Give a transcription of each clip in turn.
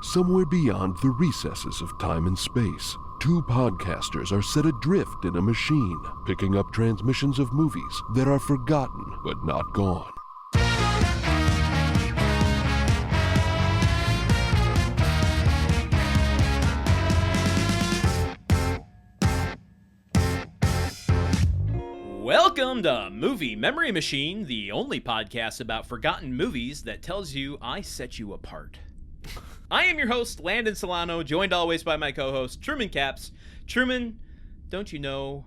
Somewhere beyond the recesses of time and space, two podcasters are set adrift in a machine, picking up transmissions of movies that are forgotten but not gone. Welcome to Movie Memory Machine, the only podcast about forgotten movies that tells you I set you apart. I am your host, Landen Solano, joined always by my co-host, Truman Caps. Truman, don't you know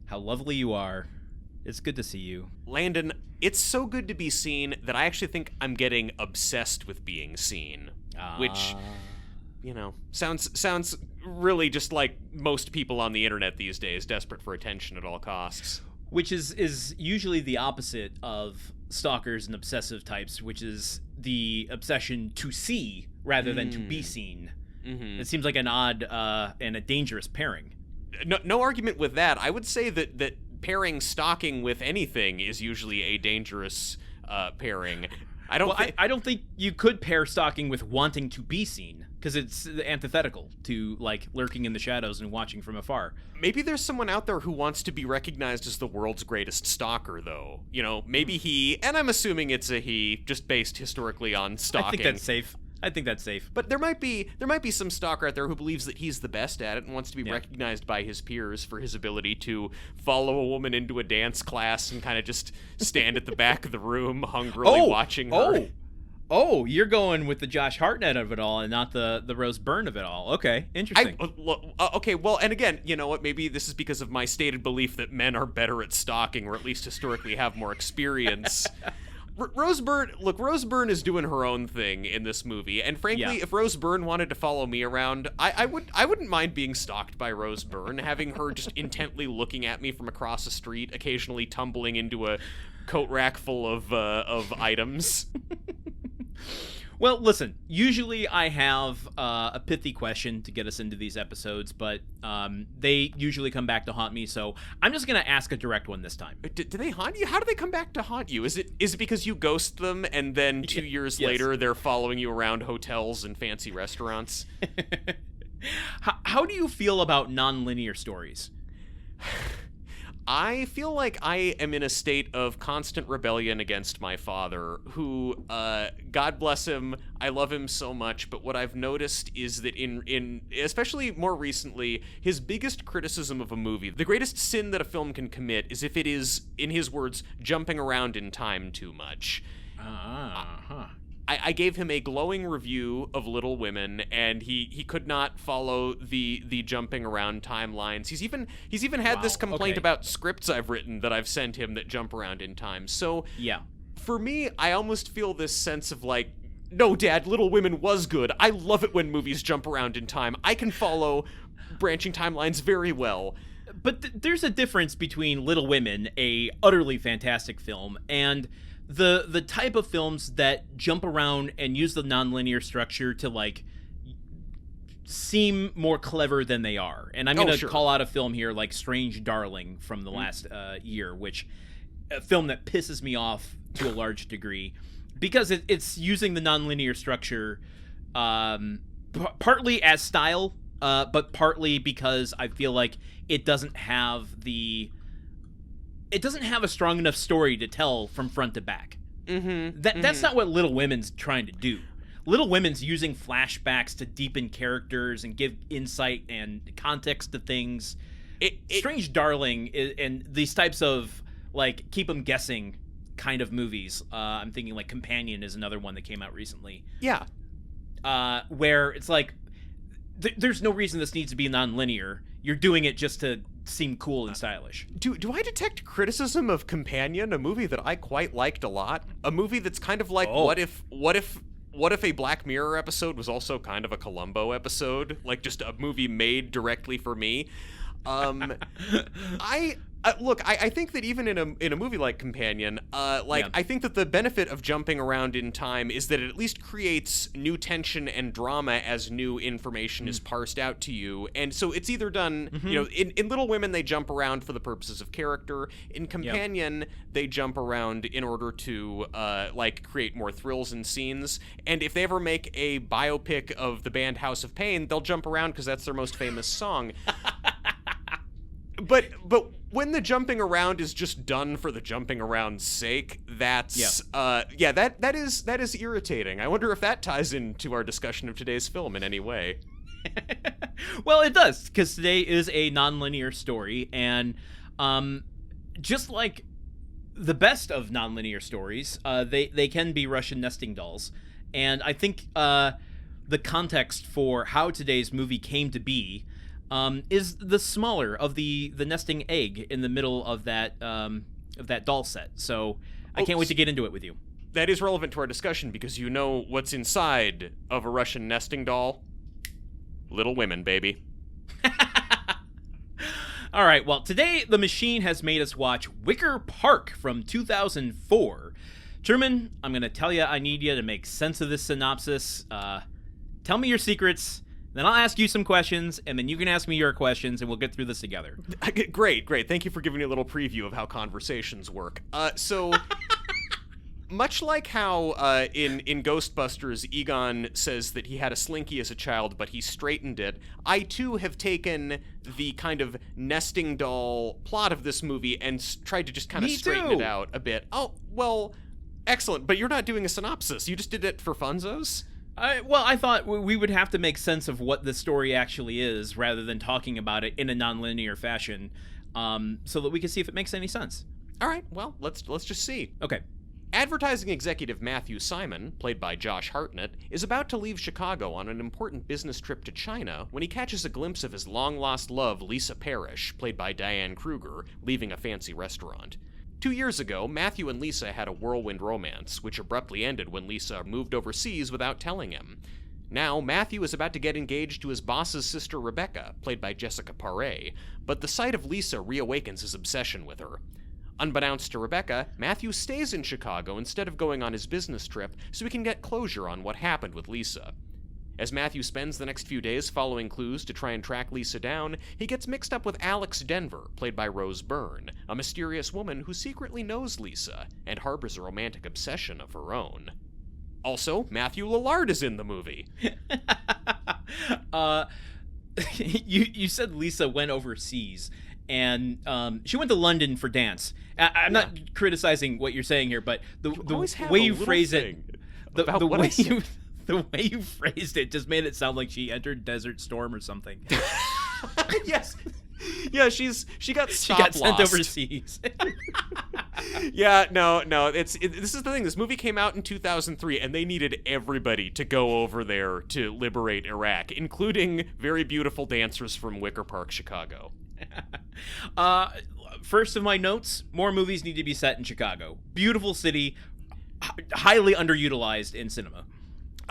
how lovely you are? It's good to see you. Landen, it's so good to be seen that I actually think I'm getting obsessed with being seen, which, you know, sounds really just like most people on the internet these days, desperate for attention at all costs. Which is usually the opposite of stalkers and obsessive types, which is the obsession to see rather than to be seen. Mm-hmm. It seems like an odd and a dangerous pairing. No argument with that. I would say that pairing stalking with anything is usually a dangerous pairing. I don't think you could pair stalking with wanting to be seen, because it's antithetical to, like, lurking in the shadows and watching from afar. Maybe there's someone out there who wants to be recognized as the world's greatest stalker, though. You know, maybe he, and I'm assuming it's a he, just based historically on stalking. I think that's safe. But there might be some stalker out there who believes that he's the best at it and wants to be recognized by his peers for his ability to follow a woman into a dance class and kind of just stand at the back of the room hungrily watching her. Oh, you're going with the Josh Hartnett of it all and not the Rose Byrne of it all. Okay, interesting. Okay, well, and again, you know what? Maybe this is because of my stated belief that men are better at stalking, or at least historically have more experience. Rose Byrne is doing her own thing in this movie, and frankly, if Rose Byrne wanted to follow me around, I wouldn't mind being stalked by Rose Byrne, having her just intently looking at me from across the street, occasionally tumbling into a coat rack full of items. Well, listen, usually I have a pithy question to get us into these episodes, but they usually come back to haunt me, so I'm just going to ask a direct one this time. Do they haunt you? How do they come back to haunt you? Is it because you ghost them and then 2 years later they're following you around hotels and fancy restaurants? How do you feel about non-linear stories? I feel like I am in a state of constant rebellion against my father, who, God bless him, I love him so much, but what I've noticed is that in especially more recently, his biggest criticism of a movie, the greatest sin that a film can commit, is if it is, in his words, jumping around in time too much. I gave him a glowing review of Little Women, and he could not follow the jumping around timelines. He's even had this complaint about scripts I've written that I've sent him that jump around in time. So for me, I almost feel this sense of like, no, Dad, Little Women was good. I love it when movies jump around in time. I can follow branching timelines very well. But there's a difference between Little Women, a utterly fantastic film, and the type of films that jump around and use the nonlinear structure to, like, seem more clever than they are. And I'm going to call out a film here like Strange Darling from the last year, which a film that pisses me off to a large degree because it's using the nonlinear structure partly as style, but partly because I feel like it doesn't have a strong enough story to tell from front to back. That's not what Little Women's trying to do. Little Women's using flashbacks to deepen characters and give insight and context to things. Strange Darling and these types of, like, keep them guessing kind of movies. I'm thinking, like, Companion is another one that came out recently. Yeah. Where it's like, there's no reason this needs to be non-linear. You're doing it just to seem cool and stylish. Do I detect criticism of Companion, a movie that I quite liked a lot? A movie that's kind of like, what if a Black Mirror episode was also kind of a Columbo episode? Like, just a movie made directly for me? Look, I think that even in a movie like Companion, I think that the benefit of jumping around in time is that it at least creates new tension and drama as new information is parsed out to you. And so it's either done, in Little Women, they jump around for the purposes of character. In Companion, they jump around in order to, create more thrills and scenes. And if they ever make a biopic of the band House of Pain, they'll jump around because that's their most famous song. But when the jumping around is just done for the jumping around's sake, that is irritating. I wonder if that ties into our discussion of today's film in any way. Well, it does, because today is a nonlinear story, and just like the best of nonlinear stories, they can be Russian nesting dolls, and I think the context for how today's movie came to be is the smaller of the nesting egg in the middle of that doll set. So I can't wait to get into it with you. That is relevant to our discussion because you know what's inside of a Russian nesting doll? Little Women, baby. All right, well, today the machine has made us watch Wicker Park from 2004. Truman, I'm going to tell you I need you to make sense of this synopsis. Tell me your secrets. Then I'll ask you some questions, and then you can ask me your questions, and we'll get through this together. Great. Thank you for giving me a little preview of how conversations work. So, much like how in Ghostbusters, Egon says that he had a slinky as a child, but he straightened it, I, too, have taken the kind of nesting doll plot of this movie and tried to just kind of straighten it out a bit. Oh, well, excellent. But you're not doing a synopsis. You just did it for funzos? I thought we would have to make sense of what the story actually is rather than talking about it in a nonlinear fashion, so that we can see if it makes any sense. All right, well, let's just see. Okay. Advertising executive Matthew Simon, played by Josh Hartnett, is about to leave Chicago on an important business trip to China when he catches a glimpse of his long-lost love, Lisa Parrish, played by Diane Kruger, leaving a fancy restaurant. 2 years ago, Matthew and Lisa had a whirlwind romance, which abruptly ended when Lisa moved overseas without telling him. Now, Matthew is about to get engaged to his boss's sister Rebecca, played by Jessica Paré, but the sight of Lisa reawakens his obsession with her. Unbeknownst to Rebecca, Matthew stays in Chicago instead of going on his business trip so he can get closure on what happened with Lisa. As Matthew spends the next few days following clues to try and track Lisa down, he gets mixed up with Alex Denver, played by Rose Byrne, a mysterious woman who secretly knows Lisa and harbors a romantic obsession of her own. Also, Matthew Lillard is in the movie. You said Lisa went overseas, and she went to London for dance. I'm not criticizing what you're saying here, but the way you phrase it, the way you phrased it just made it sound like she entered Desert Storm or something. Yes. Yeah, she got sent overseas. Yeah, no. This is the thing. This movie came out in 2003, and they needed everybody to go over there to liberate Iraq, including very beautiful dancers from Wicker Park, Chicago. First of my notes: more movies need to be set in Chicago. Beautiful city, highly underutilized in cinema.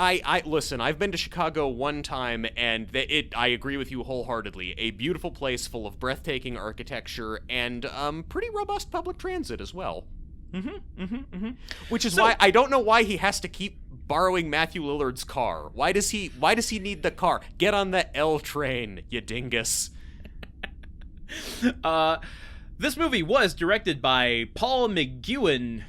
I listen, I've been to Chicago one time, and I agree with you wholeheartedly. A beautiful place full of breathtaking architecture and pretty robust public transit as well. Which is why I don't know why he has to keep borrowing Matthew Lillard's car. Why does he need the car? Get on the L train, you dingus. This movie was directed by Paul McGuigan.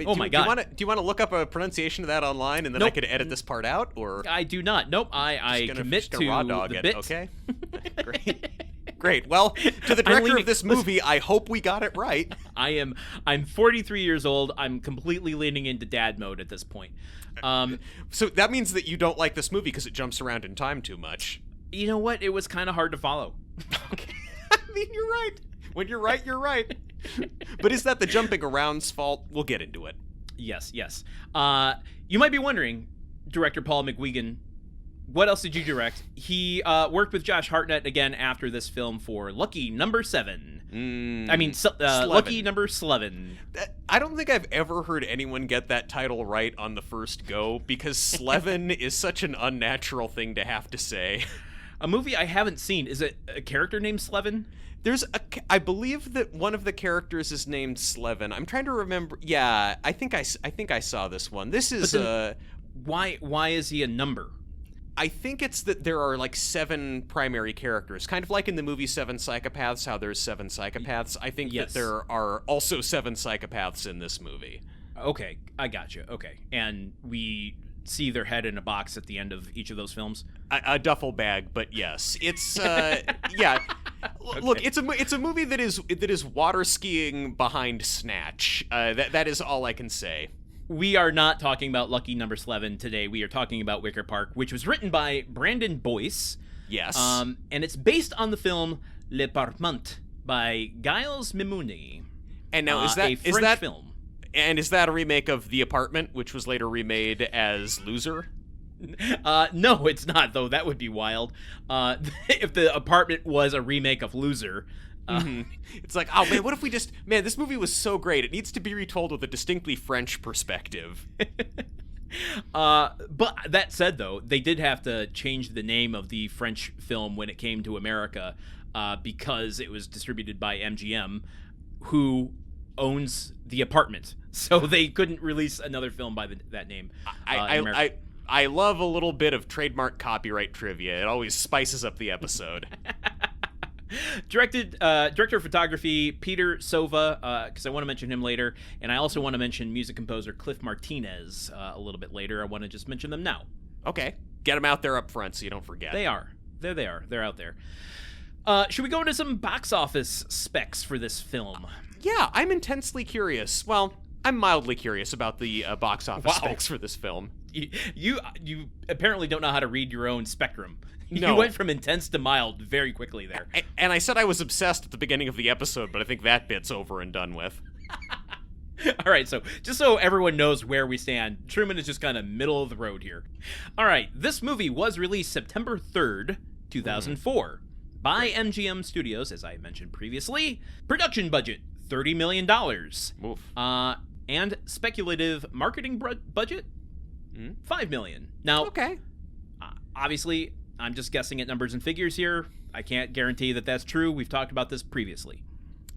Oh my God! Do you want to look up a pronunciation of that online, and then I could edit this part out? Or I do not. Nope. I commit to raw dog the it. bit. Okay. Great. Well, to the director of this movie, I hope we got it right. I'm 43 years old. I'm completely leaning into dad mode at this point. So that means that you don't like this movie because it jumps around in time too much. You know what? It was kind of hard to follow. Okay. I mean, you're right. When you're right, you're right. But is that the jumping around's fault? We'll get into it. Yes. You might be wondering, director Paul McGuigan, what else did you direct? He worked with Josh Hartnett again after this film for Lucky Number 7. Lucky Number 11. I don't think I've ever heard anyone get that title right on the first go, because Slevin is such an unnatural thing to have to say. A movie I haven't seen. Is it a character named Slevin? I believe that one of the characters is named Slevin. I'm trying to remember. Yeah, I think I saw this one. This is why is he a number? I think it's that there are like 7 primary characters, kind of like in the movie Seven Psychopaths, how there's 7 psychopaths. I think that there are also 7 psychopaths in this movie. Okay, I gotcha. Okay, and we see their head in a box at the end of each of those films. A duffel bag, but yes, it's yeah. Okay. Look, it's a movie that is water skiing behind Snatch. That is all I can say. We are not talking about Lucky Number Slevin today. We are talking about Wicker Park, which was written by Brandon Boyce. Yes. And it's based on the film Le Parlement by Giles Mimouni. And now a French film? And is that a remake of The Apartment, which was later remade as Loser? No, it's not, though. That would be wild. If The Apartment was a remake of Loser. It's like, oh man, what if we just... Man, this movie was so great. It needs to be retold with a distinctly French perspective. But that said, though, they did have to change the name of the French film when it came to America because it was distributed by MGM, who owns The Apartment. So they couldn't release another film by that name. I love a little bit of trademark copyright trivia. It always spices up the episode. Director of photography Peter Sova, because I want to mention him later, and I also want to mention music composer Cliff Martinez a little bit later. I want to just mention them now. Okay, get them out there up front so you don't forget. They are. There they are. They're out there. Should we go into some box office specs for this film? Yeah, I'm intensely curious. Well, I'm mildly curious about the box office specs for this film. You apparently don't know how to read your own spectrum. No. You went from intense to mild very quickly there. And I said I was obsessed at the beginning of the episode, but I think that bit's over and done with. All right, so just so everyone knows where we stand, Truman is just kind of middle of the road here. All right, this movie was released September 3rd, 2004 by MGM Studios, as I mentioned previously. Production budget, $30 million. Oof. And speculative marketing budget, $5 million. Now, okay. Obviously, I'm just guessing at numbers and figures here. I can't guarantee that that's true. We've talked about this previously.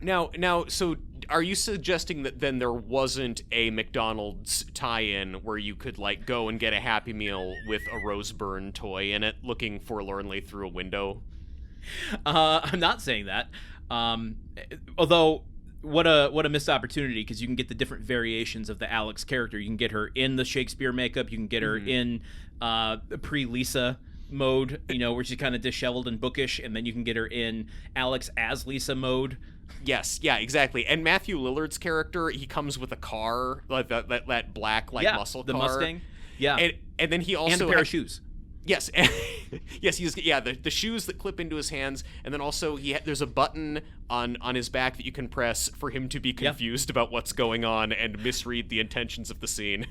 Now, so are you suggesting that then there wasn't a McDonald's tie-in where you could, like, go and get a Happy Meal with a Rose Byrne toy in it, looking forlornly through a window? I'm not saying that. Although, what a missed opportunity, because you can get the different variations of the Alex character. You can get her in the Shakespeare makeup. You can get her in pre-Lisa mode, where she's kind of disheveled and bookish, and then you can get her in Alex as Lisa mode. Yes, yeah, exactly. And Matthew Lillard's character, he comes with a car, like that black muscle car. The Mustang. Yeah. And then he also and a pair of shoes. Yes, yes, the shoes that clip into his hands, and then also there's a button on his back that you can press for him to be confused about what's going on and misread the intentions of the scene.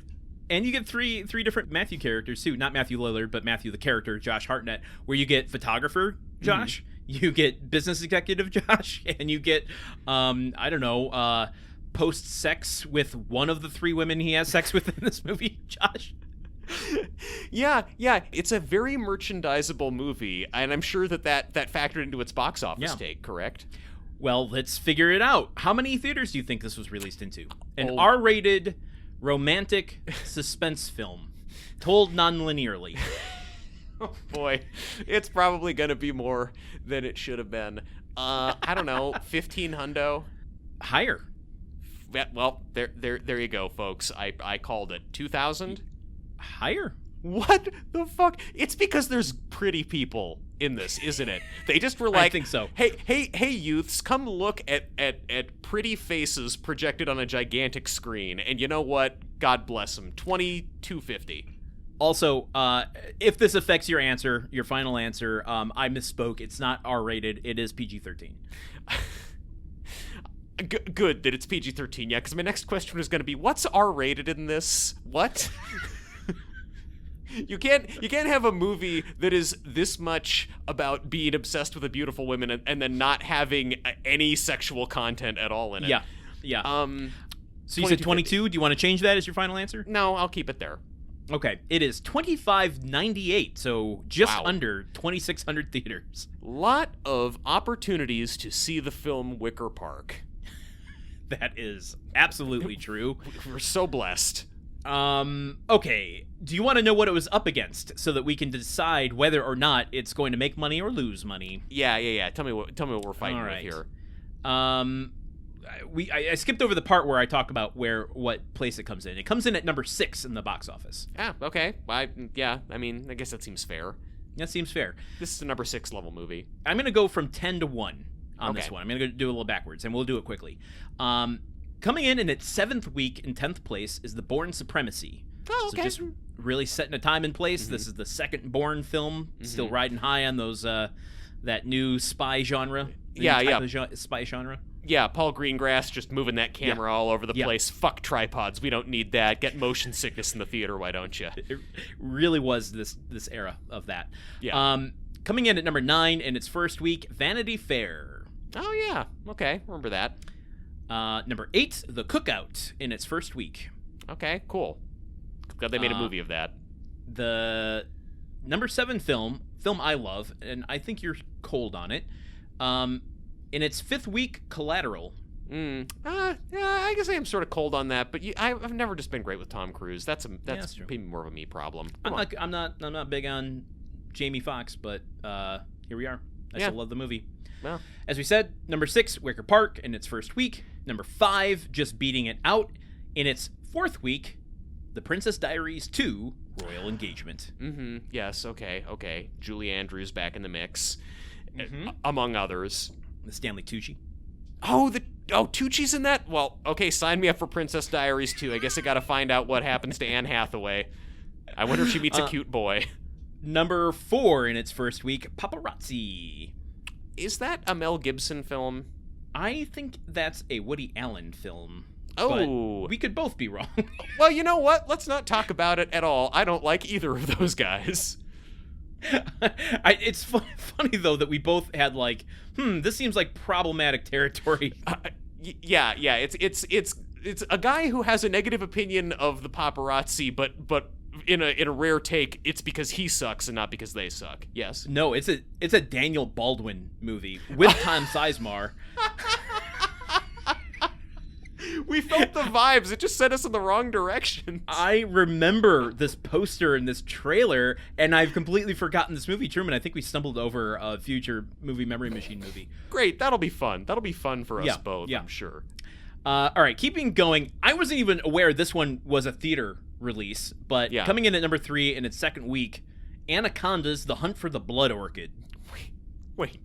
And you get three different Matthew characters too, not Matthew Lillard, but Matthew the character, Josh Hartnett, where you get photographer Josh, you get business executive Josh, and you get post-sex with one of the 3 women he has sex with in this movie, Josh. Yeah, it's a very merchandisable movie, and I'm sure that factored into its box office take, correct? Well, let's figure it out. How many theaters do you think this was released into? An R-rated romantic suspense film told non-linearly. Oh boy, it's probably gonna be more than it should have been. I don't know, 15 hundo. Higher. Well, there you go, folks. I called it 2,000. Higher. What the fuck? It's because there's pretty people in this, isn't it? They just were like, I think so. Hey, youths, come look at pretty faces projected on a gigantic screen. And you know what? God bless them. 2250. Also, if this affects your final answer, I misspoke. It's not R-rated. It is PG-13. Good that it's PG-13. Yeah, because my next question was going to be, what's R-rated in this? What? You can't have a movie that is this much about being obsessed with a beautiful woman and then not having any sexual content at all in it. Yeah. So you said 22. Do you want to change that as your final answer? No, I'll keep it there. Okay, it is $25.98, so just Wow. under 2,600 theaters. Lot of opportunities to see the film Wicker Park. That is absolutely true. We're so blessed. Okay, do you want to know what it was up against so that we can decide whether or not it's going to make money or lose money? Yeah. Tell me what we're fighting All with right. here. I skipped over the part where I talk about what place it comes in. It comes in at number 6 in the box office. Ah, okay. I guess that seems fair. That seems fair. This is a number 6 level movie. I'm going to go from 10 to 1 on this Okay. one. I'm going to do a little backwards, and we'll do it quickly. Coming in its 7th week in 10th place is The Bourne Supremacy. Oh, okay. So just really setting a time and place. This is the second Bourne film, still riding high on those that new spy genre. Spy genre. Yeah, Paul Greengrass just moving that camera all over the Yeah. place. Fuck tripods. We don't need that. Get motion sickness in the theater, why don't you? It really was this era of that. Yeah. Coming in at number 9 in its first week, Vanity Fair. Oh, yeah. Okay, remember that. Number 8, The Cookout in its first week. Okay, cool. Glad they made a movie of that. The number 7 film I love, and I think you're cold on it. In its 5th week, Collateral. Yeah, I guess I am sort of cold on that, but I've never just been great with Tom Cruise. That's true. maybe more of a me problem. I'm not big on Jamie Foxx, but here we are. I still love the movie. Well, As we said, number 6, Wicker Park in its first week. Number 5, just beating it out. In its 4th week, The Princess Diaries 2, Royal Engagement. Yes, okay. Julie Andrews back in the mix, among others. The Stanley Tucci. Tucci's in that? Well, okay, sign me up for Princess Diaries 2. I guess I gotta find out what happens to Anne Hathaway. I wonder if she meets a cute boy. Number 4 in its first week, Paparazzi. Is that a Mel Gibson film? I think that's a Woody Allen film. Oh. But we could both be wrong. Well, you know what? Let's not talk about it at all. I don't like either of those guys. It's funny though that we both had like, this seems like problematic territory. Yeah. It's a guy who has a negative opinion of the paparazzi, but in a rare take, it's because he sucks and not because they suck. Yes. No, it's a Daniel Baldwin movie with Tom Sizemore. We felt the vibes. It just sent us in the wrong direction. I remember this poster and this trailer, and I've completely forgotten this movie. Truman, I think we stumbled over a future movie memory machine movie. Great. That'll be fun. That'll be fun for us both, yeah. I'm sure. All right, keeping going. I wasn't even aware this one was a theater release, but coming in at number 3 in its second week, Anaconda's The Hunt for the Blood Orchid. Wait.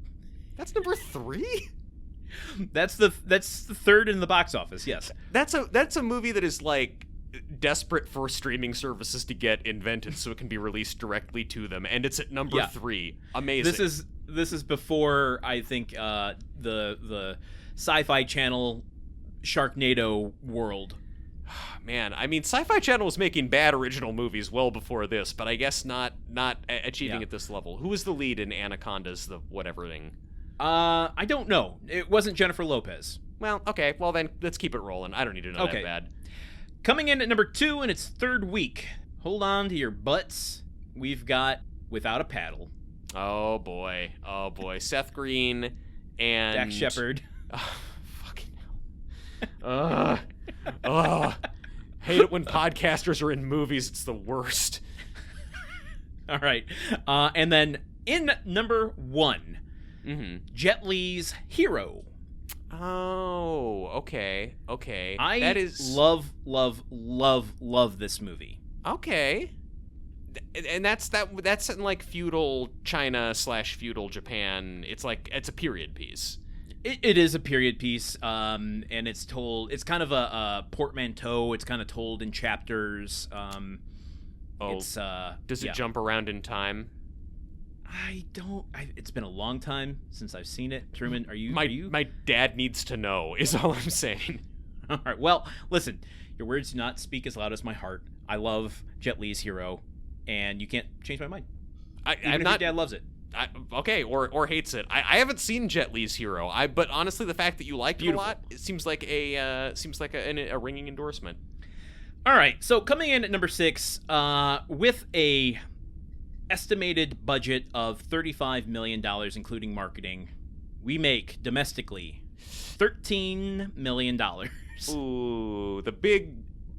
That's number 3? That's the third in the box office. Yes. That's a movie that is like desperate for streaming services to get invented so it can be released directly to them, and it's at number 3. Amazing. This is before I think the Sci-Fi Channel Sharknado world. Man, I mean, Sci-Fi Channel was making bad original movies well before this, but I guess not achieving at this level. Who was the lead in Anaconda's the whatever thing? I don't know. It wasn't Jennifer Lopez. Well, okay. Well, then let's keep it rolling. I don't need to know that bad. Coming in at number 2 in its third week. Hold on to your butts. We've got Without a Paddle. Oh boy. Seth Green and Dax Shepard. Oh, fucking hell. Hate it when podcasters are in movies. It's the worst. All right. And then in number 1. Jet Li's Hero. Oh, okay. I love this movie. Okay. And that's in like feudal China / feudal Japan. It's a period piece. It is a period piece, and it's kind of a portmanteau. It's kind of told in chapters. Does it jump around in time? It's been a long time since I've seen it. Truman, are you? My dad needs to know, is all I'm saying. All right. Well, listen. Your words do not speak as loud as my heart. I love Jet Li's Hero, and you can't change my mind. Even if your dad loves it. Or hates it. I haven't seen Jet Li's Hero. But honestly, the fact that you liked it a lot, it seems like a ringing endorsement. All right, so coming in at number 6, with a estimated budget of $35 million, including marketing, we make domestically $13 million. Ooh, the big,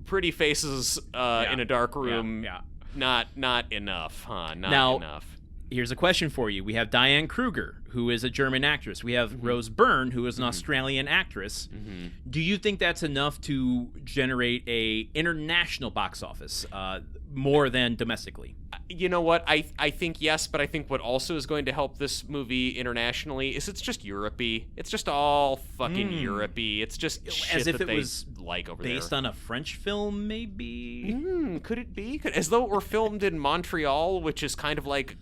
pretty faces in a dark room. Yeah. Not enough, huh? Now, enough. Here's a question for you. We have Diane Kruger, who is a German actress. We have Rose Byrne, who is an Australian actress. Do you think that's enough to generate a international box office more than domestically? You know what? I think yes, but I think what also is going to help this movie internationally is it's just Europe-y. It's just all fucking Europe-y. It's just shit as if that it was like over based there. on a French film, maybe? Could it be? As though it were filmed in Montreal, which is kind of like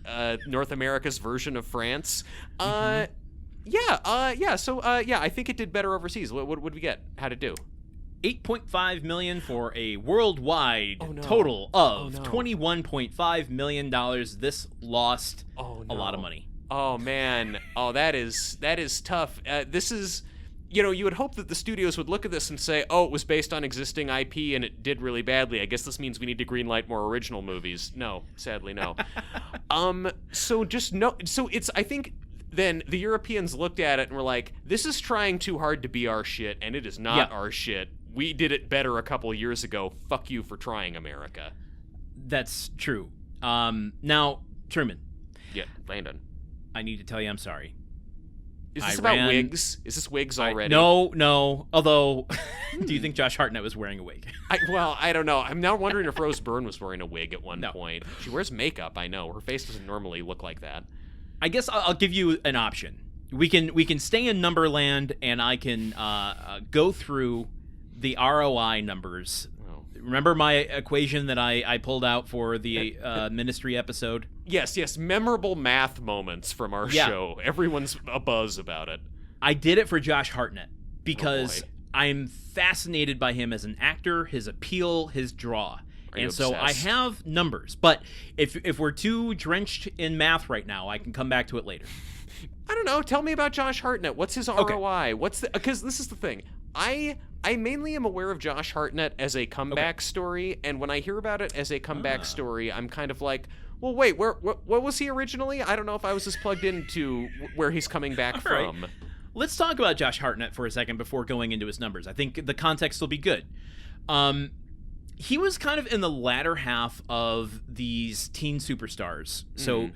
North America's version of France. So I think it did better overseas. What would we get? How'd it do? $8.5 million for a worldwide total of $21.5 million. This lost a lot of money. Oh man. Oh, that is tough. This is, you would hope that the studios would look at this and say, "Oh, it was based on existing IP and it did really badly. I guess this means we need to greenlight more original movies." No, sadly no. So it's, I think then the Europeans looked at it and were like, "This is trying too hard to be our shit, and it is not our shit. We did it better a couple of years ago. Fuck you for trying, America." That's true. Now, Truman. Yeah, Landon. I need to tell you I'm sorry. Is this about wigs? Is this wigs already? No. Although, do you think Josh Hartnett was wearing a wig? I don't know. I'm now wondering if Rose Byrne was wearing a wig at one point. She wears makeup, I know. Her face doesn't normally look like that. I guess I'll give you an option. We can stay in Numberland, and I can go through the ROI numbers. Oh. Remember my equation that I pulled out for the Ministry episode? Yes. Memorable math moments from our show. Everyone's abuzz about it. I did it for Josh Hartnett because I'm fascinated by him as an actor, his appeal, his draw. And so I have numbers. But if we're too drenched in math right now, I can come back to it later. I don't know. Tell me about Josh Hartnett. What's his ROI? Because this is the thing. I mainly am aware of Josh Hartnett as a comeback story, and when I hear about it as a comeback story, I'm kind of like, well, wait, what was he originally? I don't know if I was as plugged into where he's coming back from. Right. Let's talk about Josh Hartnett for a second before going into his numbers. I think the context will be good. He was kind of in the latter half of these teen superstars. So,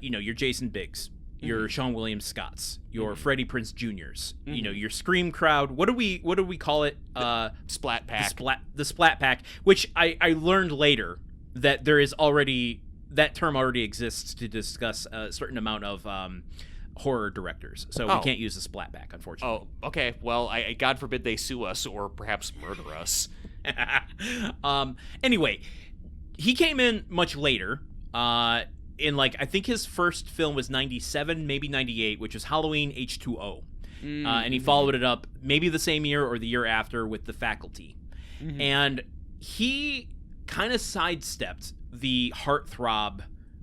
your Jason Biggs, your Sean William Scotts, your Freddie Prinze Jr.'s, your Scream crowd. What do we call it? Splat Pack. The Splat Pack, which I learned later that there is already, that term already exists to discuss a certain amount of horror directors. So we can't use the Splat Pack, unfortunately. Oh, okay. Well, God forbid they sue us or perhaps murder us. Anyway, he came in much later. In I think his first film was 97, maybe 98, which was Halloween H2O. And he followed it up maybe the same year or the year after with The Faculty. And he kind of sidestepped the heartthrob,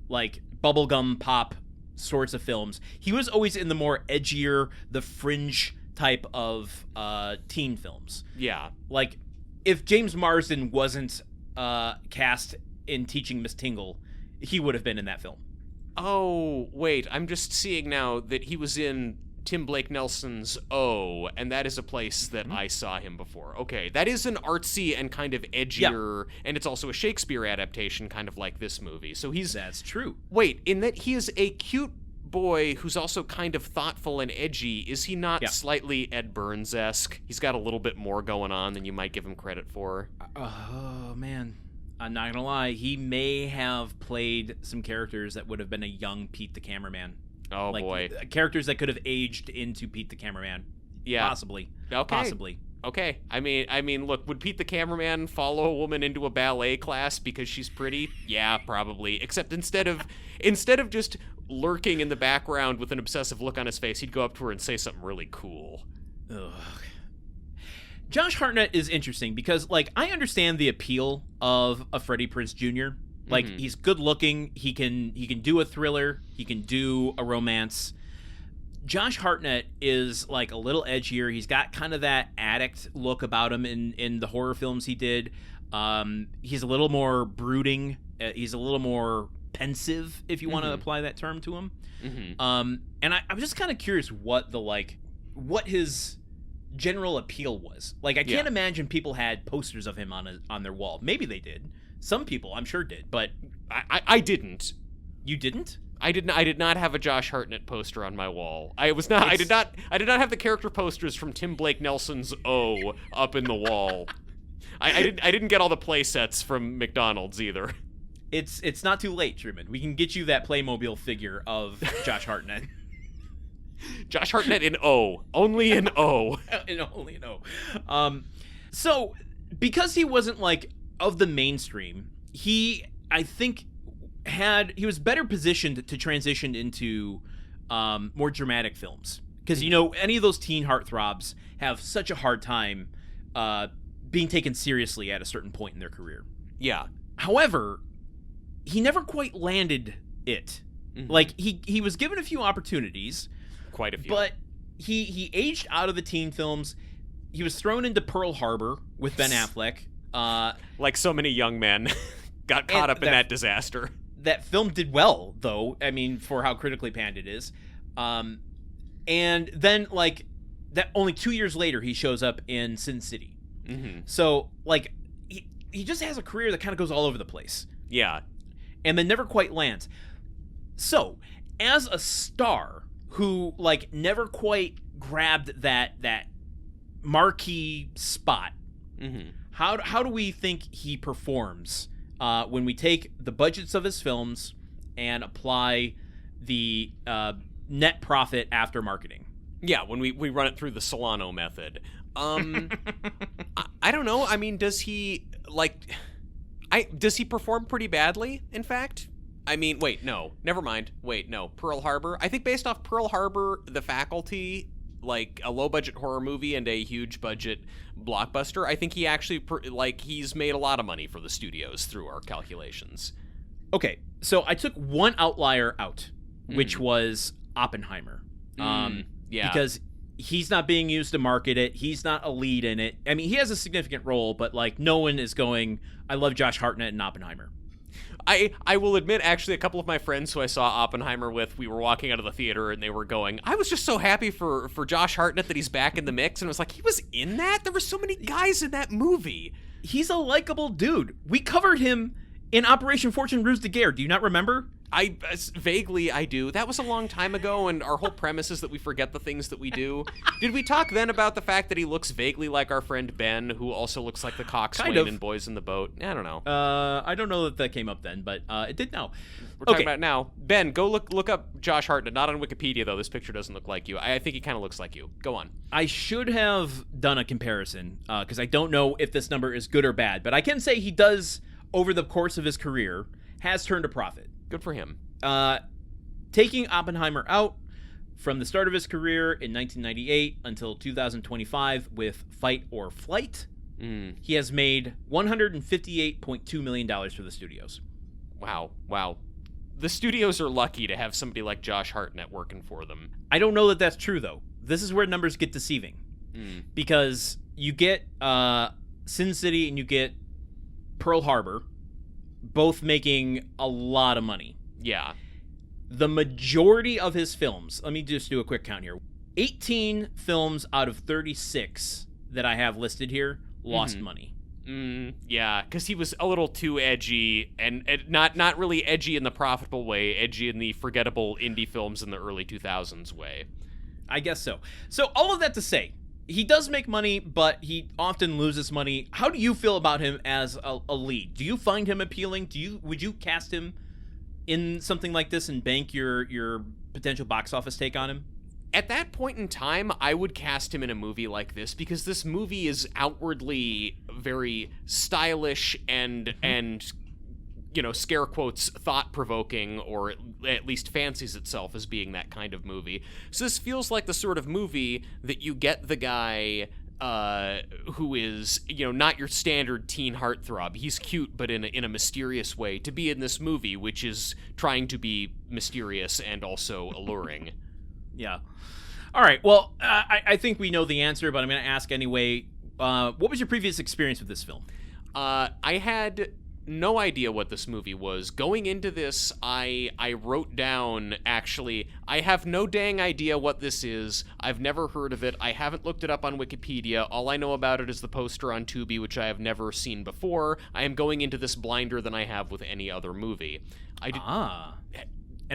bubblegum pop sorts of films. He was always in the more edgier, the fringe type of teen films. Yeah. If James Marsden wasn't cast in Teaching Miss Tingle, he would have been in that film. Oh, wait. I'm just seeing now that he was in Tim Blake Nelson's O, and that is a place that I saw him before. Okay, that is an artsy and kind of edgier, and it's also a Shakespeare adaptation, kind of like this movie. So That's true. Wait, in that he is a cute boy who's also kind of thoughtful and edgy. Is he not slightly Ed Burns-esque? He's got a little bit more going on than you might give him credit for. Oh, man. I'm not gonna lie, he may have played some characters that would have been a young Pete the Cameraman. Oh, boy. Characters that could have aged into Pete the Cameraman. Yeah. Possibly. Okay. Possibly. Okay. I mean, look, would Pete the Cameraman follow a woman into a ballet class because she's pretty? Yeah, probably. Except instead of just lurking in the background with an obsessive look on his face, he'd go up to her and say something really cool. Ugh. Josh Hartnett is interesting because, I understand the appeal of a Freddie Prinze Jr. He's good looking. He can do a thriller. He can do a romance. Josh Hartnett is a little edgier. He's got kind of that addict look about him in the horror films he did. He's a little more brooding. He's a little more pensive, if you want to apply that term to him. And I'm just kind of curious what his general appeal was. Like, I can't imagine people had posters of him on their wall. Maybe they did. Some people, I'm sure, did, but I didn't. You didn't? I did not have a Josh Hartnett poster on my wall. I did not have the character posters from Tim Blake Nelson's O up in the wall. I didn't get all the play sets from McDonald's either. It's not too late, Truman. We can get you that Playmobil figure of Josh Hartnett. Josh Hartnett in O. Only in O. Only in O. So, because he wasn't, like, of the mainstream, I think, he was better positioned to transition into more dramatic films. Because, any of those teen heartthrobs have such a hard time being taken seriously at a certain point in their career. Yeah. However, he never quite landed it. Like, he was given a few opportunities. Quite a few. But he aged out of the teen films. He was thrown into Pearl Harbor with Ben Affleck. Like so many young men got caught up in that disaster. That film did well, though, I mean, for how critically panned it is. And then, like, that only 2 years later, he shows up in Sin City. So, like, he just has a career that kind of goes all over the place. Yeah. And then never quite lands. So, as a star who, like, never quite grabbed that marquee spot, how do we think he performs when we take the budgets of his films and apply the net profit after marketing? Yeah, when we run it through the Solano method. I don't know. I mean, does he perform pretty badly, in fact? I mean, wait, no. Never mind. Wait, no. Pearl Harbor. I think based off Pearl Harbor, The Faculty, like a low-budget horror movie and a huge-budget blockbuster, I think he actually, he's made a lot of money for the studios through our calculations. Okay, so I took one outlier out, which was Oppenheimer. Yeah. Because he's not being used to market it. He's not a lead in it. I mean, he has a significant role, but, like, no one is going, I love Josh Hartnett in Oppenheimer. I will admit, actually, a couple of my friends who I saw Oppenheimer with, we were walking out of the theater and they were going, I was just so happy for Josh Hartnett that he's back in the mix. And I was like, he was in that? There were so many guys in that movie. He's a likable dude. We covered him in Operation Fortune Ruse de Guerre. Do you not remember? Vaguely, I do. That was a long time ago, and our whole premise is that we forget the things that we do. Did we talk then about the fact that he looks vaguely like our friend Ben, who also looks like the coxswain in Boys in the Boat? I don't know. I don't know that came up then, but it did now. We're talking about it now. Ben, go look up Josh Hartnett. Not on Wikipedia, though. This picture doesn't look like you. I think he kind of looks like you. Go on. I should have done a comparison, because I don't know if this number is good or bad, but I can say he does, over the course of his career, has turned a profit. Good for him. Taking Oppenheimer out, from the start of his career in 1998 until 2025 with Fight or Flight, he has made $158.2 million for the studios. Wow. The studios are lucky to have somebody like Josh Hartnett working for them. I don't know that that's true, though. This is where numbers get deceiving. Because you get Sin City and you get Pearl Harbor, both making a lot of money. Yeah. The majority of his films, let me just do a quick count here. 18 films out of 36 that I have listed here lost money. Yeah, because he was a little too edgy, and not really edgy in the profitable way, edgy in the forgettable indie films in the early 2000s way. I guess so. So all of that to say, he does make money, but he often loses money. How do you feel about him as a lead? Do you find him appealing? Would you cast him in something like this and bank your potential box office take on him? At that point in time, I would cast him in a movie like this, because this movie is outwardly very stylish and scare quotes, thought-provoking, or at least fancies itself as being that kind of movie. So this feels like the sort of movie that you get the guy who is, not your standard teen heartthrob. He's cute, but in a mysterious way, to be in this movie, which is trying to be mysterious and also alluring. Yeah. All right. Well, I think we know the answer, but I'm going to ask anyway. What was your previous experience with this film? I had no idea what this movie was. Going into this, I wrote down, actually, I have no dang idea what this is. I've never heard of it. I haven't looked it up on Wikipedia. All I know about it is the poster on Tubi, which I have never seen before. I am going into this blinder than I have with any other movie. And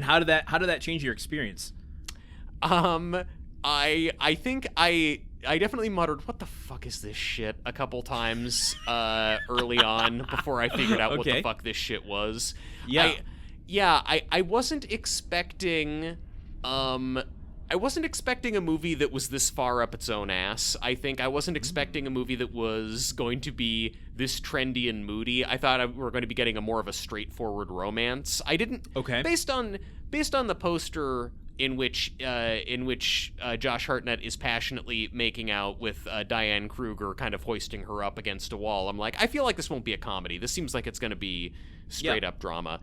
how did that change your experience? I think I definitely muttered, "What the fuck is this shit?" a couple times early on before I figured out what the fuck this shit was. I wasn't expecting I wasn't expecting a movie that was this far up its own ass. I think I wasn't expecting a movie that was going to be this trendy and moody. I thought we were going to be getting a more of a straightforward romance. I didn't. Okay. Based on the poster in which Josh Hartnett is passionately making out with Diane Kruger, kind of hoisting her up against a wall, I'm like, I feel like this won't be a comedy. This seems like it's going to be straight up drama.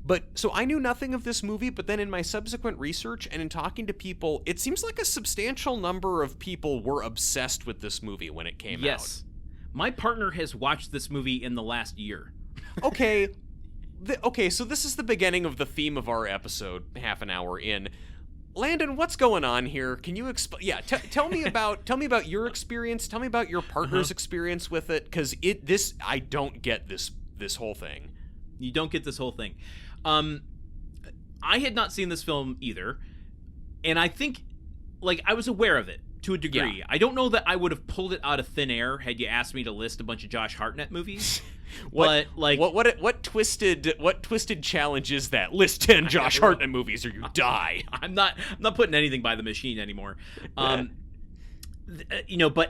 But so I knew nothing of this movie, but then in my subsequent research and in talking to people, it seems like a substantial number of people were obsessed with this movie when it came out. Yes. My partner has watched this movie in the last year. Okay. So this is the beginning of the theme of our episode, half an hour in. Landon, what's going on here? Can you explain? Yeah, tell me about your experience. Tell me about your partner's experience with it, because I don't get this whole thing. You don't get this whole thing. I had not seen this film either, and I think, like, I was aware of it to a degree. Yeah. I don't know that I would have pulled it out of thin air had you asked me to list a bunch of Josh Hartnett movies. What twisted challenge is that? List 10 Josh Hartnett movies or you die. I'm not putting anything by the machine anymore. But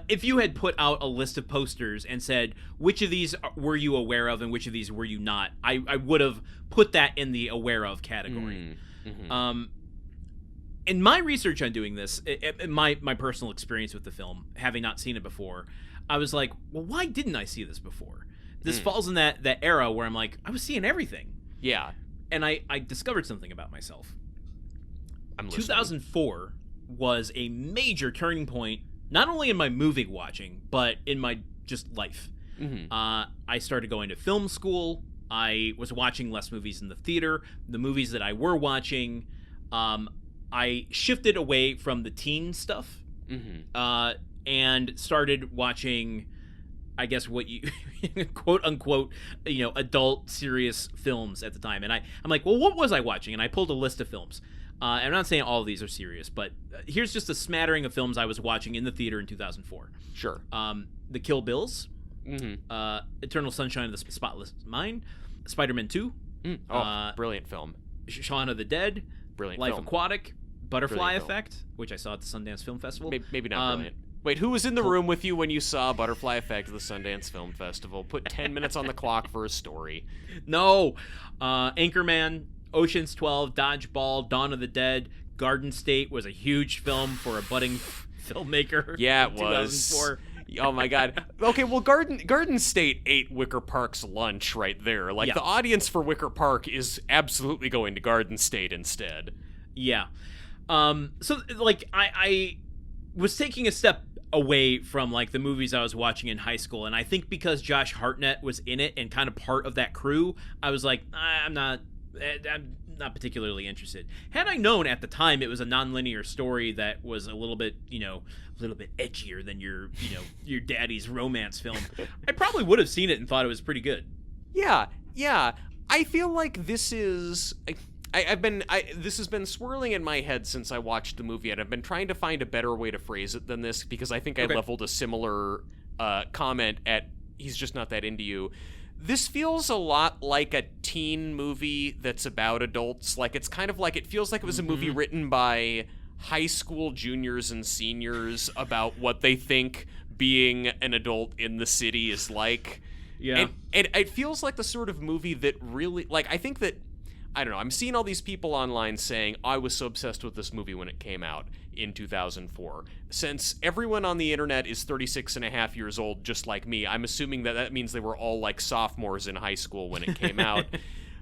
if you had put out a list of posters and said which of these were you aware of and which of these were you not, I would have put that in the aware of category. In my research on doing this, my personal experience with the film, having not seen it before, I was like, well, why didn't I see this before? This falls in that era where I'm like, I was seeing everything. Yeah. And I discovered something about myself. 2004 was a major turning point, not only in my movie watching, but in my just life. I started going to film school. I was watching less movies in the theater. The movies that I were watching, I shifted away from the teen stuff and started watching, I guess, what you quote unquote, adult serious films at the time. And I'm like, well, what was I watching? And I pulled a list of films. And I'm not saying all of these are serious, but here's just a smattering of films I was watching in the theater in 2004. Sure. The Kill Bills, Eternal Sunshine of the Spotless Mind, Spider-Man 2. Brilliant film. Shaun of the Dead, brilliant Life film. Aquatic, Butterfly Effect, which I saw at the Sundance Film Festival. Maybe not brilliant. Wait, who was in the room with you when you saw Butterfly Effect at the Sundance Film Festival? Put 10 minutes on the clock for a story. No. Anchorman, Ocean's 12, Dodgeball, Dawn of the Dead, Garden State was a huge film for a budding filmmaker. Yeah, it was. 2004. Oh my God. Okay, well, Garden State ate Wicker Park's lunch right there. Like, the audience for Wicker Park is absolutely going to Garden State instead. Yeah. So, like, I was taking a step away from, like, the movies I was watching in high school, and I think because Josh Hartnett was in it and kind of part of that crew, I was like, I'm not particularly interested. Had I known at the time it was a nonlinear story that was a little bit edgier than your daddy's romance film, I probably would have seen it and thought it was pretty good. Yeah. I feel like this is... this has been swirling in my head since I watched the movie, and I've been trying to find a better way to phrase it than this, because I think I leveled a similar comment at He's Just Not That Into You. This feels a lot like a teen movie that's about adults. Like, it's kind of like, it feels like it was a movie written by high school juniors and seniors about what they think being an adult in the city is like. Yeah. And it feels like the sort of movie that really, like, I think that, I don't know, I'm seeing all these people online saying, I was so obsessed with this movie when it came out in 2004. Since everyone on the internet is 36 and a half years old, just like me, I'm assuming that means they were all, like, sophomores in high school when it came out.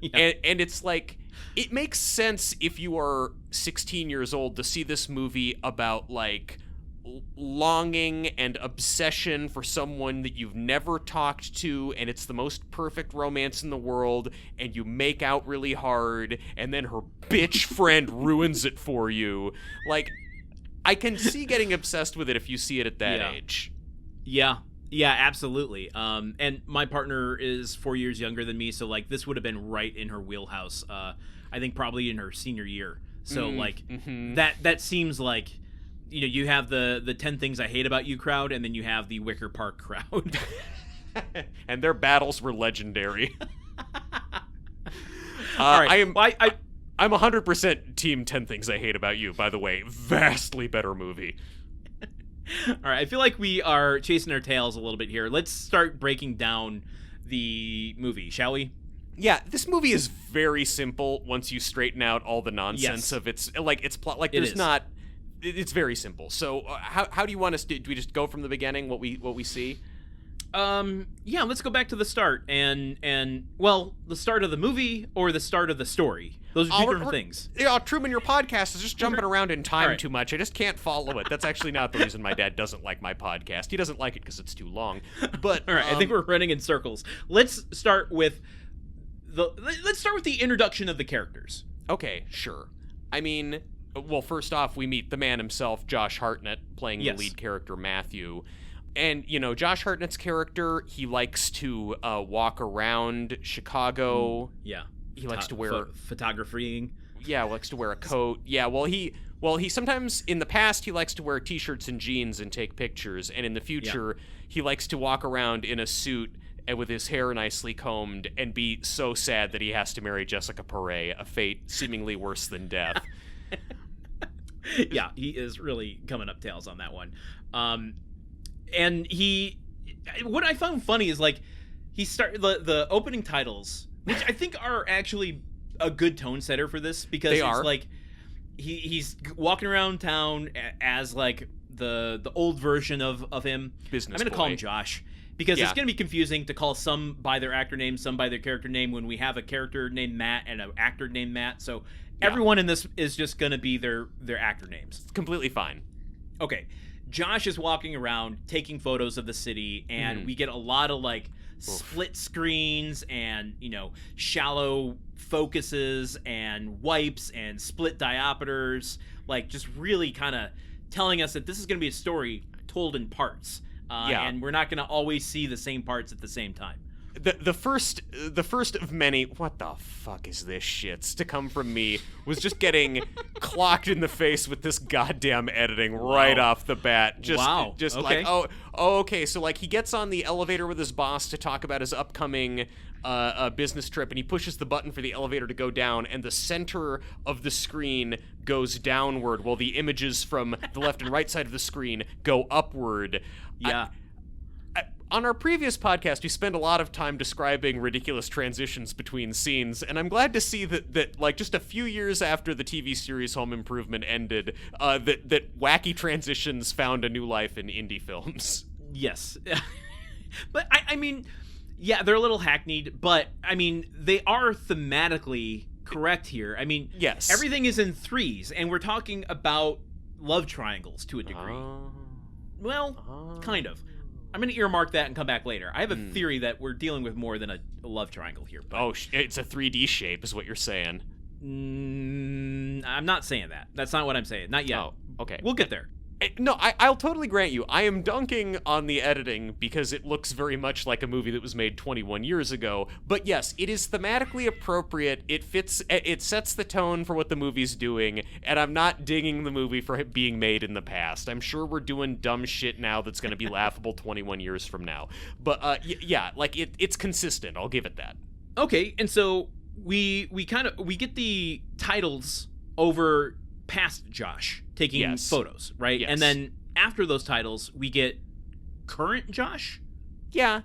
And it's like, it makes sense if you are 16 years old to see this movie about, like longing and obsession for someone that you've never talked to, and it's the most perfect romance in the world, and you make out really hard, and then her bitch friend ruins it for you. Like, I can see getting obsessed with it if you see it at that age. Yeah, absolutely. And my partner is 4 years younger than me, so like this would have been right in her wheelhouse. I think probably in her senior year. So that seems like, you know, you have the 10 Things I Hate About You crowd, and then you have the Wicker Park crowd. And their battles were legendary. All right. I'm 100% team 10 Things I Hate About You, by the way. Vastly better movie. All right. I feel like we are chasing our tails a little bit here. Let's start breaking down the movie, shall we? Yeah, this movie is very simple once you straighten out all the nonsense of its plot. Like, there's not... It's very simple. So, how do you want us to... Do we just go from the beginning, what we see? Yeah, let's go back to the start. And well, the start of the movie or the start of the story. Those are two different things. Yeah, Truman, your podcast is just jumping around in time too much. I just can't follow it. That's actually not the reason my dad doesn't like my podcast. He doesn't like it because it's too long. But all right, I think we're running in circles. Let's start with the introduction of the characters. Okay, sure. I mean, well, first off, we meet the man himself, Josh Hartnett, playing the lead character, Matthew. And, you know, Josh Hartnett's character, he likes to walk around Chicago. Yeah. He likes to wear... photographying. Yeah, likes to wear a coat. Yeah, well, he sometimes, in the past, he likes to wear T-shirts and jeans and take pictures. And in the future, he likes to walk around in a suit and with his hair nicely combed and be so sad that he has to marry Jessica Paré, a fate seemingly worse than death. Yeah, he is really coming up tails on that one. And what I found funny is, like, he started the opening titles, which I think are actually a good tone setter for this, because it's like he's walking around town as like the old version of him. I'm gonna call him Josh, because it's gonna be confusing to call some by their actor name, some by their character name, when we have a character named Matt and an actor named Matt. So everyone in this is just gonna be their actor names. It's completely fine. Okay. Josh is walking around taking photos of the city, and we get a lot of like split screens and, you know, shallow focuses and wipes and split diopters, like just really kind of telling us that this is going to be a story told in parts, and we're not going to always see the same parts at the same time. The first of many, what the fuck is this shits, to come from me was just getting clocked in the face with this goddamn editing right off the bat. Just okay. Like, okay. So like he gets on the elevator with his boss to talk about his upcoming business trip, and he pushes the button for the elevator to go down, and the center of the screen goes downward while the images from the left and right side of the screen go upward. Yeah. On our previous podcast, we spent a lot of time describing ridiculous transitions between scenes, and I'm glad to see that like just a few years after the TV series Home Improvement ended, that wacky transitions found a new life in indie films. Yes. But I mean, yeah, they're a little hackneyed, but I mean, they are thematically correct here. I mean, yes, everything is in threes, and we're talking about love triangles to a degree. Well, kind of. I'm going to earmark that and come back later. I have a theory that we're dealing with more than a love triangle here. But... it's a 3D shape is what you're saying. I'm not saying that. That's not what I'm saying. Not yet. Oh, okay. We'll get there. No, I'll totally grant you. I am dunking on the editing because it looks very much like a movie that was made 21 years ago. But yes, it is thematically appropriate. It fits. It sets the tone for what the movie's doing. And I'm not dinging the movie for it being made in the past. I'm sure we're doing dumb shit now that's going to be laughable 21 years from now. But yeah, like it's consistent. I'll give it that. Okay, and so we get the titles over past Josh taking photos, right? Yes. And then after those titles, we get current Josh? Yeah,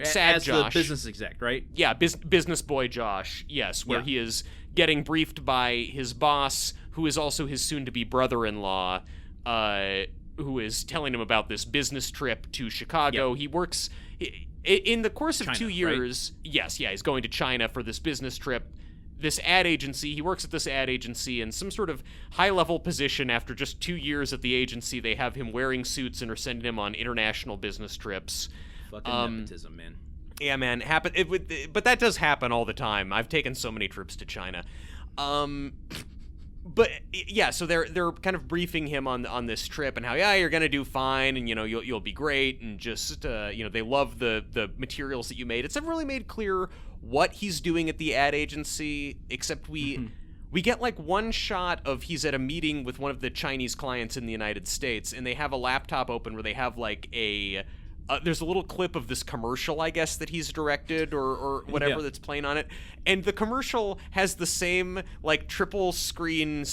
sad as Josh. The business exec, right? Yeah, business boy Josh, yes, where he is getting briefed by his boss, who is also his soon-to-be brother-in-law, who is telling him about this business trip to Chicago. Yep. He works... In the course of China, 2 years... Right? Yes, he's going to China for this business trip. this ad agency. He works at this ad agency in some sort of high-level position. After just 2 years at the agency, they have him wearing suits and are sending him on international business trips. Fucking nepotism, man. Yeah, man. But that does happen all the time. I've taken so many trips to China. But yeah, so they're kind of briefing him on this trip and how you're gonna do fine and you'll be great and just they love the materials that you made. It's never really made clear what he's doing at the ad agency, except we get like one shot of he's at a meeting with one of the Chinese clients in the United States, and they have a laptop open where they have like there's a little clip of this commercial, I guess, that he's directed or whatever that's playing on it. And the commercial has the same, like, triple screen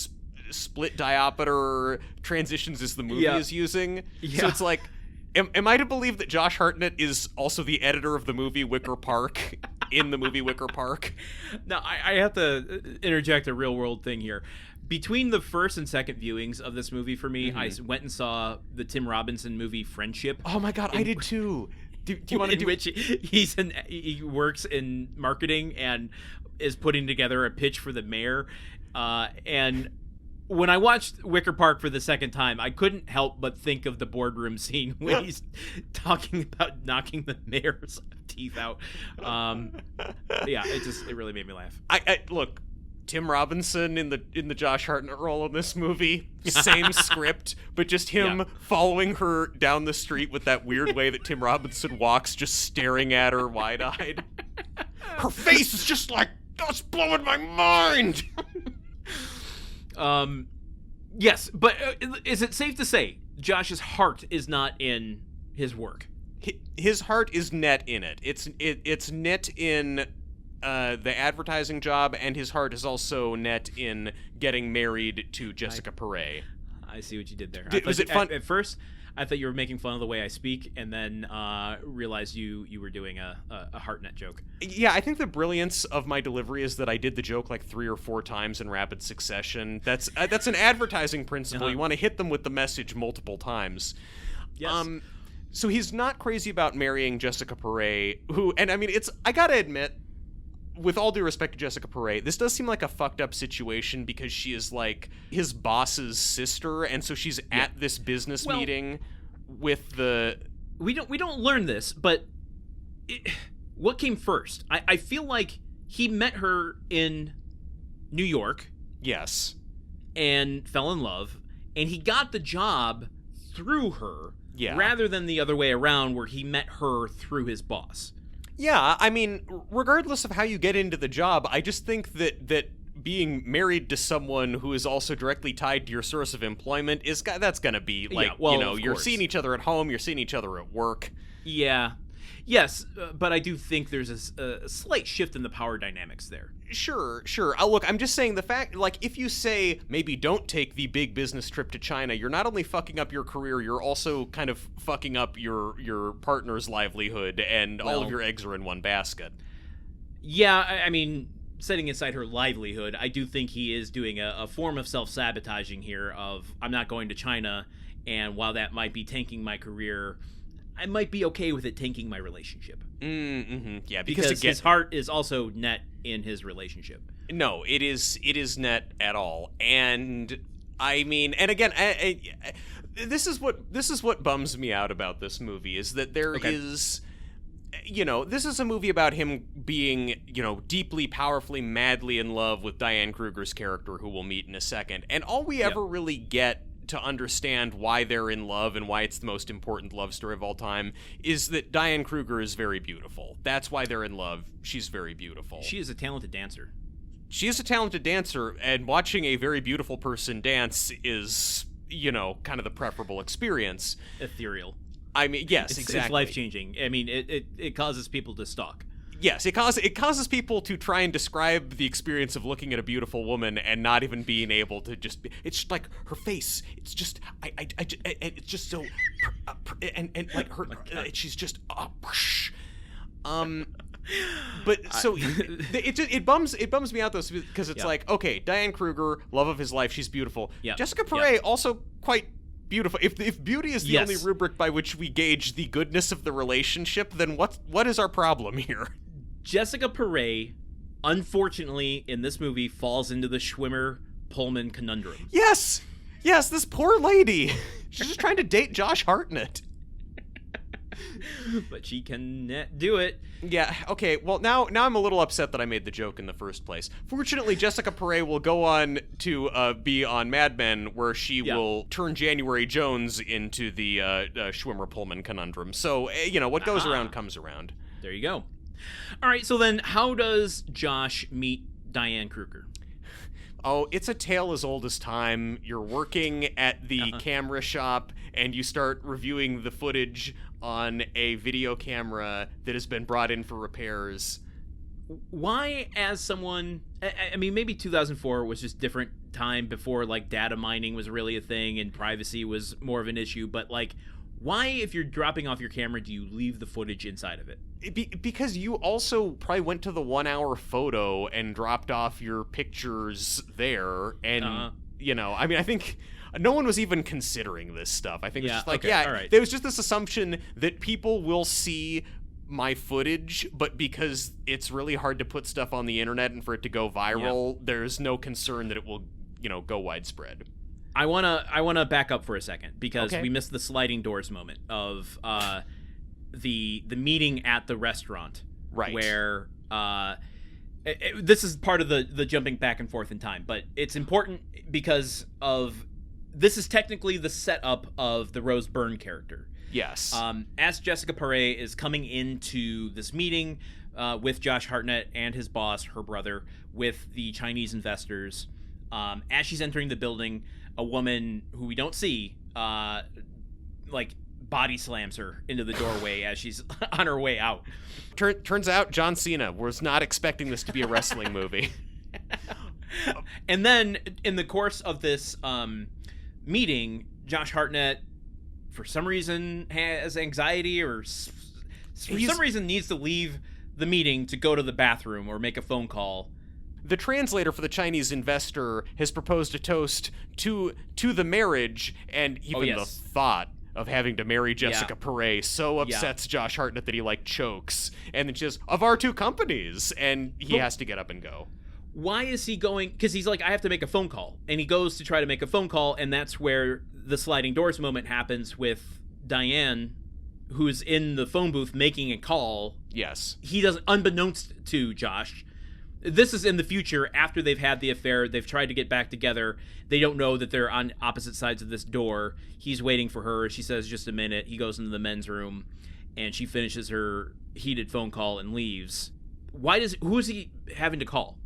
split diopter transitions as the movie is using. Yeah. So it's like, am I to believe that Josh Hartnett is also the editor of the movie Wicker Park in the movie Wicker Park? Now, I have to interject a real-world thing here. Between the first and second viewings of this movie for me, I went and saw the Tim Robinson movie Friendship. Oh my god, I did too. Do you want to do which he works in marketing and is putting together a pitch for the mayor. And when I watched Wicker Park for the second time, I couldn't help but think of the boardroom scene when he's talking about knocking the mayor's teeth out. Yeah, it really made me laugh. I look. Tim Robinson in the Josh Hartnett role in this movie, same script, but just him following her down the street with that weird way that Tim Robinson walks, just staring at her wide-eyed. Her face is just like, that's blowing my mind! Yes, but is it safe to say Josh's heart is not in his work? His heart is net in it. It's net in the advertising job, and his heart is also net in getting married to Jessica Perret. I see what you did there. Was it fun? At first, I thought you were making fun of the way I speak, and then realized you were doing a Hartnett joke. Yeah, I think the brilliance of my delivery is that I did the joke like 3 or 4 times in rapid succession. That's an advertising principle. You want to hit them with the message multiple times. Yes. So he's not crazy about marrying Jessica Perret, who, and I mean, I gotta admit, with all due respect to Jessica Perret, this does seem like a fucked up situation because she is like his boss's sister, and so she's at this business meeting with the. We don't learn this, but what came first? I feel like he met her in New York. Yes. And fell in love, and he got the job through her, rather than the other way around, where he met her through his boss. Yeah, I mean, regardless of how you get into the job, I just think that being married to someone who is also directly tied to your source of employment that's going to be like, you're seeing each other at home, you're seeing each other at work. Yeah. Yes, but I do think there's a slight shift in the power dynamics there. Sure. Look, I'm just saying the fact, like, if you say maybe don't take the big business trip to China, you're not only fucking up your career, you're also kind of fucking up your partner's livelihood, and all of your eggs are in one basket. Yeah, I mean, setting aside her livelihood, I do think he is doing a form of self-sabotaging here of, I'm not going to China, and while that might be tanking my career, I might be okay with it tanking my relationship. Yeah, because his heart is also net in his relationship. No, it is net at all. And I mean, and again, this is what bums me out about this movie is that there is, this is a movie about him being, deeply, powerfully, madly in love with Diane Kruger's character, who we'll meet in a second. And all we ever really get to understand why they're in love and why it's the most important love story of all time is that Diane Kruger is very beautiful. That's why they're in love. She's very beautiful. She is a talented dancer. She is a talented dancer, and watching a very beautiful person dance is, kind of the preferable experience. Ethereal. I mean, yes, exactly. It's life-changing. I mean, it causes people to stalk. Yes, it causes people to try and describe the experience of looking at a beautiful woman and not even being able to just be, it's just like her face. It's just it's just so and like her she's just but so it bums me out though because it's like, okay, Diane Kruger, love of his life, she's beautiful. Jessica Perret also quite beautiful. If beauty is the only rubric by which we gauge the goodness of the relationship, then what is our problem here? Jessica Perret unfortunately, in this movie, falls into the Schwimmer-Pullman conundrum. Yes! Yes, this poor lady. She's just trying to date Josh Hartnett. But she can do it. Yeah, okay, well, now I'm a little upset that I made the joke in the first place. Fortunately, Jessica Perret will go on to be on Mad Men, where she will turn January Jones into the Schwimmer-Pullman conundrum. So, what goes around comes around. There you go. All right, so then how does Josh meet Diane Kruger? Oh, it's a tale as old as time. You're working at the camera shop, and you start reviewing the footage on a video camera that has been brought in for repairs. Why, as someone... I mean, maybe 2004 was just different time before, like, data mining was really a thing and privacy was more of an issue, but, like, why, if you're dropping off your camera, do you leave the footage inside of it? Because you also probably went to the 1 hour photo and dropped off your pictures there. And, I mean, I think no one was even considering this stuff. I think it's just like, all right. There was just this assumption that people will see my footage, but because it's really hard to put stuff on the internet and for it to go viral, there's no concern that it will, go widespread. I wanna back up for a second because we missed the sliding doors moment of the meeting at the restaurant, right? Where this is part of the jumping back and forth in time, but it's important because this is technically the setup of the Rose Byrne character. Yes. As Jessica Perret is coming into this meeting with Josh Hartnett and his boss, her brother, with the Chinese investors, as she's entering the building, a woman who we don't see, body slams her into the doorway as she's on her way out. Turns out John Cena was not expecting this to be a wrestling movie. And then, in the course of this meeting, Josh Hartnett, for some reason, has anxiety or for some reason needs to leave the meeting to go to the bathroom or make a phone call. The translator for the Chinese investor has proposed a toast to the marriage, and even the thought of having to marry Jessica Perret so upsets Josh Hartnett that he chokes, and it's just of our two companies, and he has to get up and go. Why is he going? Because he's like, I have to make a phone call, and he goes to try to make a phone call, and that's where the sliding doors moment happens with Diane, who's in the phone booth making a call. Yes, he doesn't, unbeknownst to Josh. This is in the future, after they've had the affair. They've tried to get back together. They don't know that they're on opposite sides of this door. He's waiting for her. She says, just a minute. He goes into the men's room, and she finishes her heated phone call and leaves. Who is he having to call?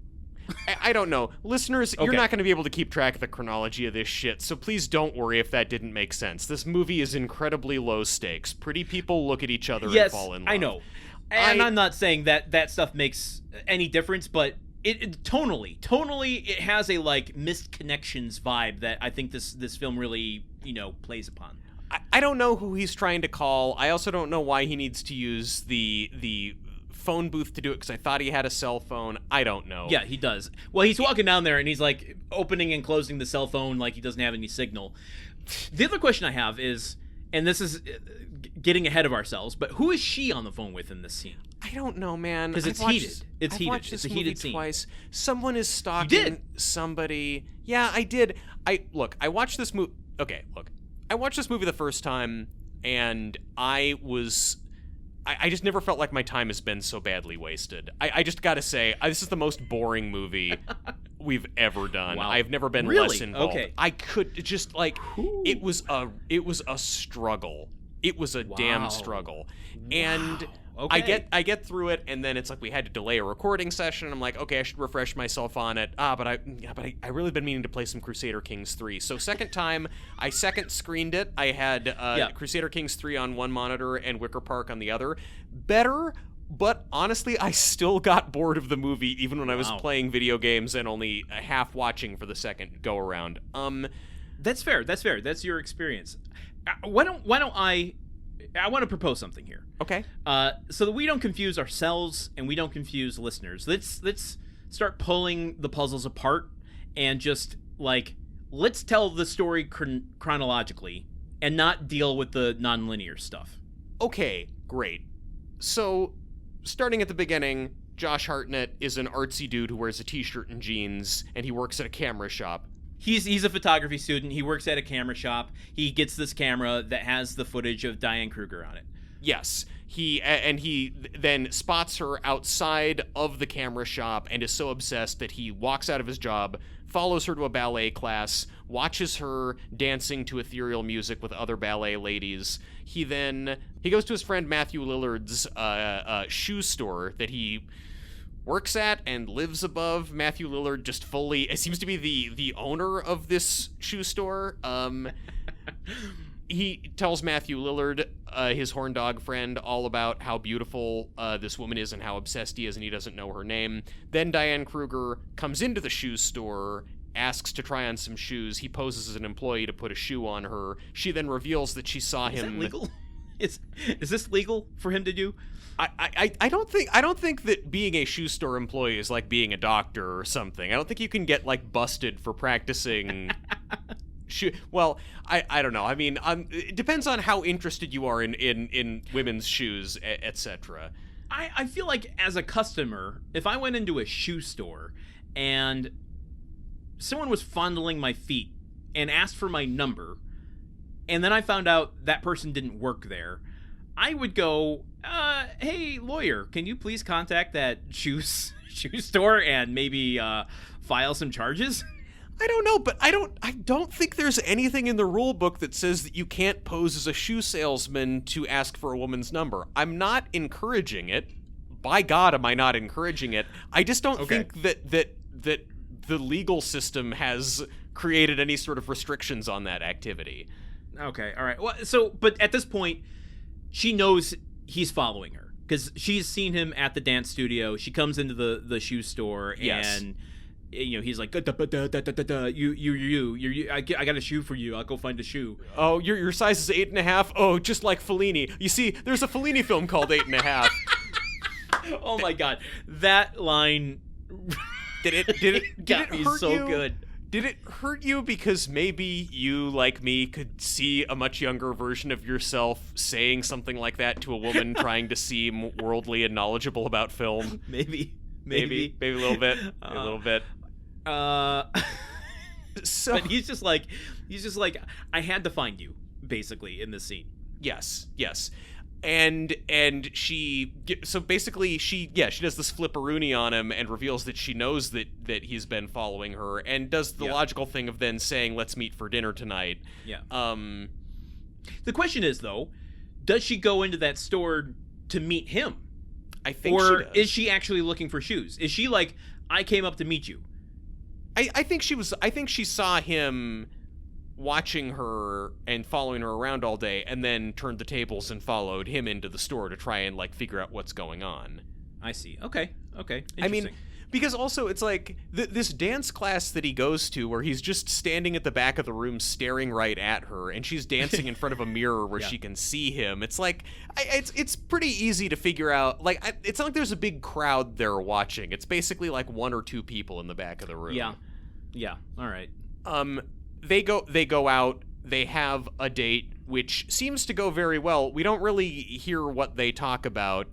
I don't know. Listeners, you're not going to be able to keep track of the chronology of this shit, so please don't worry if that didn't make sense. This movie is incredibly low stakes. Pretty people look at each other and fall in love. I know. And I'm not saying that stuff makes any difference, but it tonally it has a missed connections vibe that I think this film really plays upon. I don't know who he's trying to call. I also don't know why he needs to use the phone booth to do it, because I thought he had a cell phone. I don't know. Yeah, he does. Well, he's walking down there and he's opening and closing the cell phone like he doesn't have any signal. The other question I have is, and this is getting ahead of ourselves, but who is she on the phone with in this scene? I don't know, man. Because it's heated. It's heated. Watched this it's a heated scene. Twice. Someone is stalking somebody. Yeah, I did. I watched this movie. Okay, look. I watched this movie the first time, and I just never felt like my time has been so badly wasted. I just gotta say, this is the most boring movie we've ever done. Wow. I've never been less involved. Okay. I could just it was a struggle. It was a damn struggle. And okay. I get through it, and then it's we had to delay a recording session. I'm like, okay, I should refresh myself on it. But I really been meaning to play some Crusader Kings 3. So second time, I second screened it. I had Crusader Kings 3 on one monitor and Wicker Park on the other. Better, but honestly, I still got bored of the movie even when I was playing video games and only half watching for the second go around. That's fair. That's your experience. Why don't I want to propose something here. Okay. So that we don't confuse ourselves and we don't confuse listeners. Let's start pulling the puzzles apart and just let's tell the story chronologically and not deal with the nonlinear stuff. Okay, great. So, starting at the beginning, Josh Hartnett is an artsy dude who wears a t-shirt and jeans, and he works at a camera shop. He's a photography student. He works at a camera shop. He gets this camera that has the footage of Diane Kruger on it. Yes. He then spots her outside of the camera shop and is so obsessed that he walks out of his job, follows her to a ballet class, watches her dancing to ethereal music with other ballet ladies. He goes to his friend Matthew Lillard's shoe store that he works at and lives above. Matthew Lillard just fully seems to be the owner of this shoe store. He tells Matthew Lillard, his horn dog friend, all about how beautiful this woman is and how obsessed he is, and he doesn't know her name. Then Diane Kruger comes into the shoe store, asks to try on some shoes. He poses as an employee to put a shoe on her. She then reveals that she saw him. Is that legal? Is this legal for him to do? I don't think that being a shoe store employee is like being a doctor or something. I don't think you can get like busted for practicing. Well, I don't know. I mean, it depends on how interested you are in women's shoes, etc. I feel like as a customer, if I went into a shoe store and someone was fondling my feet and asked for my number, and then I found out that person didn't work there, I would go, hey, lawyer, can you please contact that shoe store and maybe file some charges? I don't know, but I don't think there's anything in the rule book that says that you can't pose as a shoe salesman to ask for a woman's number. I'm not encouraging it. By God, am I not encouraging it? I just don't think that the legal system has created any sort of restrictions on that activity. Okay, all right. Well, but at this point, she knows he's following her because she's seen him at the dance studio. She comes into the shoe store and he's like, I got a shoe for you. I'll go find a shoe. Oh, your size is 8.5. Oh, just like Fellini. You see, there's a Fellini film called 8.5. Oh my God, that line did it hurt so you? Good. Did it hurt you because maybe you, like me, could see a much younger version of yourself saying something like that to a woman trying to seem worldly and knowledgeable about film? Maybe a little bit. A little bit. So, but he's just like, I had to find you, basically, in this scene. Yes. And she does this flipperoonie on him and reveals that she knows that he's been following her and does the logical thing of then saying, let's meet for dinner tonight. Yeah. The question is, though, does she go into that store to meet him? I think she does. Or is she actually looking for shoes? Is she like, I came up to meet you? I think she saw him watching her and following her around all day and then turned the tables and followed him into the store to try and like figure out what's going on. I see. Okay. I mean, because also it's like this dance class that he goes to where he's just standing at the back of the room staring right at her and she's dancing in front of a mirror where she can see him. It's like it's pretty easy to figure out. Like it's not like there's a big crowd there watching. It's basically like one or two people in the back of the room. Yeah. All right. They go out, they have a date, which seems to go very well. We don't really hear what they talk about.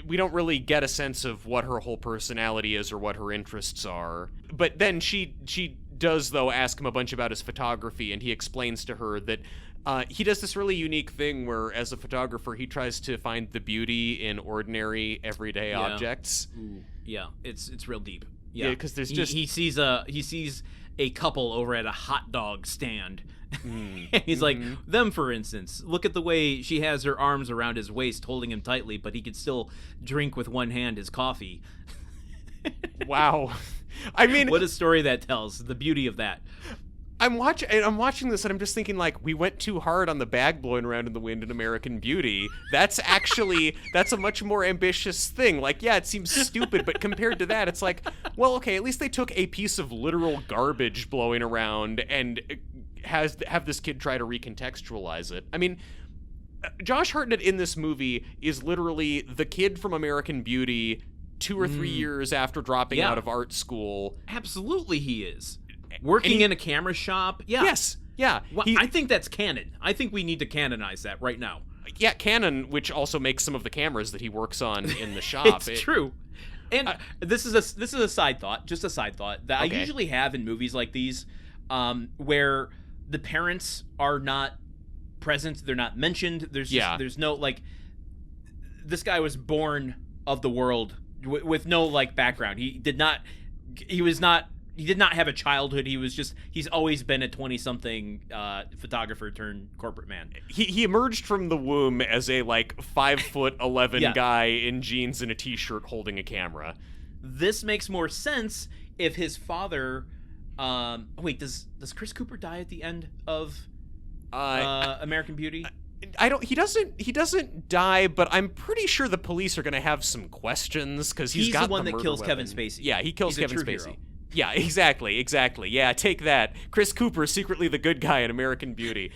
We don't really get a sense of what her whole personality is or what her interests are. But then she does, though, ask him a bunch about his photography, and he explains to her that he does this really unique thing where, as a photographer, he tries to find the beauty in ordinary, everyday objects. Ooh. Yeah, it's real deep. Yeah, because there's he sees a couple over at a hot dog stand. He's like, them, for instance. Look at the way she has her arms around his waist, holding him tightly, but he could still drink with one hand his coffee. Wow. I mean, what a story that tells. The beauty of that. I'm watching this and I'm just thinking, like, we went too hard on the bag blowing around in the wind in American Beauty. That's a much more ambitious thing. Like, yeah, it seems stupid, but compared to that, it's like, well, okay, at least they took a piece of literal garbage blowing around and have this kid try to recontextualize it. I mean, Josh Hartnett in this movie is literally the kid from American Beauty 2 or 3 years after dropping out of art school. Absolutely he is. Working in a camera shop. Yeah. Yes. Yeah. Well, I think that's canon. I think we need to canonize that right now. Yeah, Canon, which also makes some of the cameras that he works on in the shop. It's true. And this is a side thought, just a side thought that Okay. I usually have in movies like these, where the parents are not present, they're not mentioned. There's no like, this guy was born of the world with no like background. He did not have a childhood. He's always been a 20-something photographer turned corporate man. He emerged from the womb as a like 5'11" Yeah. guy in jeans and a t-shirt holding a camera. This makes more sense if his father. Wait, does Chris Cooper die at the end of American Beauty? He doesn't die, but I'm pretty sure the police are going to have some questions because he's got the one that murder kills weapon. Kevin Spacey. Yeah, he kills He's a Kevin true Spacey. hero. Yeah, exactly. Yeah, take that. Chris Cooper is secretly the good guy in American Beauty.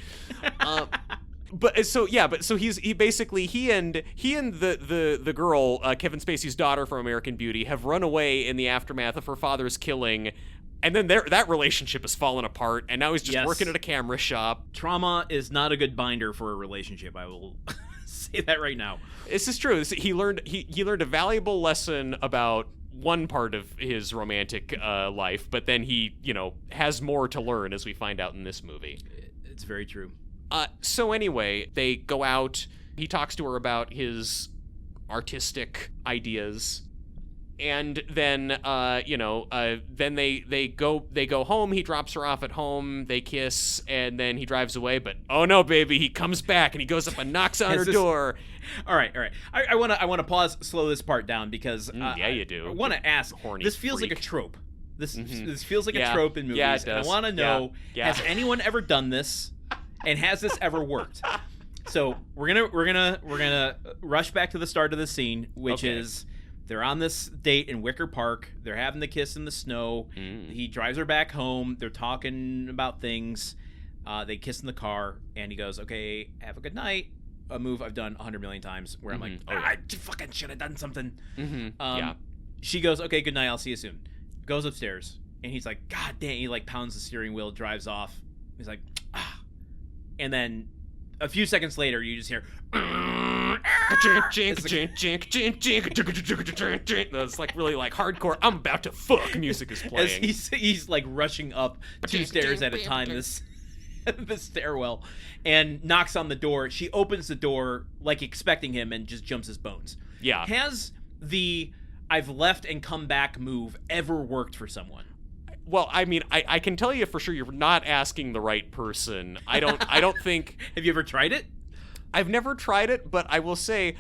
But he basically he and the girl, Kevin Spacey's daughter from American Beauty, have run away in the aftermath of her father's killing. And then that relationship has fallen apart, and now he's just working at a camera shop. Trauma is not a good binder for a relationship. I will say that right now. This is true. He learned a valuable lesson about one part of his romantic life, but then he, has more to learn, as we find out in this movie. It's very true. So anyway, they go out. He talks to her about his artistic ideas. And then, then they go home. He drops her off at home. They kiss, and then he drives away. But oh no, baby, he comes back and he goes up and knocks on her door. All right. I want to pause, slow this part down because yeah, you do. I want to ask. Horny this feels freak. like a trope. This feels like a trope in movies. Yeah, it does. And I want to know: Yeah. has anyone ever done this, and has this ever worked? So we're gonna rush back to the start of the scene, which is. They're on this date in Wicker Park. They're having the kiss in the snow. He drives her back home. They're talking about things. They kiss in the car, and he goes, "Okay, have a good night." A move I've done 100 million times, where I'm like, I fucking should have done something. She goes, "Okay, good night. I'll see you soon." Goes upstairs, and he's like, "God damn!" He like pounds the steering wheel, drives off. He's like, "Ah," and then a few seconds later, you just hear. That's like really like hardcore. I'm about to fuck. Music is playing. As he's like rushing up 2 stairs at a time. This stairwell, and knocks on the door. She opens the door like expecting him and just jumps his bones. Yeah. Has the "I've left and come back" move ever worked for someone? Well, I mean, I can tell you for sure you're not asking the right person. I don't think. Have you ever tried it? I've never tried it, but I will say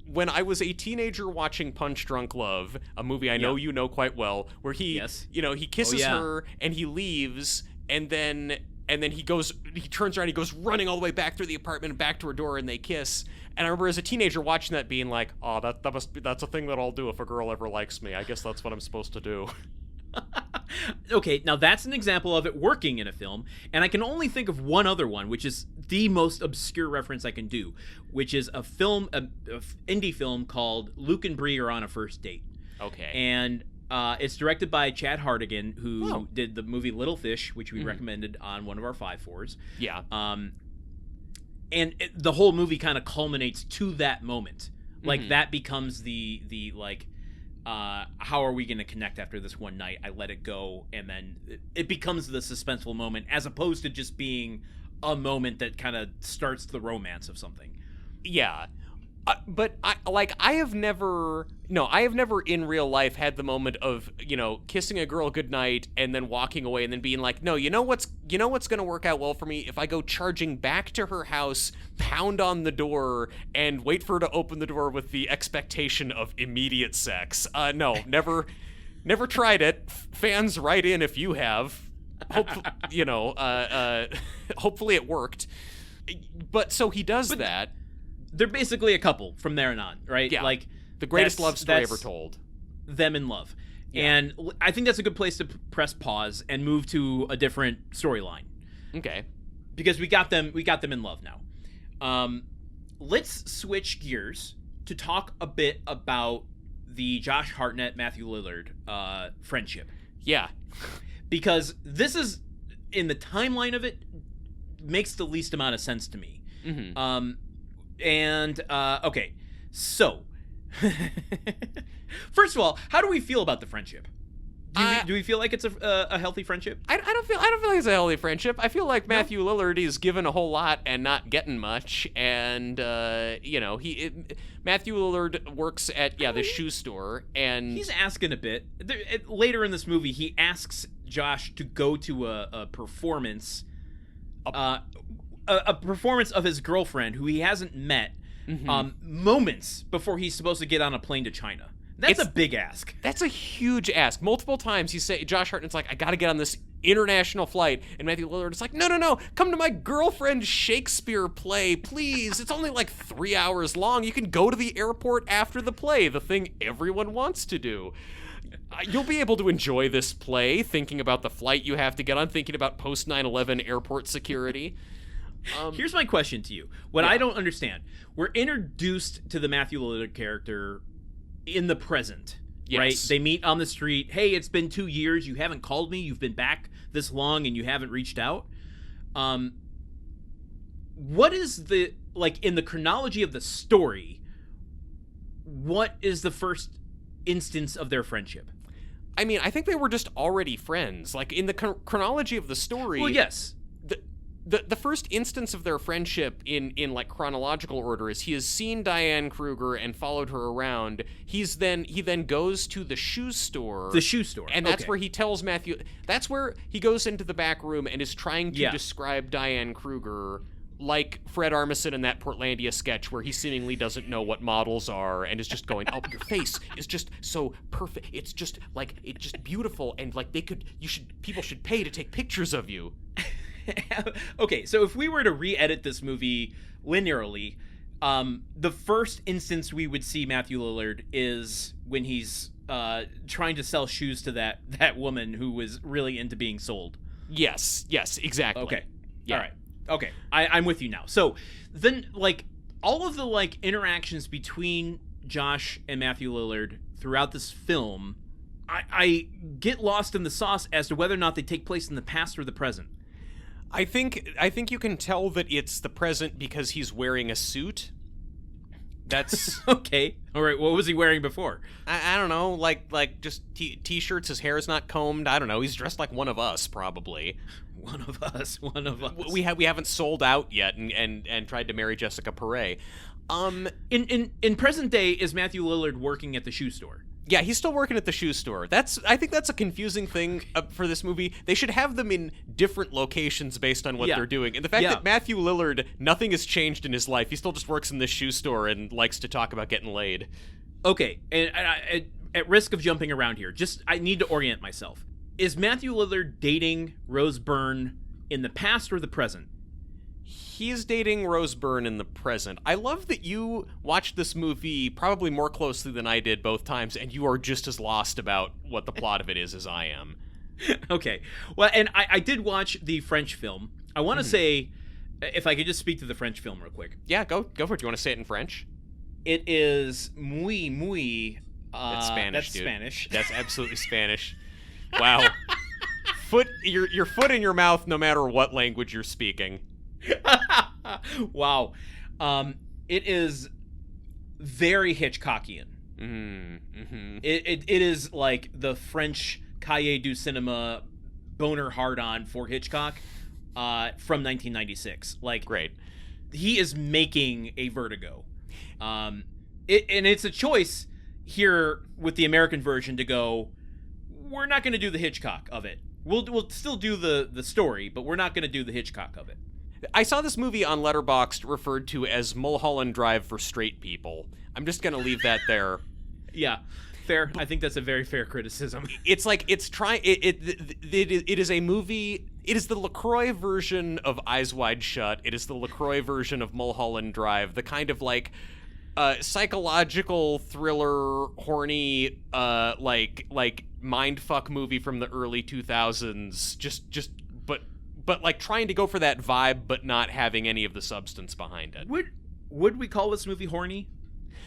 when I was a teenager watching Punch Drunk Love, a movie I know you know quite well, where he he kisses her and he leaves, and then he turns around, he goes running all the way back through the apartment and back to her door, and they kiss. And I remember as a teenager watching that being like, "Oh, that's a thing that I'll do if a girl ever likes me. I guess that's what I'm supposed to do." Okay, now that's an example of it working in a film, and I can only think of one other one, which is the most obscure reference I can do, which is a indie film called Luke and Bree Are on a First Date. Okay. And it's directed by Chad Hartigan, who did the movie Little Fish, which we recommended on one of our 5-4s. Yeah. And the whole movie kind of culminates to that moment. Like, that becomes the like, how are we going to connect after this one night? I let it go, and then it becomes the suspenseful moment, as opposed to just being a moment that kind of starts the romance of something. Yeah. But I have never in real life had the moment of, kissing a girl goodnight and then walking away and then being like, no, you know what's going to work out well for me if I go charging back to her house, pound on the door, and wait for her to open the door with the expectation of immediate sex. No, never tried it. Fans, write in if you have. Hopefully it worked. But so he does that. They're basically a couple from there on, right? Yeah. Like, the greatest love story ever told. Them in love. Yeah. And I think that's a good place to press pause and move to a different storyline. Okay. Because we got them in love now. Let's switch gears to talk a bit about the Josh Hartnett, Matthew Lillard friendship. Yeah. Because this is, in the timeline of it, makes the least amount of sense to me. Mm-hmm. Okay, so First of all, how do we feel about the friendship? Do we feel like it's a healthy friendship? I don't feel like it's a healthy friendship. I feel like Matthew Lillard is given a whole lot and not getting much, and Matthew Lillard works at the shoe store, and he's asking a bit. Later in this movie, he asks Josh to go to a performance, a performance of his girlfriend who he hasn't met, moments before he's supposed to get on a plane to China. That's a big ask. That's a huge ask. Multiple times Josh Hartnett's like, I gotta get on this international flight, and Matthew Lillard is like, no, come to my girlfriend's Shakespeare play, please. It's only like 3 hours long. You can go to the airport after the play, the thing everyone wants to do. You'll be able to enjoy this play, thinking about the flight you have to get on, thinking about post 9/11 airport security. Here's my question to you. What I don't understand, we're introduced to the Matthew Lillard character in the present, right? They meet on the street. Hey, it's been 2 years. You haven't called me. You've been back this long and you haven't reached out. What is in the chronology of the story, what is the first instance of their friendship? I mean, I think they were just already friends. Like, in the chronology of the story... Well, yes. The first instance of their friendship in like chronological order is he has seen Diane Kruger and followed her around. He then goes to the shoe store. The shoe store. And that's where he tells Matthew, that's where he goes into the back room and is trying to describe Diane Kruger like Fred Armisen in that Portlandia sketch where he seemingly doesn't know what models are and is just going, oh, your face is just so perfect. It's just beautiful, and like people should pay to take pictures of you. Okay, so if we were to re-edit this movie linearly, the first instance we would see Matthew Lillard is when he's trying to sell shoes to that woman who was really into being sold. Yes, exactly. Okay, yeah. All right. Okay, I'm with you now. So then, like, all of the interactions between Josh and Matthew Lillard throughout this film, I get lost in the sauce as to whether or not they take place in the past or the present. I think you can tell that it's the present because he's wearing a suit. That's okay. All right. What was he wearing before? I don't know. Like just t-shirts. His hair's not combed. I don't know. He's dressed like one of us, probably. One of us. We haven't sold out yet and tried to marry Jessica Paré. In present day, is Matthew Lillard working at the shoe store? Yeah, he's still working at the shoe store. I think that's a confusing thing for this movie. They should have them in different locations based on what they're doing. And the fact that Matthew Lillard, nothing has changed in his life. He still just works in this shoe store and likes to talk about getting laid. Okay, and at risk of jumping around here, I need to orient myself. Is Matthew Lillard dating Rose Byrne in the past or the present? He's dating Rose Byrne in the present. I love that you watched this movie probably more closely than I did both times, and you are just as lost about what the plot of it is as I am. Okay. Well, and I did watch the French film. I want to say, if I could just speak to the French film real quick. Yeah, go for it. Do you want to say it in French? It is muy... That's Spanish, That's dude. Spanish. That's absolutely Spanish. Wow. Your foot in your mouth no matter what language you're speaking. Wow. It is very Hitchcockian. It is like the French Cahiers du Cinema boner hard-on for Hitchcock from 1996. Like, great. He is making a Vertigo. And it's a choice here with the American version to go, we're not going to do the Hitchcock of it. We'll still do the story, but we're not going to do the Hitchcock of it. I saw this movie on Letterboxd referred to as Mulholland Drive for straight people. I'm just going to leave that there. Yeah, fair. I think that's a very fair criticism. It's like it is a movie. It is the LaCroix version of Eyes Wide Shut. It is the LaCroix version of Mulholland Drive. The kind of like psychological thriller, horny, like mindfuck movie from the early 2000s. But like trying to go for that vibe, but not having any of the substance behind it. Would we call this movie horny?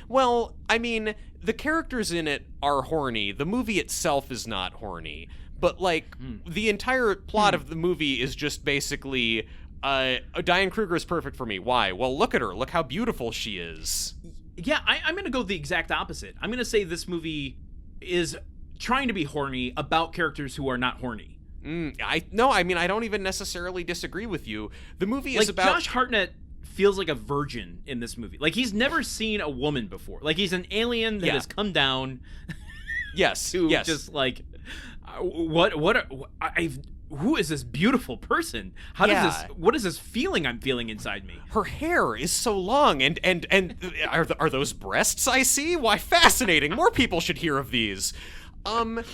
Well, I mean, the characters in it are horny. The movie itself is not horny. But, like, the entire plot of the movie is just basically, Diane Kruger is perfect for me. Why? Well, look at her. Look how beautiful she is. Yeah, I'm going to go the exact opposite. I'm going to say this movie is trying to be horny about characters who are not horny. I don't even necessarily disagree with you. The movie is about... Josh Hartnett feels like a virgin in this movie. Like, he's never seen a woman before. Like, he's an alien that has come down to just, like, who is this beautiful person? What is this feeling I'm feeling inside me? Her hair is so long, and are those breasts I see? Why, fascinating. More people should hear of these. I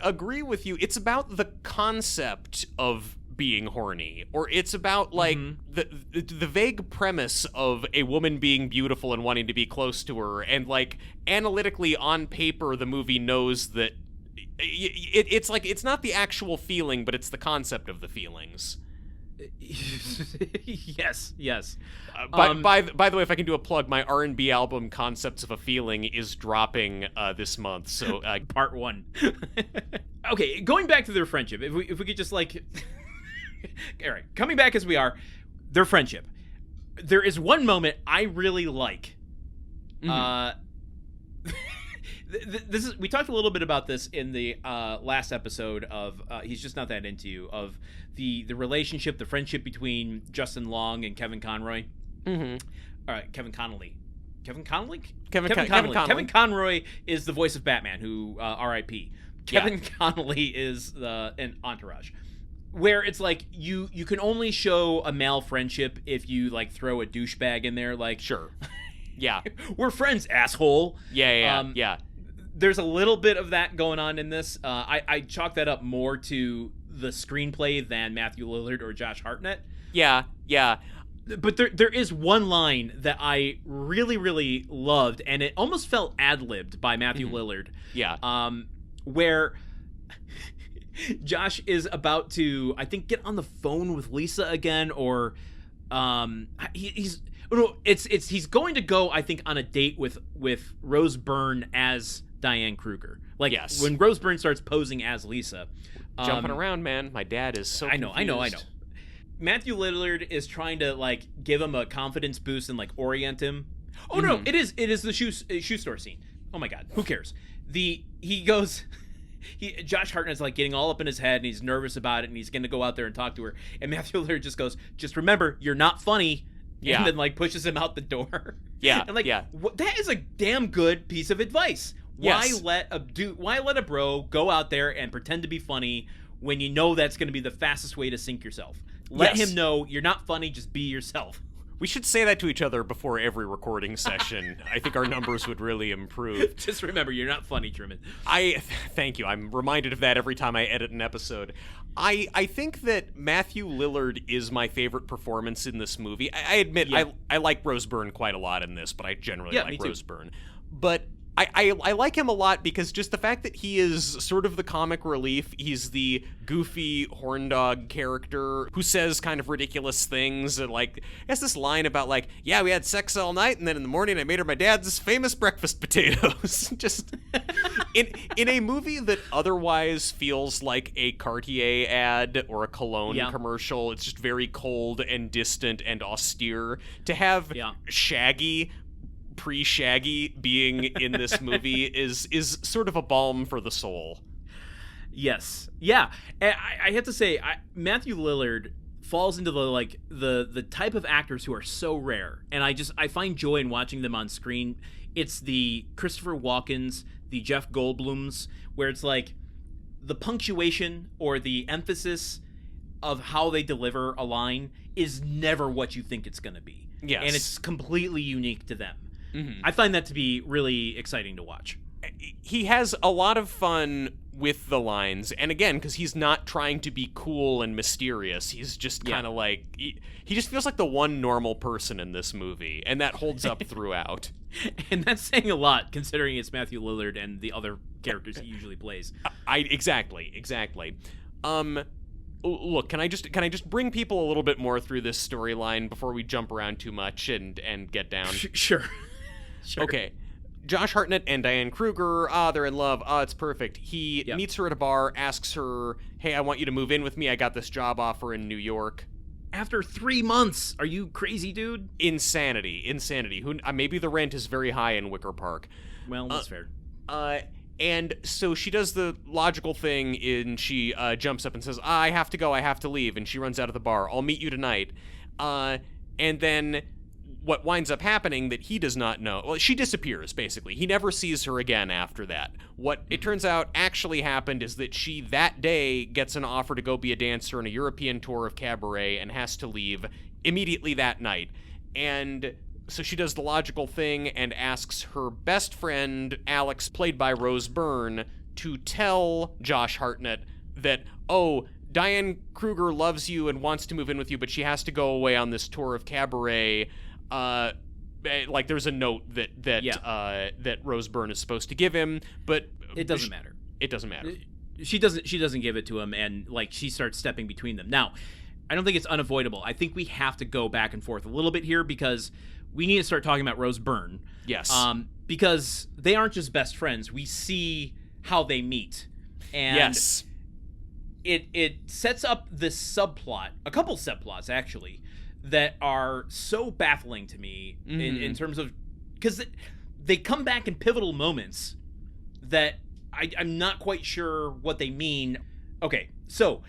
agree with you. It's about the concept of being horny, or it's about like the vague premise of a woman being beautiful and wanting to be close to her, and like analytically on paper the movie knows that it's like it's not the actual feeling, but it's the concept of the feelings. Yes. By the way, if I can do a plug, my R&B album Concepts of a Feeling is dropping this month, so part 1. Okay, going back to their friendship, if we could just like all right, coming back as we are, their friendship. There is one moment I really like. This is, we talked a little bit about this in the last episode of He's Just Not That Into You, of the relationship, the friendship between Justin Long and Kevin Conroy. All right, Kevin Connolly. Kevin Connolly? Kevin Connolly. Kevin Conroy is the voice of Batman, who R.I.P. Kevin Connolly is an Entourage. Where it's like you can only show a male friendship if you like throw a douchebag in there, like, sure, yeah, we're friends, asshole. Yeah. There's a little bit of that going on in this. I chalk that up more to the screenplay than Matthew Lillard or Josh Hartnett. Yeah. But there is one line that I really, really loved, and it almost felt ad-libbed by Matthew Lillard. Yeah. Where Josh is about to, I think, get on the phone with Lisa again, or he's going to go, I think, on a date with Rose Byrne as Diane Kruger. Like, yes. When Rose Byrne starts posing as Lisa. Jumping around, man. My dad is so confused. I know. Matthew Lillard is trying to, like, give him a confidence boost and, like, orient him. Oh, no, it is the shoe store scene. Oh, my God. Who cares? Josh Hartnett's like getting all up in his head, and he's nervous about it, and he's going to go out there and talk to her. And Matthew Lillard just goes, just remember, you're not funny. Yeah. And then like pushes him out the door. Yeah. And like, that is a damn good piece of advice. Yes. Why let a bro go out there and pretend to be funny when you know that's going to be the fastest way to sink yourself? Let him know you're not funny, just be yourself. We should say that to each other before every recording session. I think our numbers would really improve. Just remember, you're not funny, Truman. Thank you. I'm reminded of that every time I edit an episode. I think that Matthew Lillard is my favorite performance in this movie. I admit, I like Rose Byrne quite a lot in this, but I generally like Rose Byrne. But I like him a lot because just the fact that he is sort of the comic relief. He's the goofy horn dog character who says kind of ridiculous things, and like has this line about like, yeah, we had sex all night, and then in the morning I made her my dad's famous breakfast potatoes. Just in a movie that otherwise feels like a Cartier ad or a cologne commercial. It's just very cold and distant and austere. To have Shaggy, pre-Shaggy, being in this movie is sort of a balm for the soul. Yes. Yeah. And I have to say, Matthew Lillard falls into the type of actors who are so rare, and I find joy in watching them on screen. It's the Christopher Walkens, the Jeff Goldblums, where it's like the punctuation or the emphasis of how they deliver a line is never what you think it's going to be. Yes. And it's completely unique to them. Mm-hmm. I find that to be really exciting to watch. He has a lot of fun with the lines, and again, because he's not trying to be cool and mysterious, he's just kind of like he just feels like the one normal person in this movie, and that holds up throughout. And that's saying a lot, considering it's Matthew Lillard and the other characters he usually plays. Exactly. Look, can I just bring people a little bit more through this storyline before we jump around too much and get down? Sure. Okay. Josh Hartnett and Diane Kruger, they're in love. It's perfect. He meets her at a bar, asks her, hey, I want you to move in with me. I got this job offer in New York. After 3 months. Are you crazy, dude? Insanity. Who maybe the rent is very high in Wicker Park. Well, that's fair. And so she does the logical thing, and she jumps up and says, I have to go, I have to leave, and she runs out of the bar. I'll meet you tonight. And then what winds up happening that he does not know, well, she disappears, basically. He never sees her again after that. What it turns out actually happened is that she, that day, gets an offer to go be a dancer on a European tour of cabaret and has to leave immediately that night. And so she does the logical thing and asks her best friend, Alex, played by Rose Byrne, to tell Josh Hartnett that, oh, Diane Kruger loves you and wants to move in with you, but she has to go away on this tour of cabaret. Like there's a note that Rose Byrne is supposed to give him, but it doesn't matter. It doesn't matter. She doesn't give it to him, and like she starts stepping between them. Now, I don't think it's unavoidable. I think we have to go back and forth a little bit here because we need to start talking about Rose Byrne. Yes. Because they aren't just best friends. We see how they meet. And yes. It sets up this subplot, a couple subplots actually, that are so baffling to me in terms of, because they come back in pivotal moments that I'm not quite sure what they mean. Okay, so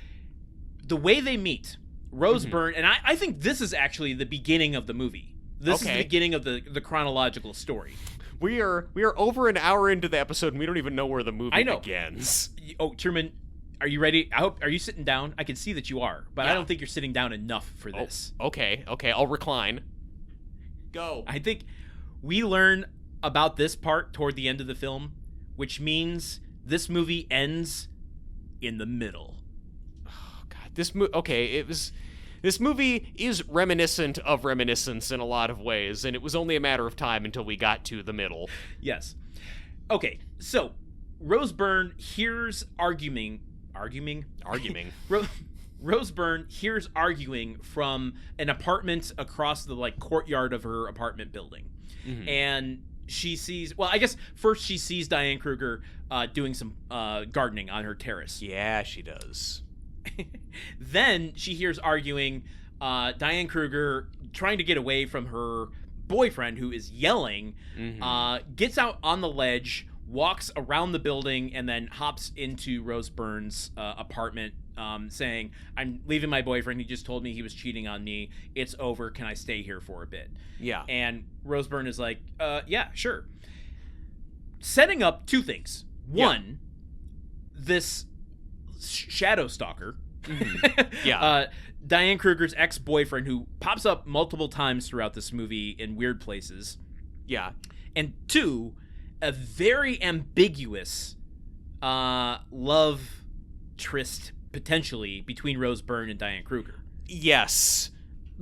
the way they meet, Rose Byrne, and I think this is actually the beginning of the movie. This is the beginning of the chronological story. We are over an hour into the episode, and we don't even know where the movie begins. Oh, Truman, are you ready? Are you sitting down? I can see that you are, but I don't think you're sitting down enough for this. Oh, okay, I'll recline. Go. I think we learn about this part toward the end of the film, which means this movie ends in the middle. Oh, God. This movie is reminiscent of reminiscence in a lot of ways, and it was only a matter of time until we got to the middle. Yes. Okay, so Rose Byrne hears arguing. Rose Byrne hears arguing from an apartment across the courtyard of her apartment building, and she sees. Well, I guess first she sees Diane Kruger doing some gardening on her terrace. Yeah, she does. Then she hears arguing, Diane Kruger trying to get away from her boyfriend who is yelling, gets out on the ledge, walks around the building, and then hops into Rose Byrne's apartment, saying, I'm leaving my boyfriend. He just told me he was cheating on me. It's over. Can I stay here for a bit? Yeah. And Rose Byrne is like, yeah, sure. Setting up two things. One, this shadow stalker, Diane Kruger's ex-boyfriend, who pops up multiple times throughout this movie in weird places. Yeah. And two, a very ambiguous love tryst potentially between Rose Byrne and Diane Kruger. Yes.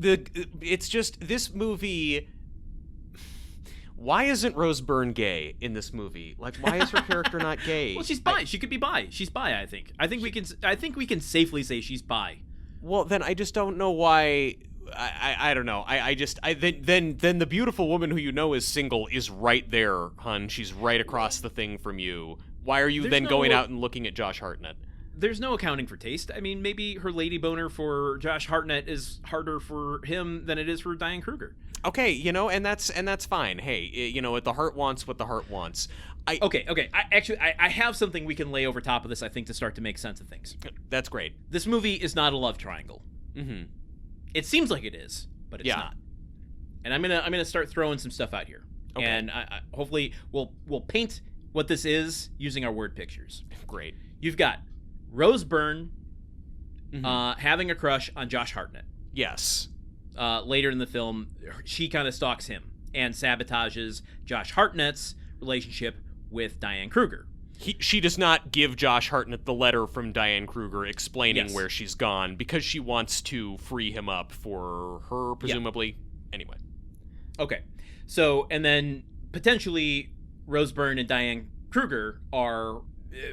It's just this movie. Why isn't Rose Byrne gay in this movie? Like, why is her character not gay? Well, she's bi. She could be bi. She's bi. I think. I think we can safely say she's bi. Well, then I just don't know why. I don't know. Then the beautiful woman who you know is single is right there, hun. She's right across the thing from you. Why are you going out and looking at Josh Hartnett? There's no accounting for taste. I mean, maybe her lady boner for Josh Hartnett is harder for him than it is for Diane Kruger. Okay, and that's fine. Hey, what the heart wants, what the heart wants. Okay. I have something we can lay over top of this, I think, to start to make sense of things. That's great. This movie is not a love triangle. Mm-hmm. It seems like it is, but it's not. And I'm gonna start throwing some stuff out here. Okay. And I hopefully we'll paint what this is using our word pictures. Great. You've got Rose Byrne having a crush on Josh Hartnett. Yes. Later in the film, she kind of stalks him and sabotages Josh Hartnett's relationship with Diane Kruger. She does not give Josh Hartnett the letter from Diane Kruger explaining where she's gone because she wants to free him up for her, presumably. Yeah. Anyway. Okay. So, and then potentially Rose Byrne and Diane Kruger are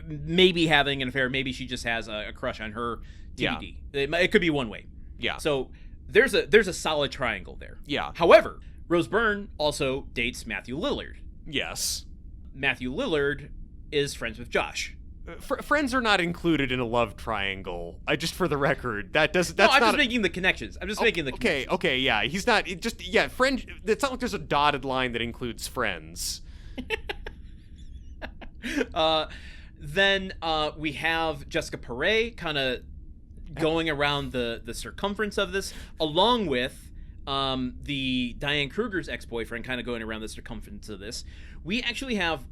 maybe having an affair. Maybe she just has a crush on her TBD. Yeah. It could be one way. Yeah. So there's a solid triangle there. Yeah. However, Rose Byrne also dates Matthew Lillard. Yes. Matthew Lillard is friends with Josh. Friends are not included in a love triangle. Just for the record, that's No, I'm not just making the connections. I'm just making the connections. Okay, yeah. He's not friend. It's not like there's a dotted line that includes friends. Then we have Jessica Perret kind of going around the circumference of this, along with the Diane Kruger's ex-boyfriend kind of going around the circumference of this. We actually have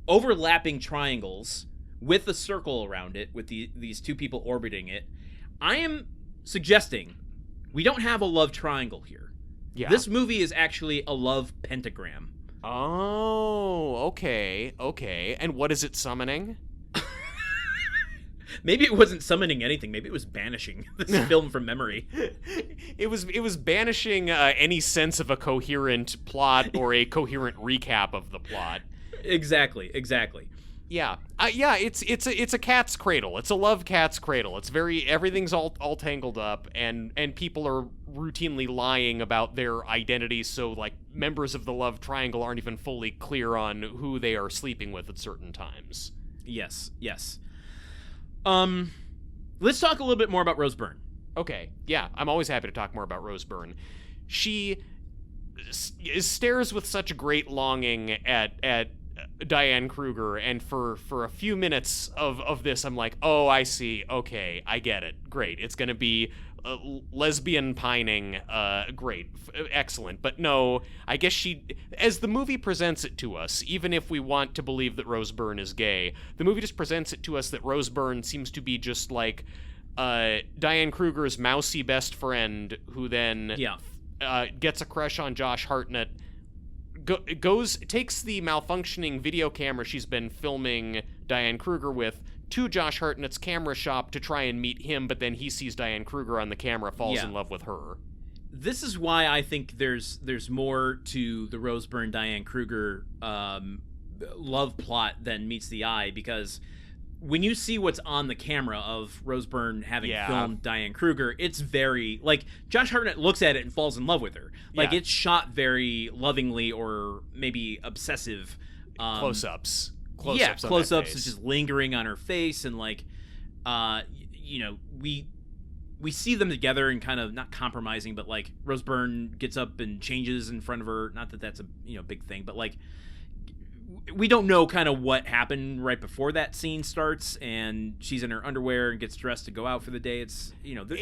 overlapping triangles with a circle around it, with these two people orbiting it. I am suggesting we don't have a love triangle here. Yeah. This movie is actually a love pentagram. Oh, okay. And what is it summoning? Maybe it wasn't summoning anything. Maybe it was banishing this film from memory. It was banishing any sense of a coherent plot or a coherent recap of the plot. Exactly. Yeah. It's a cat's cradle. It's a love cat's cradle. It's everything's all tangled up, and people are routinely lying about their identities, so like members of the love triangle aren't even fully clear on who they are sleeping with at certain times. Yes. Let's talk a little bit more about Rose Byrne. Okay, yeah, I'm always happy to talk more about Rose Byrne. She stares with such great longing at Diane Kruger, and for a few minutes of this, I'm like, oh, I see, okay, I get it, great, it's gonna be lesbian pining, great, excellent. But no, I guess as the movie presents it to us, even if we want to believe that Rose Byrne is gay, the movie just presents it to us that Rose Byrne seems to be just like Diane Kruger's mousy best friend, who then gets a crush on Josh Hartnett, takes the malfunctioning video camera she's been filming Diane Kruger with to Josh Hartnett's camera shop to try and meet him, but then he sees Diane Kruger on the camera, falls in love with her. This is why I think there's more to the Rose Byrne Diane Kruger love plot than meets the eye, because when you see what's on the camera of Rose Byrne having filmed Diane Kruger, it's very, like, Josh Hartnett looks at it and falls in love with her. Like, it's shot very lovingly, or maybe obsessive. Close-ups. Close-ups is just lingering on her face, and like, we see them together and kind of not compromising, but like Rose Byrne gets up and changes in front of her. Not that that's a big thing, but like, we don't know kind of what happened right before that scene starts, and she's in her underwear and gets dressed to go out for the day. It's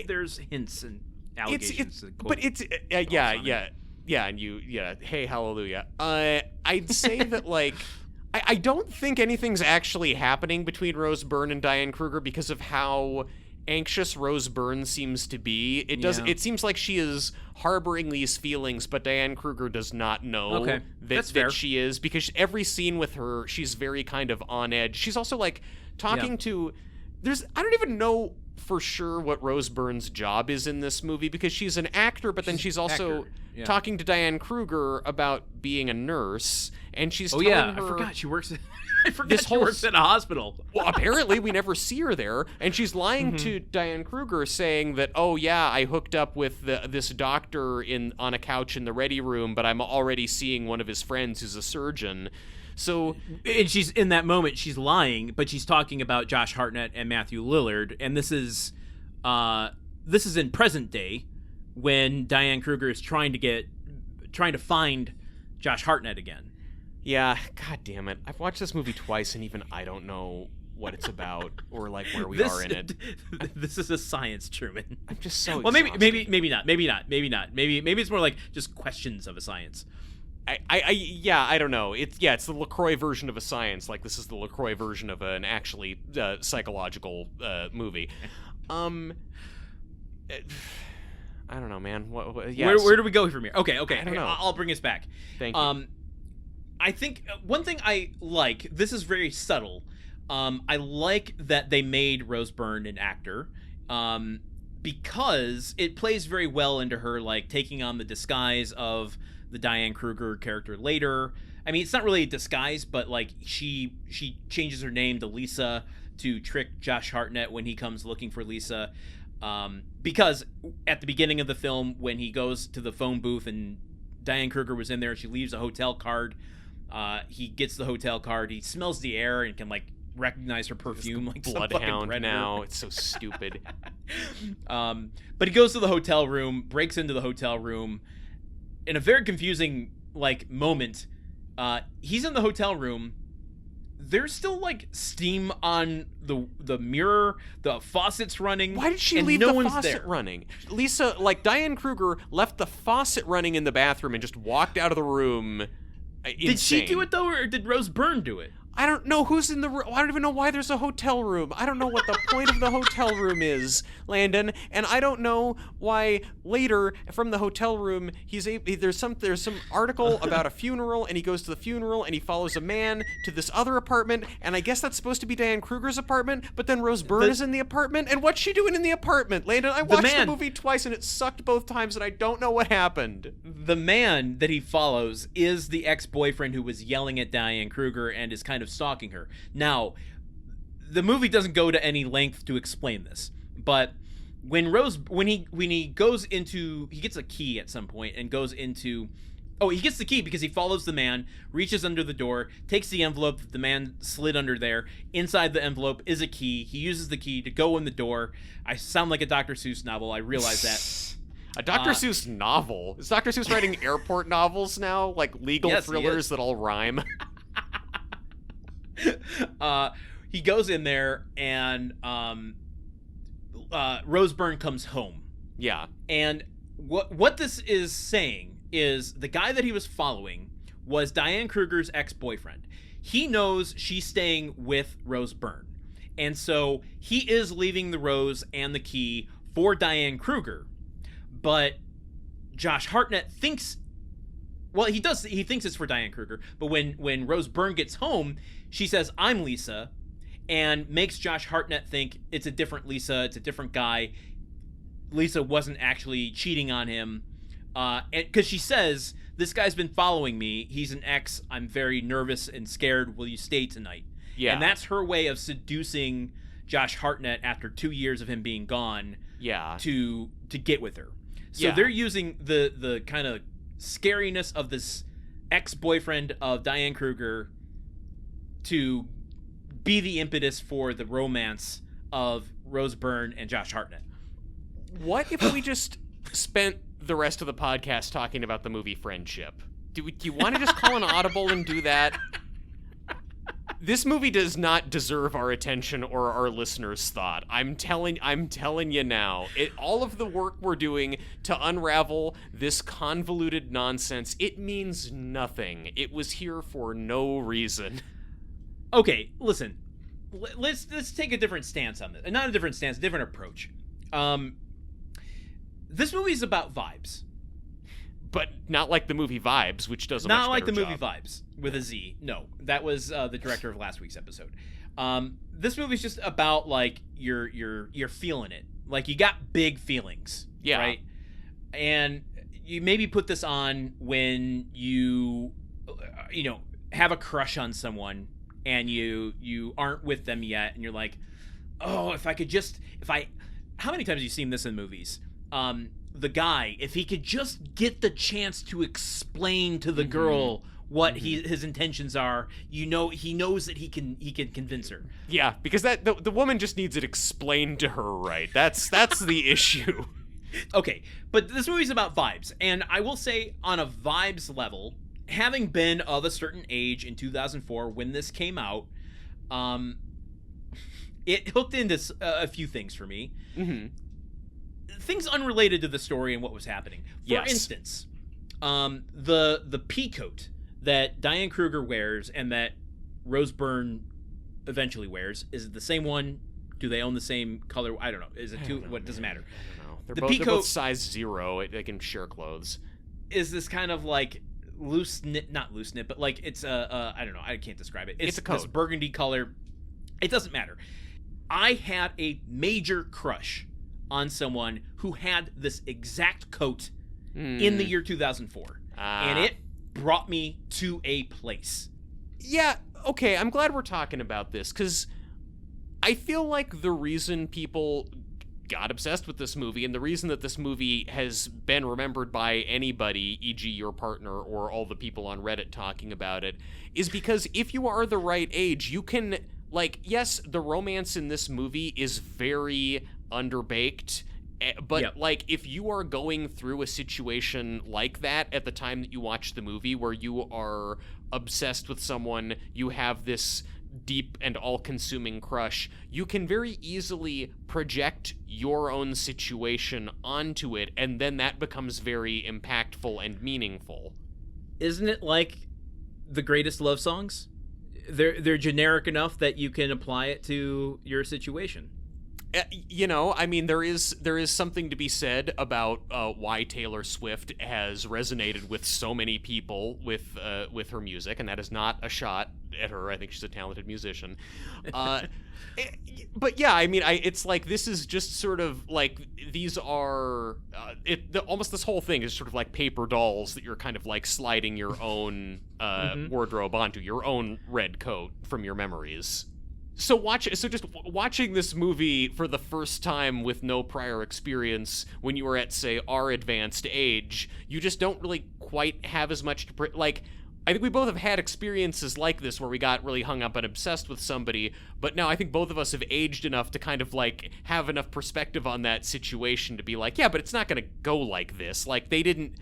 there's hints and allegations. Hey, hallelujah. I'd say that like. I don't think anything's actually happening between Rose Byrne and Diane Kruger because of how anxious Rose Byrne seems to be. It seems like she is harboring these feelings, but Diane Kruger does not know that she is, because every scene with her, she's very kind of on edge. She's also like talking to. I don't even know for sure what Rose Byrne's job is in this movie, because she's an actor, but then she's also talking to Diane Kruger about being a nurse, and she's telling her, I forgot she works at a hospital. Well, apparently we never see her there, and she's lying to Diane Kruger, saying that, oh yeah, I hooked up with this doctor on a couch in the ready room, but I'm already seeing one of his friends who's a surgeon. So, and she's in that moment, she's lying, but she's talking about Josh Hartnett and Matthew Lillard, and this is in present day, when Diane Kruger is trying to find Josh Hartnett again. Yeah, god damn it. I've watched this movie twice, and even I don't know what it's about or like where we are in it. This is a science, Truman. I'm just so well, exhausted. maybe not. Maybe it's more like just questions of a science. I don't know. It's the LaCroix version of a science. Like, this is the LaCroix version of an actually psychological movie. I don't know, man. Where do we go from here? Okay. I don't know. I'll bring us back. Thank you. I think one thing I like, this is very subtle. I like that they made Rose Byrne an actor, because it plays very well into her, like, taking on the disguise of the Diane Kruger character later. I mean, it's not really a disguise, but like, she changes her name to Lisa to trick Josh Hartnett when he comes looking for Lisa. Because at the beginning of the film, when he goes to the phone booth and Diane Kruger was in there, she leaves a hotel card. He gets the hotel card. He smells the air and can like recognize her perfume like some fucking Bloodhound predator. now. It's so stupid. But he goes to the hotel room, breaks into the hotel room in a very confusing like moment. He's in the hotel room. There's still like steam on the mirror. The faucet's running. Why did she leave the faucet running? Lisa, like Diane Kruger, left the faucet running in the bathroom and just walked out of the room. Did she do it though, or did Rose Byrne do it? I don't know who's in the room. I don't even know why there's a hotel room. I don't know what the point of the hotel room is, Landon, and I don't know why later from the hotel room there's some article about a funeral, and he goes to the funeral and he follows a man to this other apartment, and I guess that's supposed to be Diane Kruger's apartment, but then Rose Byrne is in the apartment, and what's she doing in the apartment? Landon, I watched the movie twice and it sucked both times, and I don't know what happened. The man that he follows is the ex-boyfriend who was yelling at Diane Kruger and is kind of stalking her. Now, the movie doesn't go to any length to explain this, but when he goes into, he gets a key at some point and goes into, he gets the key because he follows the man, reaches under the door, takes the envelope that the man slid under there. Inside the envelope is a key. He uses the key to go in the door. I sound like a Dr. Seuss novel. I realize that. A Dr. Seuss novel? Is Dr. Seuss writing airport novels now? Like legal thrillers that all rhyme? He goes in there and Rose Byrne comes home. Yeah. And what this is saying is the guy that he was following was Diane Kruger's ex-boyfriend. He knows she's staying with Rose Byrne. And so he is leaving the rose and the key for Diane Kruger. But Josh Hartnett thinks, well, he thinks it's for Diane Kruger, but when Rose Byrne gets home, she says, "I'm Lisa," and makes Josh Hartnett think it's a different Lisa, it's a different guy. Lisa wasn't actually cheating on him, because she says, "This guy's been following me, he's an ex, I'm very nervous and scared, will you stay tonight?" Yeah. And that's her way of seducing Josh Hartnett after 2 years of him being gone, to get with her. So they're using the kind of scariness of this ex-boyfriend of Diane Kruger to be the impetus for the romance of Rose Byrne and Josh Hartnett. What if we just spent the rest of the podcast talking about the movie Friendship? Do you want to just call an audible and do that? This movie does not deserve our attention or our listeners' thought. I'm telling you now. All of the work we're doing to unravel this convoluted nonsense, it means nothing. It was here for no reason. Okay, listen. Let's take a different stance on this. Not a different stance, a different approach. This movie is about vibes. But not like the movie Vibes, which does a much better job. Not like the movie Vibes with a Z. No, that was the director of last week's episode. This movie's just about like you're feeling it. Like you got big feelings, right? And you maybe put this on when you have a crush on someone and you aren't with them yet, and you're like, oh, how many times have you seen this in movies? The guy, if he could just get the chance to explain to the girl what his intentions are, he knows that he can convince her. Yeah, because the woman just needs it explained to her, right? That's the issue. Okay, but this movie's about vibes, and I will say on a vibes level, having been of a certain age in 2004 when this came out, it hooked into a few things for me. Things unrelated to the story and what was happening. For instance, the pea coat that Diane Kruger wears and that Rose Byrne eventually wears, is it the same one? Do they own the same color? I don't know. Is it two? What doesn't matter. I don't know. They're both size 0. They can share clothes. Is this kind of like loose knit? Not loose knit, but like it's I don't know. I can't describe it. It's a coat. This burgundy color. It doesn't matter. I had a major crush on someone who had this exact coat in the year 2004. And it brought me to a place. Yeah, okay, I'm glad we're talking about this, because I feel like the reason people got obsessed with this movie, and the reason that this movie has been remembered by anybody, e.g. your partner or all the people on Reddit talking about it, is because if you are the right age, you can like, yes, the romance in this movie is very underbaked, but like, if you are going through a situation like that at the time that you watch the movie, where you are obsessed with someone, you have this deep and all-consuming crush, you can very easily project your own situation onto it, and then that becomes very impactful and meaningful. Isn't it like the greatest love songs? They're generic enough that you can apply it to your situation. You know, I mean, there is something to be said about why Taylor Swift has resonated with so many people with her music, and that is not a shot at her. I think she's a talented musician. But yeah, I mean, it's like, this is just sort of like, these are almost this whole thing is sort of like paper dolls that you're kind of like sliding your own wardrobe onto, your own red coat from your memories. So just watching this movie for the first time with no prior experience, when you were at, say, our advanced age, you just don't really quite have as much to like. I think we both have had experiences like this where we got really hung up and obsessed with somebody, but now I think both of us have aged enough to kind of like have enough perspective on that situation to be like, yeah, but it's not going to go like this. Like, they didn't.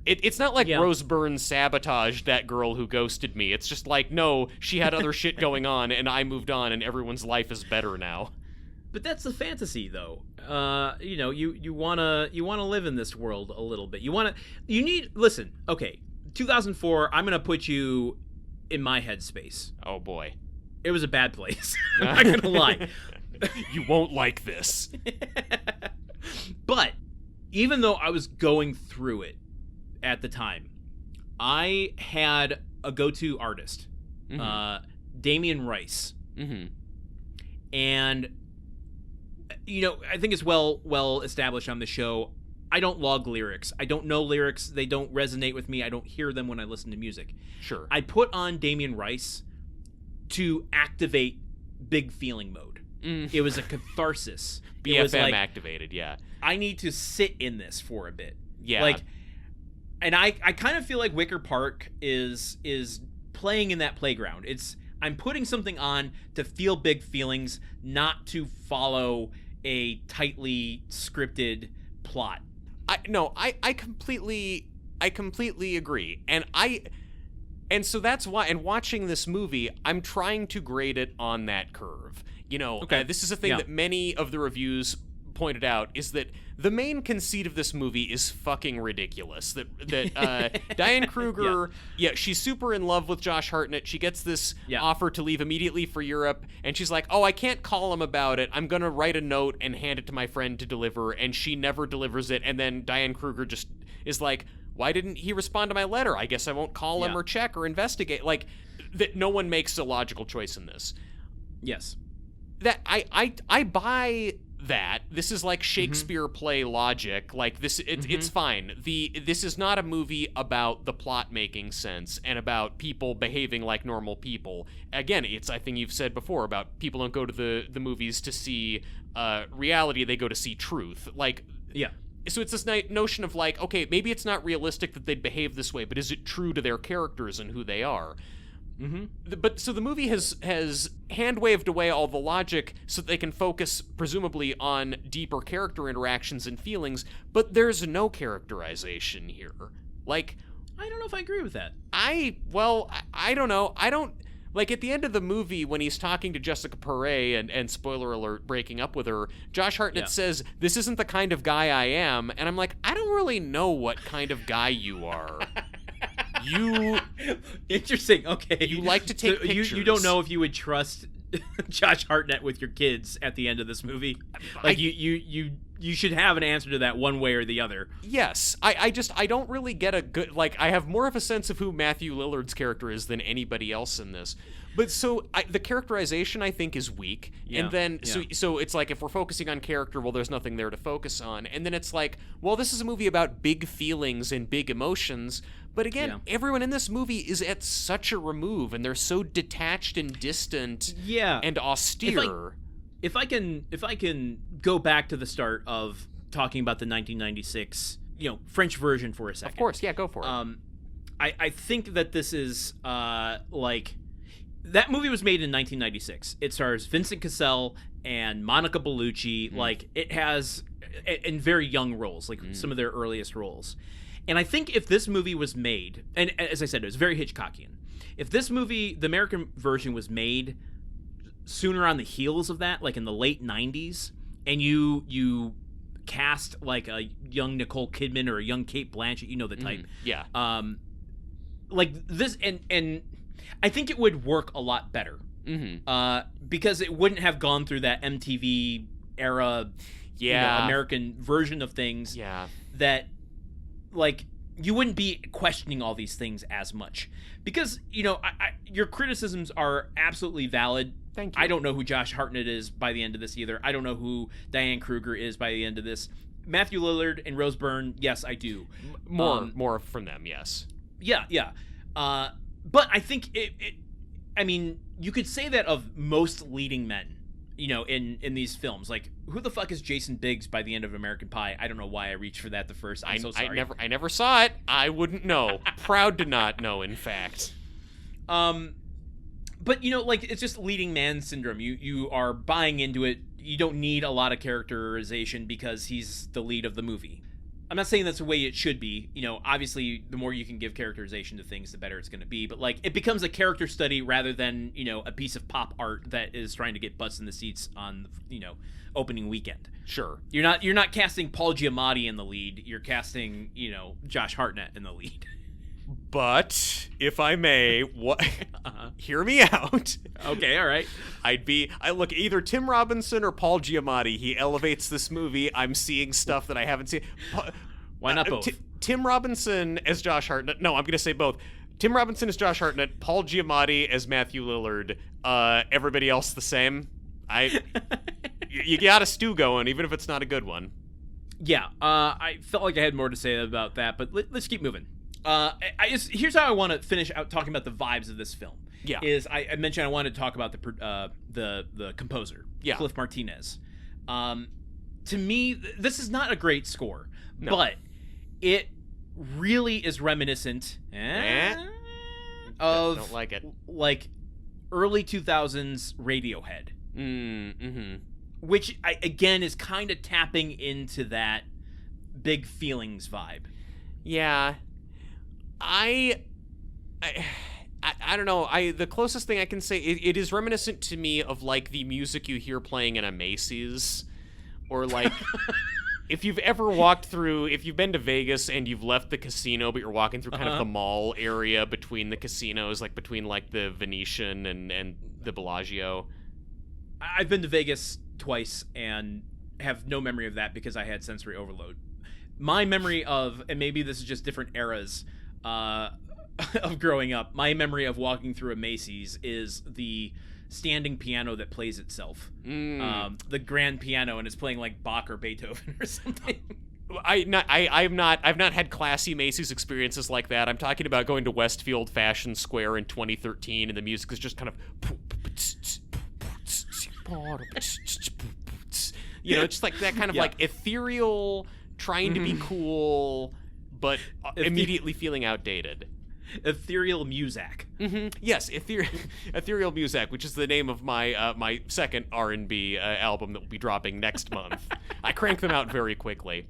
It's not like Rose Byrne sabotaged that girl who ghosted me. It's just like, no, she had other shit going on, and I moved on, and everyone's life is better now. But that's the fantasy, though. You know, you wanna live in this world a little bit. Listen, okay, 2004. I'm gonna put you in my headspace. Oh boy, it was a bad place. I'm not gonna lie. You won't like this. But even though I was going through it at the time, I had a go-to artist, Damien Rice. And, you know, I think it's well established on the show, I don't log lyrics. I don't know lyrics. They don't resonate with me. I don't hear them when I listen to music. Sure. I put on Damien Rice to activate big feeling mode. It was a catharsis. BFM it was like, activated, yeah. I need to sit in this for a bit. Yeah. Like, and I kind of feel like Wicker Park is playing in that playground. I'm putting something on to feel big feelings, not to follow a tightly scripted plot. I completely agree. And so that's why, and watching this movie, I'm trying to grade it on that curve. You know, this is a thing that many of the reviews pointed out, is that the main conceit of this movie is fucking ridiculous. That Diane Kruger, she's super in love with Josh Hartnett. She gets this offer to leave immediately for Europe, and she's like, oh, I can't call him about it. I'm gonna write a note and hand it to my friend to deliver, and she never delivers it. And then Diane Kruger just is like, why didn't he respond to my letter? I guess I won't call him or check or investigate. Like, that no one makes a logical choice in this. Yes. That I buy that. This is like Shakespeare play logic. Like, this, it's fine. This is not a movie about the plot making sense and about people behaving like normal people. Again, it's a thing you've said before about people don't go to the movies to see reality, they go to see truth. Like, so it's this notion of like, okay, maybe it's not realistic that they'd behave this way, but is it true to their characters and who they are? But so the movie has hand-waved away all the logic so that they can focus presumably on deeper character interactions and feelings, but there's no characterization here. Like, I don't know if I agree with that. I don't know. I don't, like, at the end of the movie when he's talking to Jessica Paré and spoiler alert, breaking up with her, Josh Hartnett says, "This isn't the kind of guy I am," and I'm like, I don't really know what kind of guy you are. You interesting. Okay, you like to take pictures. You don't know if you would trust Josh Hartnett with your kids at the end of this movie. Like, you should have an answer to that one way or the other. Yes, I don't really get a good, like, I have more of a sense of who Matthew Lillard's character is than anybody else in this. But so the characterization, I think, is weak. And then so it's like, if we're focusing on character, well, there's nothing there to focus on. And then it's like, well, this is a movie about big feelings and big emotions. But again, everyone in this movie is at such a remove, and they're so detached and distant and austere. If I can go back to the start of talking about the 1996, French version for a second. Of course, go for it. I think that this is like, that movie was made in 1996. It stars Vincent Cassel and Monica Bellucci. Like, it has in very young roles, like some of their earliest roles. And I think if this movie was made, and as I said, it was very Hitchcockian. If this movie, the American version, was made sooner on the heels of that, like in the late 90s, and you cast like a young Nicole Kidman or a young Cate Blanchett, you know the type. Yeah. Like this, and I think it would work a lot better. Because it wouldn't have gone through that MTV era, American version of things. Yeah. That, like, you wouldn't be questioning all these things as much. Because, your criticisms are absolutely valid. Thank you. I don't know who Josh Hartnett is by the end of this either. I don't know who Diane Kruger is by the end of this. Matthew Lillard and Rose Byrne, yes, I do. More from them, yes. Yeah. But I think I mean, you could say that of most leading men, in these films. Like, who the fuck is Jason Biggs by the end of American Pie? I don't know why I reached for that the first. I'm so sorry. I never saw it. I wouldn't know. Proud to not know, in fact. But, like, it's just leading man syndrome. You are buying into it. You don't need a lot of characterization because he's the lead of the movie. I'm not saying that's the way it should be. Obviously, the more you can give characterization to things, the better it's going to be. But, like, it becomes a character study rather than, a piece of pop art that is trying to get butts in the seats on, opening weekend. Sure. You're not casting Paul Giamatti in the lead. You're casting, Josh Hartnett in the lead. But, if I may, hear me out. Okay, all right. I look, either Tim Robinson or Paul Giamatti. He elevates this movie. I'm seeing stuff that I haven't seen. Why not both? Tim Robinson as Josh Hartnett. No, I'm going to say both. Tim Robinson as Josh Hartnett, Paul Giamatti as Matthew Lillard. Everybody else the same. You got a stew going, even if it's not a good one. Yeah, I felt like I had more to say about that, but let's keep moving. Here's how I want to finish out talking about the vibes of this film. Yeah, I mentioned I wanted to talk about the composer, Cliff Martinez. To me, this is not a great score, but it really is reminiscent of don't like it, like early 2000s Radiohead, which again is kind of tapping into that big feelings vibe. Yeah. I don't know. The closest thing I can say, it is reminiscent to me of, like, the music you hear playing in a Macy's, or, like, if you've been to Vegas and you've left the casino, but you're walking through kind of the mall area between the casinos, like between, like, the Venetian and the Bellagio. I've been to Vegas twice and have no memory of that because I had sensory overload. My memory of, and maybe this is just different eras, of growing up, my memory of walking through a Macy's is the standing piano that plays itself, the grand piano, and it's playing like Bach or Beethoven or something. I've not had classy Macy's experiences like that. I'm talking about going to Westfield Fashion Square in 2013, and the music is just kind of, just like that kind of like ethereal, trying to be cool, but immediately feeling outdated. Ethereal Muzak. Yes, Ethereal Muzak, which is the name of my my second R&B album that will be dropping next month. I crank them out very quickly.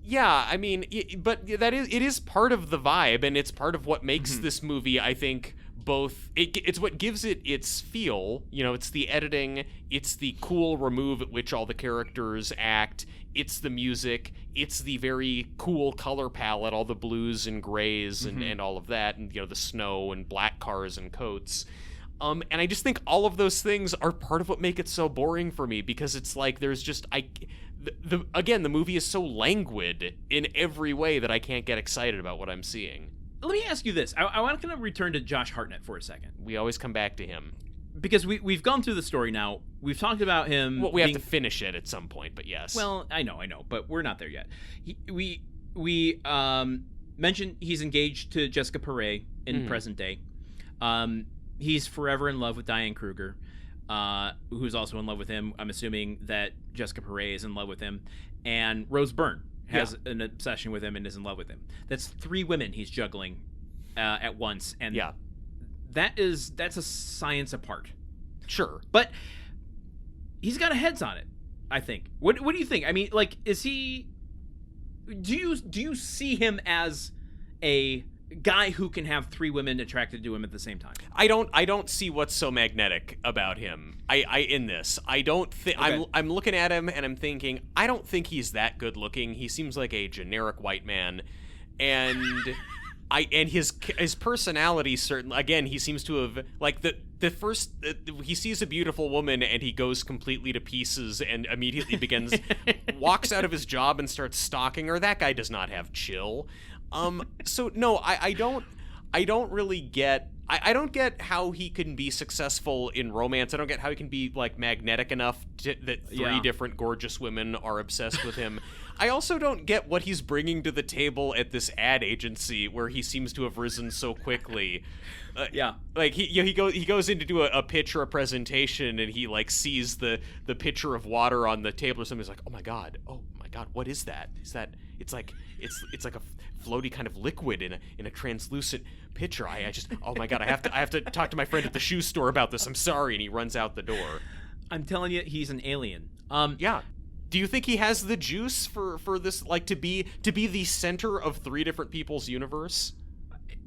Yeah, I mean, but it is part of the vibe, and it's part of what makes this movie, I think, both. It's what gives it its feel. It's the editing, it's the cool remove at which all the characters act. It's the music, it's the very cool color palette, all the blues and grays and all of that, and the snow and black cars and coats. And I just think all of those things are part of what make it so boring for me, because it's like there's just the movie is so languid in every way that I can't get excited about what I'm seeing. Let me ask you this. I want to kind of return to Josh Hartnett for a second. We always come back to him. Because we've gone through the story now. We've talked about him. Well, we have to finish it at some point, but yes. Well, I know, but we're not there yet. We mentioned he's engaged to Jessica Perret in present day. He's forever in love with Diane Kruger, who's also in love with him. I'm assuming that Jessica Perret is in love with him. And Rose Byrne has an obsession with him and is in love with him. That's 3 women he's juggling at once. And that's a science apart. Sure. But he's got a heads on it, I think. What do you think? I mean, like, is he... Do you see him as a guy who can have 3 women attracted to him at the same time? I don't see what's so magnetic about him. I don't think Okay. I'm looking at him and I'm thinking, I don't think he's that good looking. He seems like a generic white man, and his personality, certainly, again, he seems to have, like, the first he sees a beautiful woman and he goes completely to pieces and immediately begins walks out of his job and starts stalking her. That guy does not have chill. So no, I don't really get. I don't get how he can be successful in romance. I don't get how he can be, like, magnetic enough that 3 different gorgeous women are obsessed with him. I also don't get what he's bringing to the table at this ad agency where he seems to have risen so quickly. Like, he goes in to do a pitch or a presentation, and he, like, sees the pitcher of water on the table or something. He's like, oh my god, what is that? Is that it's like a floaty kind of liquid in a translucent pitcher. I just, oh my god, I have to talk to my friend at the shoe store about this. I'm sorry. And he runs out the door. I'm telling you, he's an alien. Yeah. Do you think he has the juice for this, like, to be the center of 3 different people's universe?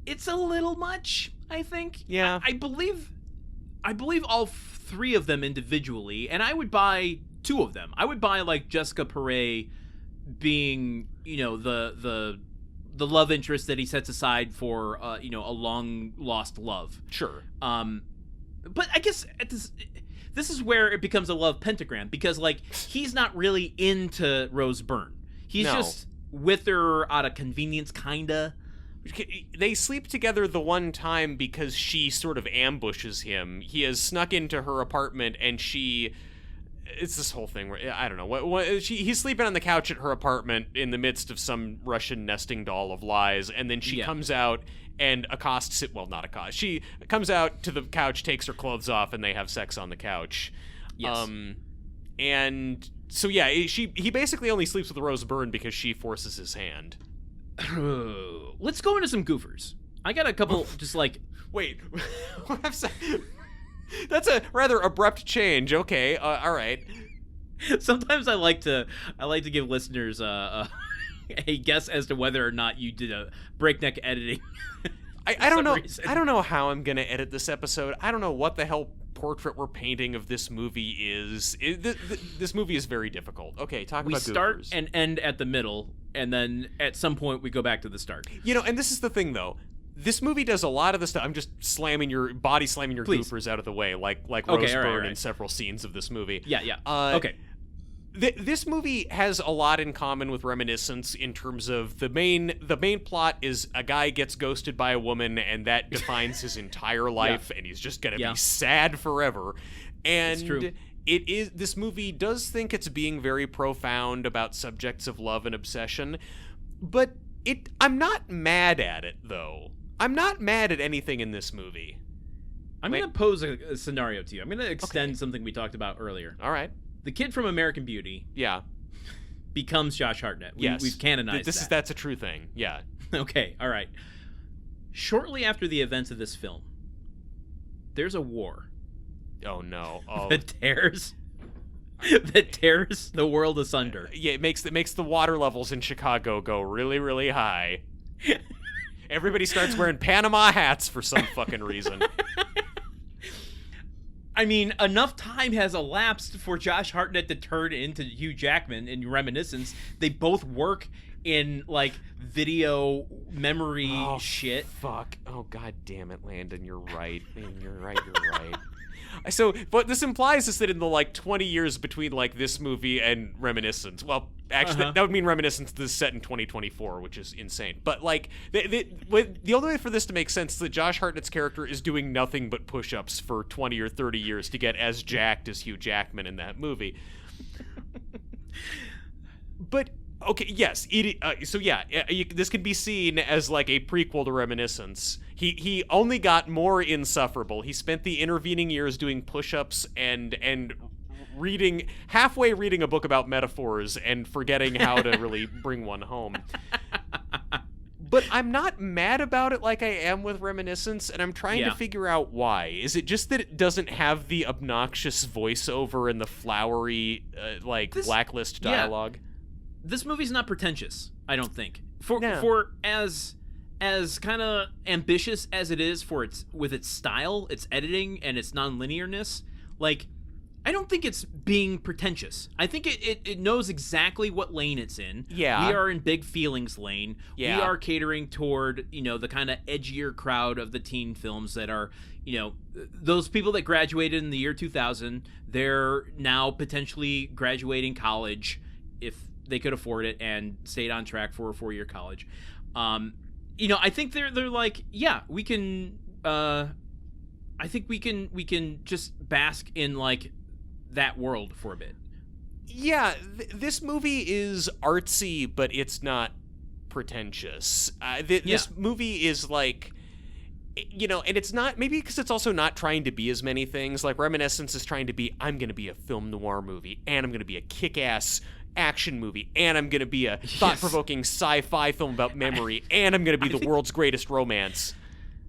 It's a little much, I think. Yeah. I believe all 3 of them individually, and I would buy 2 of them. I would buy, like, Jessica Perret being, you know, the love interest that he sets aside for, you know, a long lost love. Sure. But I guess this is where it becomes a love pentagram, because, like, he's not really into Rose Byrne. He's just with her out of convenience, kinda. They sleep together the one time because she sort of ambushes him. He has snuck into her apartment, and it's this whole thing where, I don't know, he's sleeping on the couch at her apartment in the midst of some Russian nesting doll of lies, and then she comes out and accosts it. Well, not accost. She comes out to the couch, takes her clothes off, and they have sex on the couch. Yes. And so, yeah, he basically only sleeps with Rose Byrne because she forces his hand. Let's go into some goofers. I got a couple, just like... Wait. That's a rather abrupt change. Okay, all right. Sometimes I like to give listeners a guess as to whether or not you did a breakneck editing. I don't know. I don't know how I'm gonna edit this episode. I don't know what the hell portrait we're painting of this movie is. This movie is very difficult. Okay, talk about goofers. We start and end at the middle, and then at some point we go back to the start. You know, and this is the thing, though. This movie does a lot of the stuff. I'm just slamming your goofers out of the way, like Rose Byrne in several scenes of this movie. Yeah. Okay. This movie has a lot in common with Reminiscence in terms of the main plot is a guy gets ghosted by a woman, and that defines his entire life, and he's just gonna be sad forever. And it's true. This movie does think it's being very profound about subjects of love and obsession, but I'm not mad at it, though. I'm not mad at anything in this movie. I'm going to pose a scenario to you. I'm going to extend something we talked about earlier. All right. The kid from American Beauty becomes Josh Hartnett. We've canonized that. That's a true thing. Yeah. Okay, all right. Shortly after the events of this film, there's a war. Oh, no. Oh. that tears the world asunder. Yeah, it makes the water levels in Chicago go really, really high. Everybody starts wearing Panama hats for some fucking reason. I mean, enough time has elapsed for Josh Hartnett to turn into Hugh Jackman in Reminiscence. They both work in, like, video memory shit. Fuck. Oh, god damn it, Landon. You're right. You're right. So, what this implies is that in the, like, 20 years between, like, this movie and Reminiscence, well, actually, that would mean Reminiscence is set in 2024, which is insane. But, like, the only way for this to make sense is that Josh Hartnett's character is doing nothing but push-ups for 20 or 30 years to get as jacked as Hugh Jackman in that movie. But... okay, yes. This can be seen as like a prequel to Reminiscence. He only got more insufferable. He spent the intervening years doing push-ups and halfway reading a book about metaphors and forgetting how to really bring one home. But I'm not mad about it like I am with Reminiscence, and I'm trying to figure out why. Is it just that it doesn't have the obnoxious voiceover and the flowery, blacklist dialogue? Yeah. This movie's not pretentious, I don't think. For as kind of ambitious as it is with its style, its editing, and its non-linearness, like, I don't think it's being pretentious. I think it knows exactly what lane it's in. Yeah. We are in big feelings lane. Yeah. We are catering toward, the kind of edgier crowd of the teen films that are, those people that graduated in the year 2000, they're now potentially graduating college if they could afford it and stayed on track for a 4-year college. I think they're like, yeah, we can I think we can just bask in like that world for a bit. Yeah, this movie is artsy, but it's not pretentious. This movie is like, and it's not, maybe because it's also not trying to be as many things. Like Reminiscence is trying to be, I'm going to be a film noir movie, and I'm going to be a kick-ass action movie, and I'm going to be a thought-provoking sci-fi film about memory, and I'm going to be the world's greatest romance.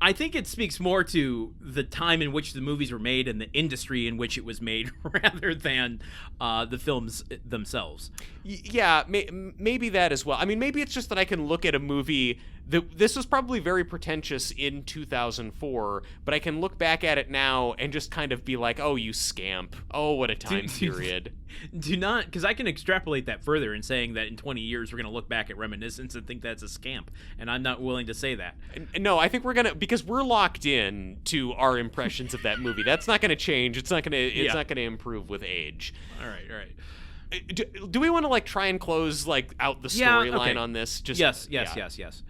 I think it speaks more to the time in which the movies were made and the industry in which it was made rather than the films themselves. Yeah, maybe that as well. I mean, maybe it's just that I can look at a movie this was probably very pretentious in 2004, but I can look back at it now and just kind of be like, oh, you scamp. Oh, what a time period. Do not, because I can extrapolate that further in saying that in 20 years we're going to look back at Reminiscence and think that's a scamp, and I'm not willing to say that. No, I think we're going to, because we're locked in to our impressions of that movie. That's not going to change. It's not going to improve with age. All right. Do we want to like try and close like out the storyline on this? Just Yes.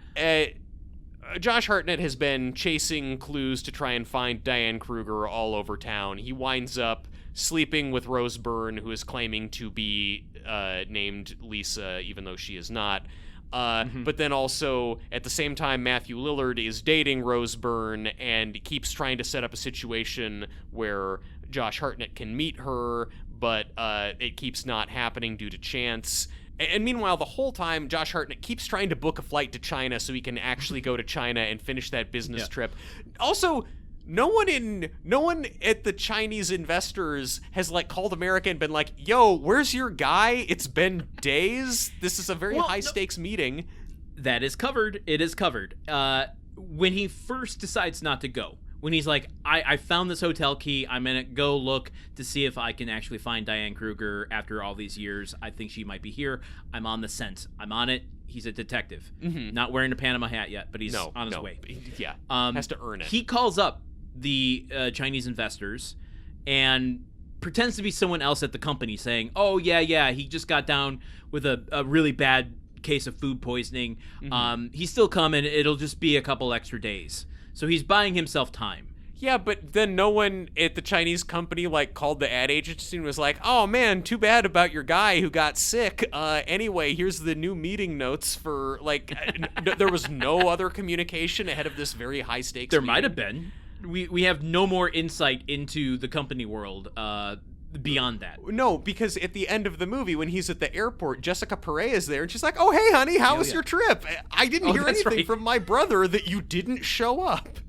Josh Hartnett has been chasing clues to try and find Diane Kruger all over town. He winds up sleeping with Rose Byrne, who is claiming to be named Lisa, even though she is not. But then also, at the same time, Matthew Lillard is dating Rose Byrne and keeps trying to set up a situation where Josh Hartnett can meet her, but it keeps not happening due to chance. And meanwhile, the whole time, Josh Hartnett keeps trying to book a flight to China so he can actually go to China and finish that business trip. Also, no one at the Chinese investors has like called America and been like, "Yo, where's your guy? It's been days. This is a very high stakes meeting." That is covered. It is covered. When he first decides not to go, when he's like, I found this hotel key, I'm gonna go look to see if I can actually find Diane Kruger after all these years. I think she might be here. I'm on the scent. I'm on it. He's a detective. Not wearing a Panama hat yet, but he's on his way. Yeah, has to earn it. He calls up the Chinese investors and pretends to be someone else at the company saying, oh, yeah, he just got down with a really bad case of food poisoning. He's still coming. It'll just be a couple extra days. So he's buying himself time. Yeah, but then no one at the Chinese company like called the ad agency and was like, "Oh man, too bad about your guy who got sick. Anyway, here's the new meeting notes for like." There was no other communication ahead of this very high stakes. There meeting. might have been. We have no more insight into the company world beyond that. No, because at the end of the movie, when he's at the airport, Jessica Perret is there, and she's like, "Oh hey, honey, how was your trip? I didn't hear anything from my brother that you didn't show up."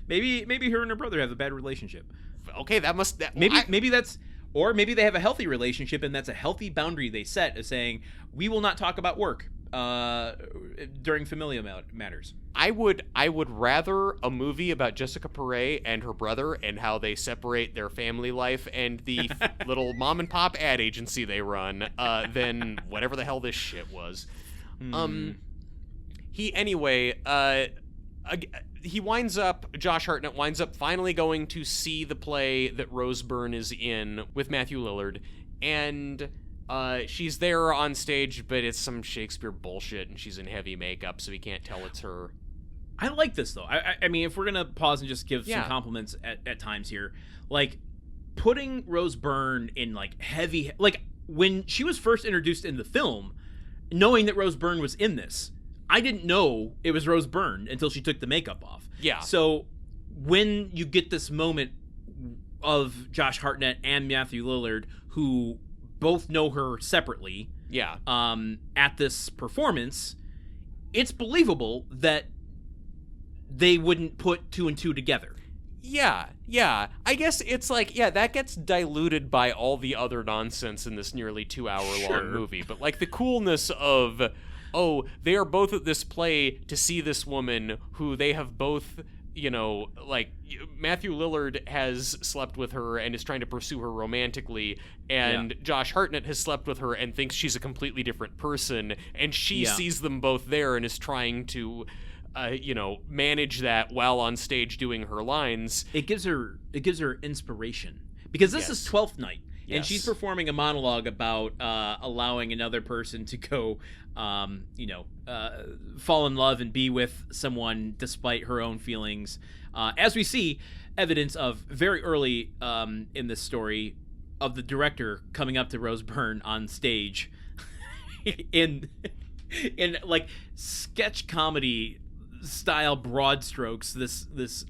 Maybe her and her brother have a bad relationship. Okay, maybe that's, or maybe they have a healthy relationship, and that's a healthy boundary they set as saying, we will not talk about work during familial matters. I would rather a movie about Jessica Perret and her brother and how they separate their family life and the little mom and pop ad agency they run than whatever the hell this shit was. Josh Hartnett winds up finally going to see the play that Rose Byrne is in with Matthew Lillard, and she's there on stage, but it's some Shakespeare bullshit, and she's in heavy makeup, so he can't tell it's her. I like this, though. I mean, if we're going to pause and just give some compliments at times here, like, putting Rose Byrne in, like, heavy... Like, when she was first introduced in the film, knowing that Rose Byrne was in this, I didn't know it was Rose Byrne until she took the makeup off. Yeah. So, when you get this moment of Josh Hartnett and Matthew Lillard, who both know her separately... Yeah. At this performance... it's believable that they wouldn't put 2 and 2 together. Yeah. I guess it's like, that gets diluted by all the other nonsense in this nearly 2-hour-long movie. But, like, the coolness of, they are both at this play to see this woman who they have both, like, Matthew Lillard has slept with her and is trying to pursue her romantically, and Josh Hartnett has slept with her and thinks she's a completely different person, and she sees them both there and is trying to... manage that while on stage doing her lines. It gives her inspiration, because this is 12th night, and she's performing a monologue about allowing another person to go, fall in love and be with someone despite her own feelings. As we see evidence of very early in this story of the director coming up to Rose Byrne on stage in like sketch comedy style broad strokes, this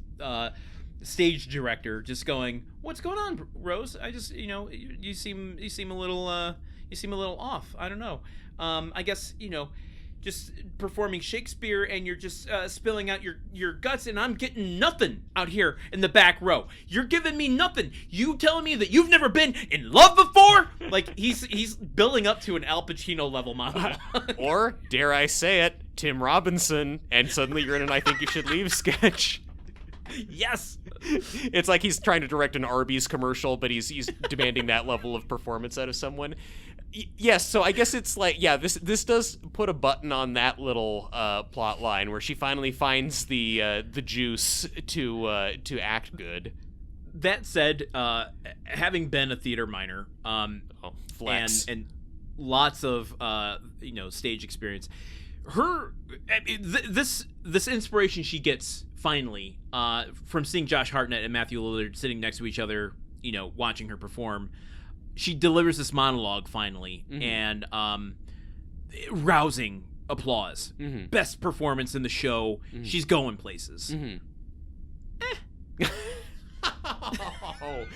stage director just going, "What's going on, Rose? I just, you seem a little off. I don't know. I guess, just performing Shakespeare, and you're just spilling out your guts, and I'm getting nothing out here in the back row. You're giving me nothing. You telling me that you've never been in love before?" Like, he's building up to an Al Pacino level monologue. Or, dare I say it, Tim Robinson, and suddenly you're in an I Think You Should Leave sketch. Yes. It's like he's trying to direct an Arby's commercial, but he's demanding that level of performance out of someone. Yes, so I guess it's like, this does put a button on that little plot line where she finally finds the juice to act good. That said, having been a theater minor, flex. and lots of stage experience, this inspiration she gets finally from seeing Josh Hartnett and Matthew Lillard sitting next to each other, watching her perform. She delivers this monologue finally, and rousing applause. Best performance in the show. She's going places. Oh,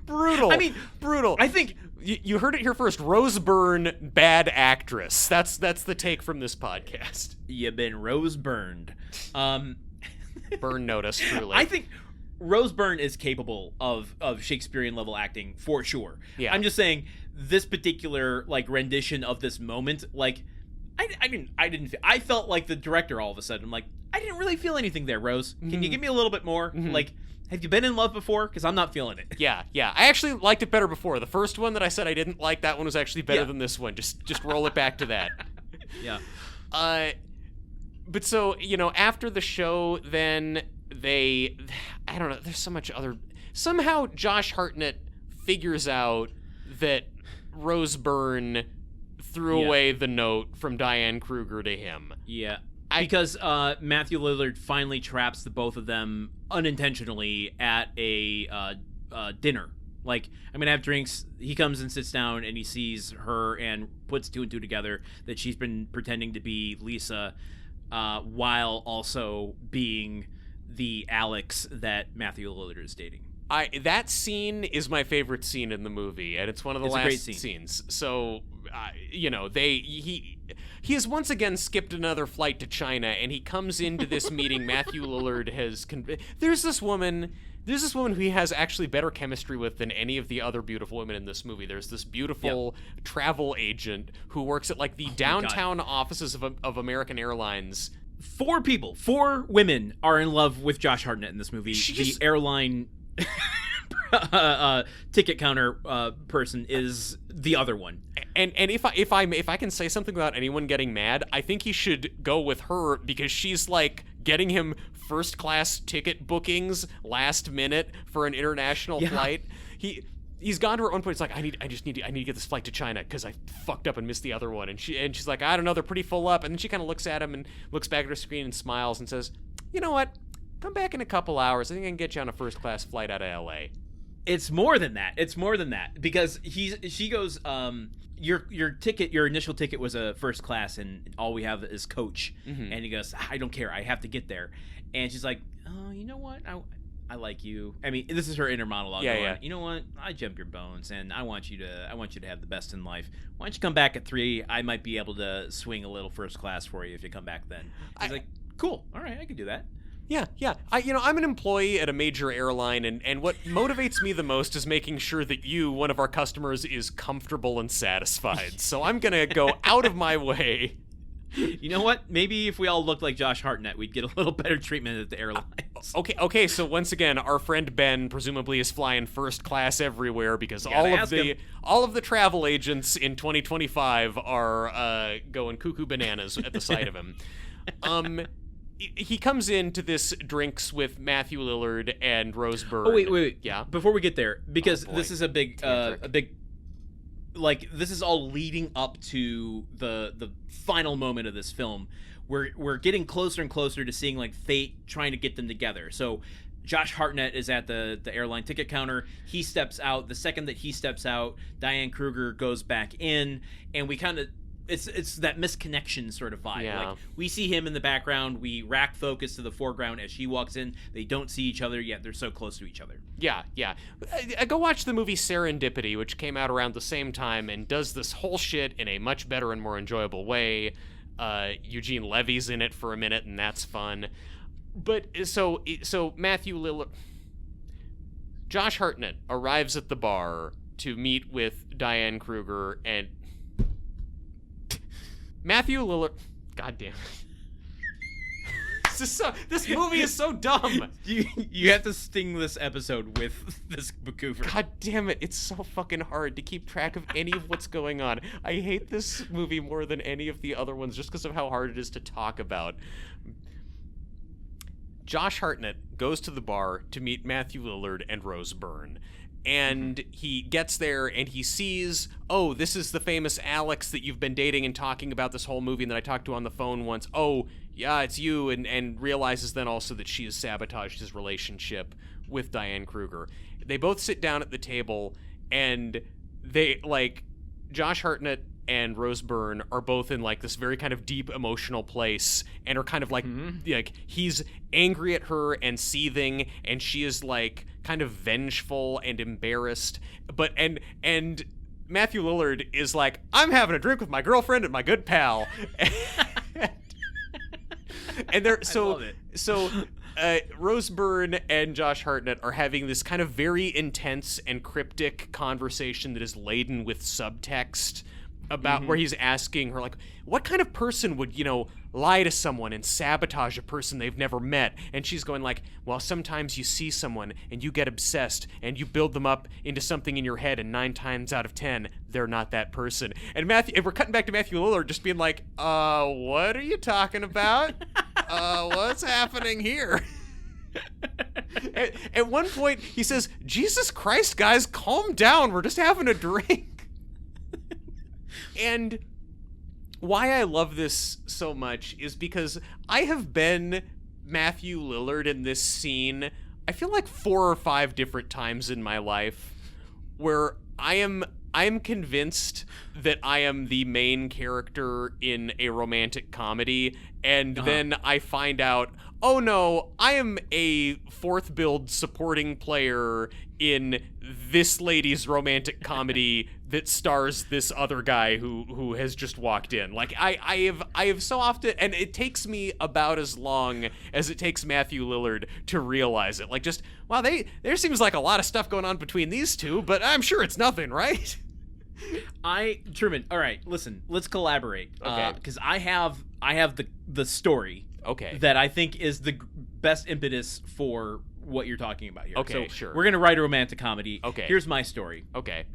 brutal. I mean, brutal. I think you heard it here first. Rose Byrne, bad actress. That's the take from this podcast. You've been Rose Burned. Byrne notice, truly. I think Rose Byrne is capable of Shakespearean level acting for sure. Yeah. I'm just saying this particular rendition of this moment, I felt like the director all of a sudden. I'm like, I didn't really feel anything there, Rose. Can you give me a little bit more? Like, have you been in love before? Because I'm not feeling it. Yeah. I actually liked it better before. The first one that I said I didn't like, that one was actually better than this one. Just roll it back to that. Yeah. But so, after the show, then I don't know, there's so much other... Somehow Josh Hartnett figures out that Rose Byrne threw away the note from Diane Kruger to him. Yeah. Because Matthew Lillard finally traps the both of them unintentionally at a dinner. Like, I'm going to have drinks. He comes and sits down, and he sees her and puts 2 and 2 together that she's been pretending to be Lisa while also being the Alex that Matthew Lillard is dating. That scene is my favorite scene in the movie, and it's one of the last scenes. So, he has once again skipped another flight to China, and he comes into this meeting. Matthew Lillard has there's this woman who he has actually better chemistry with than any of the other beautiful women in this movie. There's this beautiful travel agent who works at the downtown offices of American Airlines. 4 women are in love with Josh Hartnett in this movie. The airline ticket counter person is the other one. And if I can say something without anyone getting mad, I think he should go with her, because she's getting him first class ticket bookings last minute for an international flight. He's gone to her at one point. It's like, I need to get this flight to China because I fucked up and missed the other one. And she's like, I don't know, they're pretty full up. And then she kind of looks at him and looks back at her screen and smiles and says, you know what? Come back in a couple hours. I think I can get you on a first class flight out of LA. It's more than that. Because she goes, your initial ticket was a first class, and all we have is coach. And he goes, I don't care. I have to get there. And she's like, oh, you know what? I like you. I mean, this is her inner monologue. Yeah, going, yeah. You know what? I jump your bones, and I want you to have the best in life. Why don't you come back at 3? I might be able to swing a little first class for you if you come back then. He's like, cool. All right, I can do that. Yeah. I'm an employee at a major airline, and what motivates me the most is making sure that you, one of our customers, is comfortable and satisfied. So I'm gonna go out of my way. You know what? Maybe if we all looked like Josh Hartnett, we'd get a little better treatment at the airlines. Okay. So once again, our friend Ben presumably is flying first class everywhere because all of the travel agents in 2025 are going cuckoo bananas at the sight of him. He comes into this drinks with Matthew Lillard and Rose Byrne. Oh wait. Yeah. Before we get there, because this is a big Tantric. like this is all leading up to the final moment of this film. We're getting closer and closer to seeing like fate trying to get them together. So Josh Hartnett is at the airline ticket counter. He steps out. The second that he steps out, Diane Kruger goes back in, and we kind of it's that misconnection sort of vibe. Yeah. Like we see him in the background, we rack focus to the foreground as she walks in. They don't see each other yet. They're so close to each other. Yeah. Go watch the movie Serendipity, which came out around the same time and does this whole shit in a much better and more enjoyable way. Eugene Levy's in it for a minute, and that's fun. But so Matthew Lillard, Josh Hartnett arrives at the bar to meet with Diane Kruger, and Matthew Lillard. God damn it. This movie is so dumb. You have to sting this episode with this McCoover. God damn it. It's so fucking hard to keep track of any of what's going on. I hate this movie more than any of the other ones just because of how hard it is to talk about. Josh Hartnett goes to the bar to meet Matthew Lillard and Rose Byrne. And he gets there and he sees, oh, this is the famous Alex that you've been dating and talking about this whole movie and that I talked to on the phone once. Oh, yeah, it's you. And realizes then also that she has sabotaged his relationship with Diane Kruger. They both sit down at the table and they, like, Josh Hartnett and Rose Byrne are both in like this very kind of deep emotional place and are kind of like he's angry at her and seething and she is like kind of vengeful and embarrassed, but and Matthew Lillard is like, I'm having a drink with my girlfriend and my good pal. And they're so Rose Byrne and Josh Hartnett are having this kind of very intense and cryptic conversation that is laden with subtext about where he's asking her, like, what kind of person would, lie to someone and sabotage a person they've never met? And she's going like, well, sometimes you see someone and you get obsessed and you build them up into something in your head, and 9 times out of 10, they're not that person. And we're cutting back to Matthew Lillard just being like, what are you talking about? What's happening here? At one point, he says, Jesus Christ, guys, calm down. We're just having a drink. And why I love this so much is because I have been Matthew Lillard in this scene, I feel like 4 or 5 different times in my life, where I am convinced that I am the main character in a romantic comedy, and then I find out, oh no, I am a 4th build supporting player in this lady's romantic comedy that stars this other guy who has just walked in. Like I have so often, and it takes me about as long as it takes Matthew Lillard to realize it. Like, just, wow, there seems like a lot of stuff going on between these two, but I'm sure it's nothing, right? Truman, all right, listen, let's collaborate. Okay. Because I have the story. Okay. That I think is the best impetus for what you're talking about here. Okay, so sure. We're gonna write a romantic comedy. Okay. Here's my story. Okay.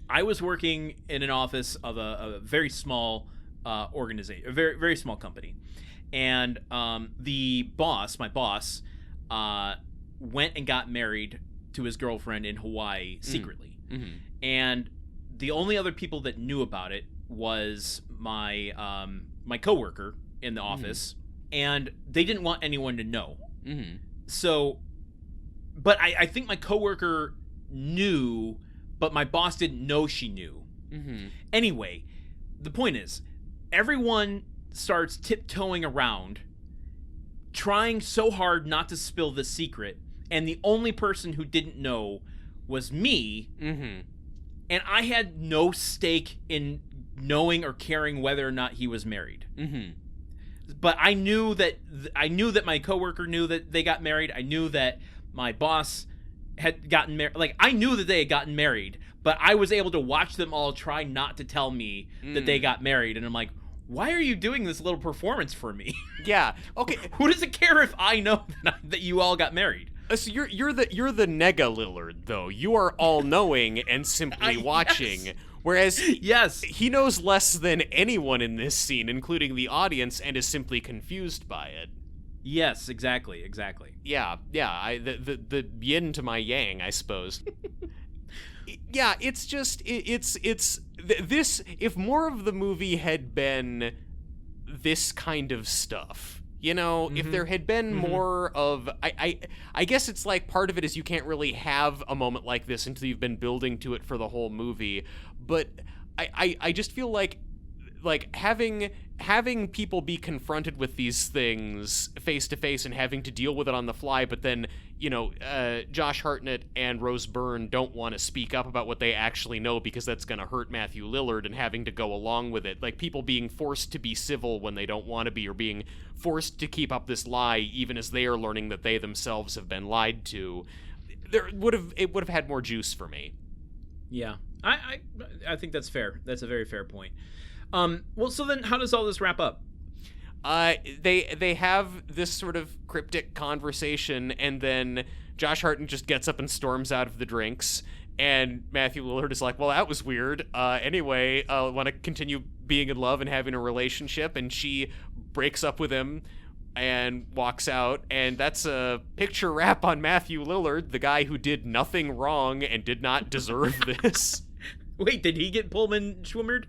I was working in an office of a very small organization, a very, very small company. And my boss, went and got married to his girlfriend in Hawaii secretly. Mm-hmm. And the only other people that knew about it was my coworker in the office, and they didn't want anyone to know. Mm-hmm. So, but I think my coworker knew, but my boss didn't know she knew. Mm-hmm. Anyway, the point is, everyone starts tiptoeing around, trying so hard not to spill the secret, and the only person who didn't know was me, and I had no stake in knowing or caring whether or not he was married. But I knew that my coworker knew that they got married. I knew that my boss had gotten married. Like, I knew that they had gotten married, but I was able to watch them all try not to tell me that they got married, and I'm like, why are you doing this little performance for me? Yeah. Okay. Who does it care if I know that you all got married? So you're the nega Lillard, though. You are all knowing and simply watching. Yes. Whereas Yes, he knows less than anyone in this scene, including the audience, and is simply confused by it. yes, exactly. Yeah. The yin to my yang, I suppose. Yeah, it's just this. If more of the movie had been this kind of stuff, if there had been more of, I guess it's like part of it is you can't really have a moment like this until you've been building to it for the whole movie. But I just feel like having people be confronted with these things face to face and having to deal with it on the fly, but then Josh Hartnett and Rose Byrne don't want to speak up about what they actually know because that's going to hurt Matthew Lillard, and having to go along with it, like people being forced to be civil when they don't want to be, or being forced to keep up this lie even as they are learning that they themselves have been lied to. It would have had more juice for me. Yeah, I think that's fair. That's a very fair point. Well, so then how does all this wrap up? They have this sort of cryptic conversation, and then Josh Hartnett just gets up and storms out of the drinks, and Matthew Lillard is like, well, that was weird. Anyway, I want to continue being in love and having a relationship, and she breaks up with him and walks out, and that's a picture wrap on Matthew Lillard, the guy who did nothing wrong and did not deserve this. Wait, did he get Pullman Schwimmered?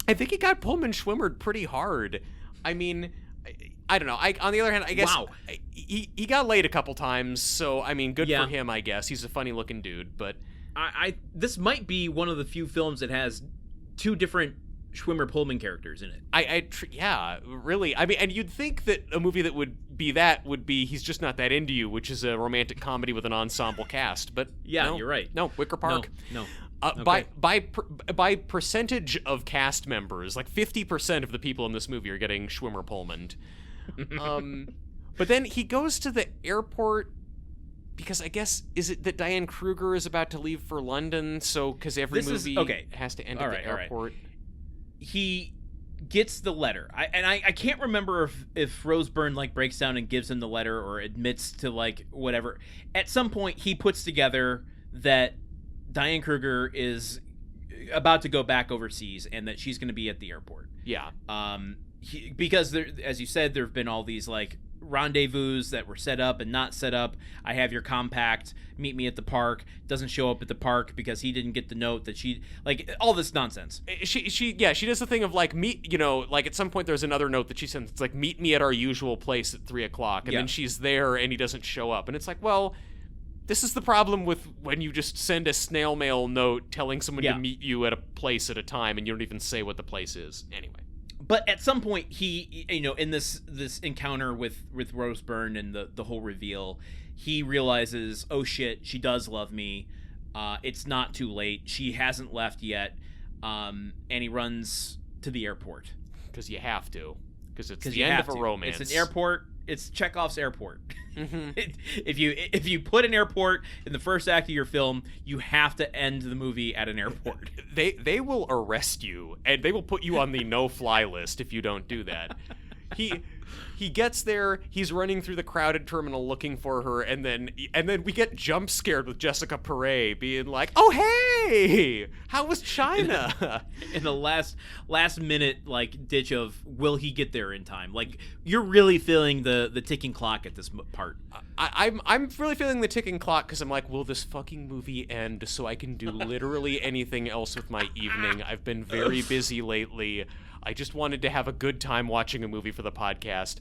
I think he got Pullman Schwimmered pretty hard. I mean, I don't know. On the other hand, I guess he got laid a couple times, so I mean, good for him, I guess. He's a funny-looking dude, but this might be one of the few films that has two different Schwimmer-Pullman characters in it. Yeah, really. I mean, and you'd think that a movie that would be He's Just Not That Into You, which is a romantic comedy with an ensemble cast, but yeah, no, you're right. No, Wicker Park. No. Okay. By percentage of cast members, like 50% of the people in this movie are getting Schwimmer Pullmaned. But then he goes to the airport because I guess, is it that Diane Kruger is about to leave for London? So because every movie has to end at the airport. He gets the letter. I can't remember if Rose Byrne like breaks down and gives him the letter or admits to like whatever. At some point, he puts together that Diane Kruger is about to go back overseas and that she's going to be at the airport. Yeah. Because there, as you said, there have been all these like rendezvous that were set up and not set up. I have your compact. Meet me at the park. Doesn't show up at the park because he didn't get the note that she like all this nonsense. She does the thing of like meet, like at some point there's another note that she sends. It's like meet me at our usual place at 3:00, and then she's there and he doesn't show up, and it's like, well, this is the problem with when you just send a snail mail note telling someone to meet you at a place at a time and you don't even say what the place is. Anyway. But at some point, he, in this encounter with Rose Byrne and the whole reveal, he realizes, oh shit, she does love me. It's not too late. She hasn't left yet. And he runs to the airport. Because you have to. Because it's the end of a romance. It's an airport. It's Chekhov's airport. Mm-hmm. If you put an airport in the first act of your film, you have to end the movie at an airport. They will arrest you, and they will put you on the no-fly list if you don't do that. He gets there, he's running through the crowded terminal looking for her, and then we get jump scared with Jessica Paré being like, "Oh hey, how was China?" In the last minute like ditch of will he get there in time? Like you're really feeling the ticking clock at this part. I'm really feeling the ticking clock because I'm like, will this fucking movie end so I can do literally anything else with my evening? I've been very busy lately. I just wanted to have a good time watching a movie for the podcast.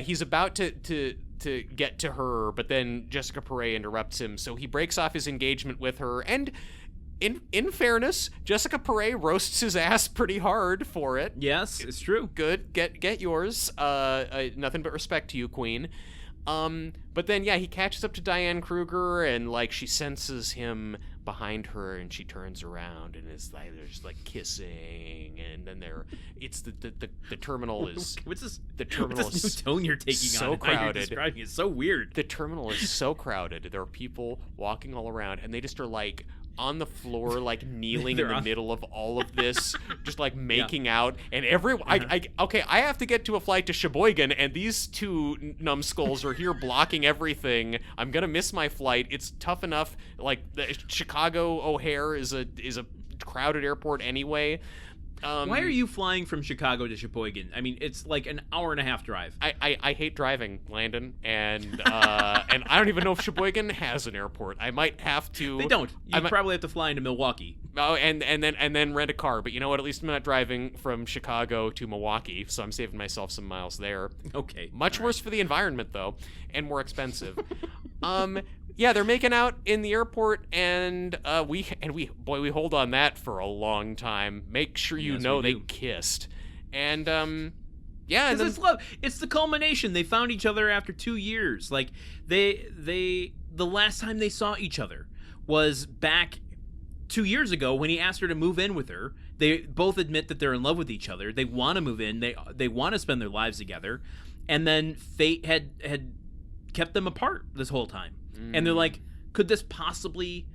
He's about to get to her, but then Jessica Paré interrupts him, so he breaks off his engagement with her, and in fairness, Jessica Paré roasts his ass pretty hard for it. Yes, it's true. Good. Get yours. Nothing but respect to you, Queen. But then, yeah, he catches up to Diane Kruger, and, like, she senses him behind her, and she turns around, and it's like, they're just, like, kissing, and then it's the terminal is... What's this? The terminal what's this is new tone you're taking so on? How you're crowded. describing it. It's so weird. The terminal is so crowded. There are people walking all around, and they just are, like, on the floor, like, kneeling in the middle of all of this, just, like, making out, and I have to get to a flight to Sheboygan, and these two numbskulls are here blocking everything. I'm gonna miss my flight. It's tough enough. Like, the Chicago O'Hare is a crowded airport anyway. Why are you flying from Chicago to Sheboygan? I mean, it's like an hour and a half drive. I hate driving, Landon, and and I don't even know if Sheboygan has an airport. I might have to. They don't. You probably have to fly into Milwaukee. Oh, and then rent a car. But you know what? At least I'm not driving from Chicago to Milwaukee, so I'm saving myself some miles there. Okay. Much worse for the environment, though, and more expensive. Yeah, they're making out in the airport, and we hold on that for a long time. Make sure you know they kissed, and yeah, and it's love. It's the culmination. They found each other after 2 years. Like the last time they saw each other was back 2 years ago when he asked her to move in with her. They both admit that they're in love with each other. They want to move in. They want to spend their lives together, and then fate had kept them apart this whole time. And they're like, could this possibly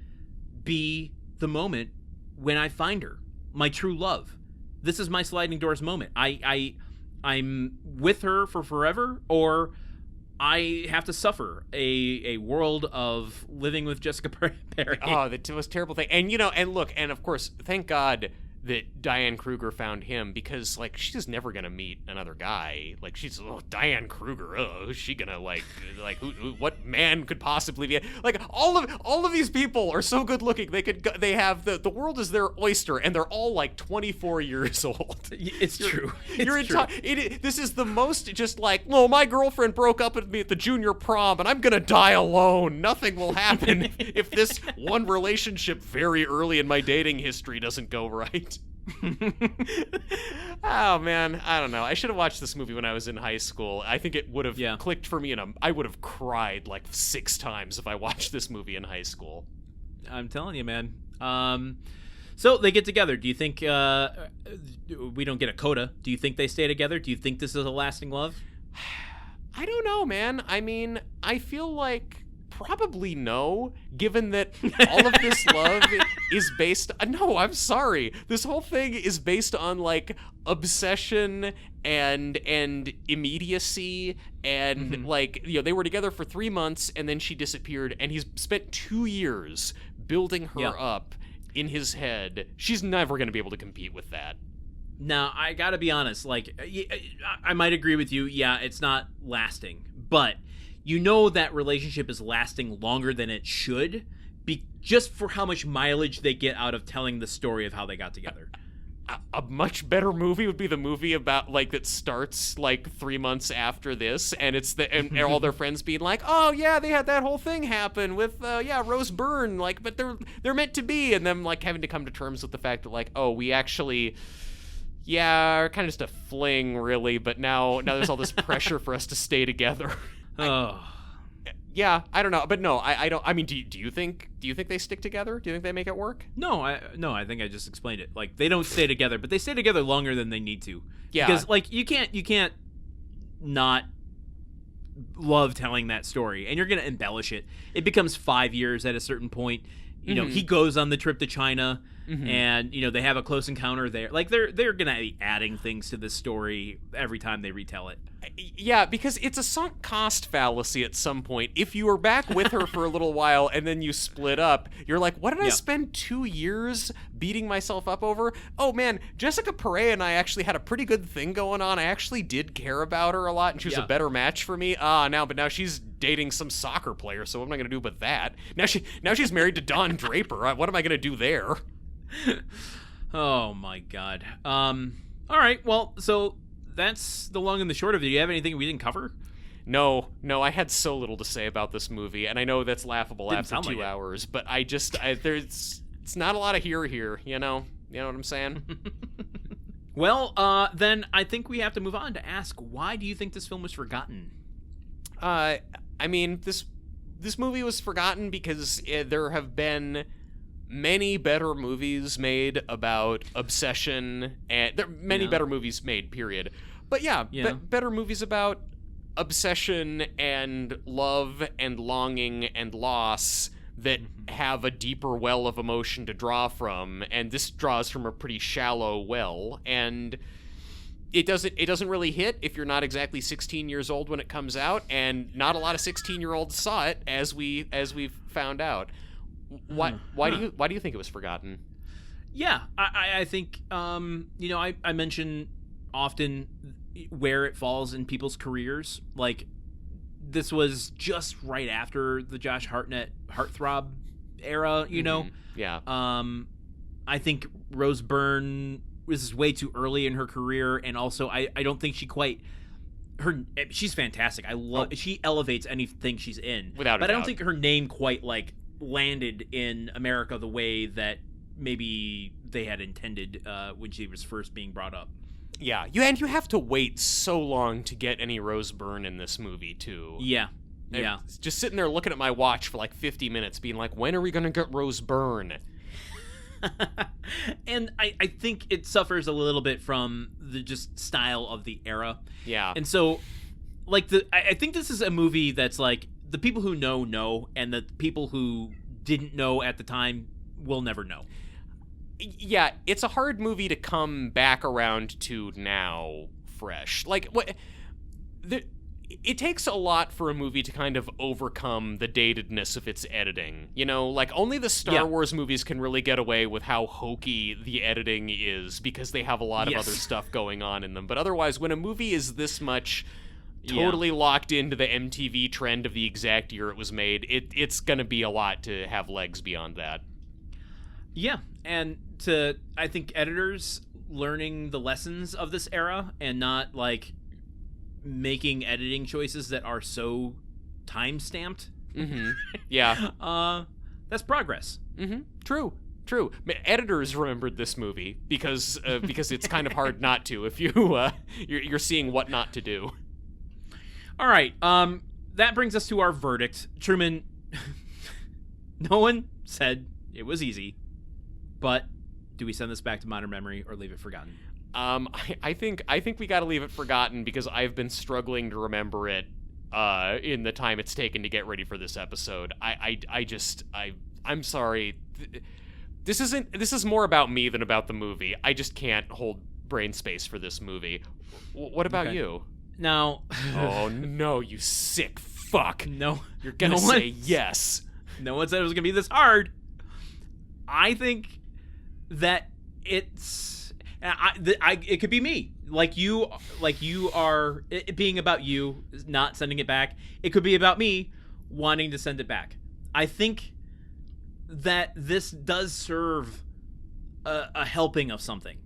be the moment when I find her, my true love? This is my sliding doors moment. I'm with her for forever, or I have to suffer a world of living with Jessica Perry. Oh, the most terrible thing. And, and look, and of course, thank God that Diane Kruger found him, because, like, she's never gonna meet another guy. Like, she's Diane Kruger. Oh, who's she gonna who, what man could possibly be? Like, all of these people are so good looking. They have the world is their oyster, and they're all like 24 years old. It's true. This is the most just like, no, my girlfriend broke up with me at the junior prom, and I'm gonna die alone. Nothing will happen if this one relationship very early in my dating history doesn't go right. Oh man, I don't know. I should have watched this movie when I was in high school. I think it would have clicked for me, and I would have cried like 6 times if I watched this movie in high school. I'm telling you, man. So they get together. Do you think we don't get a coda? Do you think they stay together? Do you think this is a lasting love? I don't know, man. I mean, I feel like probably no, given that all of this love is based... No, I'm sorry. This whole thing is based on, like, obsession and immediacy, and, like, they were together for 3 months, and then she disappeared, and he's spent 2 years building her up in his head. She's never going to be able to compete with that. Now, I gotta be honest, like, I might agree with you. Yeah, it's not lasting, but... that relationship is lasting longer than it should, just for how much mileage they get out of telling the story of how they got together. A much better movie would be the movie about, like, that starts like 3 months after this, and it's and all their friends being like, oh yeah, they had that whole thing happen with Rose Byrne, like, but they're meant to be, and them like having to come to terms with the fact that, like, oh, we actually are kind of just a fling, really, but now there's all this pressure for us to stay together. Oh. Yeah, I don't know, but no, I don't. I mean, do you think they stick together? Do you think they make it work? No, I think I just explained it. Like, they don't stay together, but they stay together longer than they need to. Yeah, because like you can't not love telling that story, and you're gonna embellish it. It becomes 5 years at a certain point. He goes on the trip to China, and they have a close encounter there. Like, they're gonna be adding things to this story every time they retell it. Yeah, because it's a sunk cost fallacy at some point. If you were back with her for a little while and then you split up, you're like, what did I spend 2 years beating myself up over? Oh man, Jessica Perret and I actually had a pretty good thing going on. I actually did care about her a lot, and she was a better match for me. But now she's dating some soccer player, so what am I gonna do with that? Now she's married to Don Draper. What am I gonna do there? Oh my god. All right, well, so that's the long and the short of it. Do you have anything we didn't cover? No, I had so little to say about this movie, and I know that's laughable after 2 like hours, but it's not a lot of here, you know what I'm saying? Well, then I think we have to move on to ask, why do you think this film was forgotten? I mean, this movie was forgotten because there have been many better movies made about obsession, and there are many better movies made, period. But better movies about obsession and love and longing and loss that have a deeper well of emotion to draw from, and this draws from a pretty shallow well, and it doesn't really hit if you're not exactly 16 years old when it comes out, and not a lot of 16-year-olds saw it, as we've found out. Why do you think it was forgotten? Yeah, I think I mention often where it falls in people's careers. Like, this was just right after the Josh Hartnett heartthrob era, you know? Yeah. I think Rose Byrne was way too early in her career, and also I don't think she quite she's fantastic. She elevates anything she's in. Without a doubt. But I don't think her name quite landed in America the way that maybe they had intended when she was first being brought up. Yeah, you have to wait so long to get any Rose Byrne in this movie, too. Yeah. Just sitting there looking at my watch for 50 minutes, being like, when are we going to get Rose Byrne? And I think it suffers a little bit from the just style of the era. Yeah. And so, I think this is a movie that's the people who know, and the people who didn't know at the time will never know. Yeah, it's a hard movie to come back around to now, fresh. It takes a lot for a movie to kind of overcome the datedness of its editing. You know, only the Star Wars movies can really get away with how hokey the editing is, because they have a lot of other stuff going on in them. But otherwise, when a movie is this much totally locked into the MTV trend of the exact year it was made, it's going to be a lot to have legs beyond that. Yeah, and I think editors learning the lessons of this era and not making editing choices that are so time-stamped. Yeah. That's progress. True. Editors remembered this movie because it's kind of hard not to if you're seeing what not to do. All right. That brings us to our verdict. Truman, no one said it was easy, but do we send this back to modern memory or leave it forgotten? I think we got to leave it forgotten, because I've been struggling to remember it in the time it's taken to get ready for this episode. I'm sorry. This is more about me than about the movie. I just can't hold brain space for this movie. What about you? No. Oh no, you sick fuck. No. You're gonna say yes. No one said it was gonna be this hard. I think that it's it could be me. You are it being about you, not sending it back. It could be about me wanting to send it back. I think that this does serve a helping of something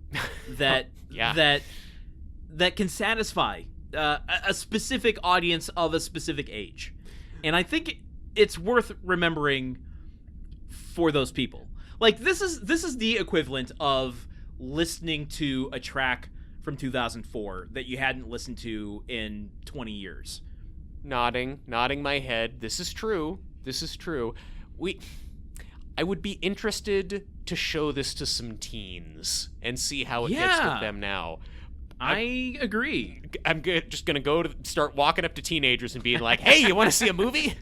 that that can satisfy a specific audience of a specific age, and I think it's worth remembering for those people. This is the equivalent of listening to a track from 2004 that you hadn't listened to in 20 years. Nodding my head. This is true. I would be interested to show this to some teens and see how it gets with them now. I agree. I'm just going to start walking up to teenagers and being like, hey, you want to see a movie?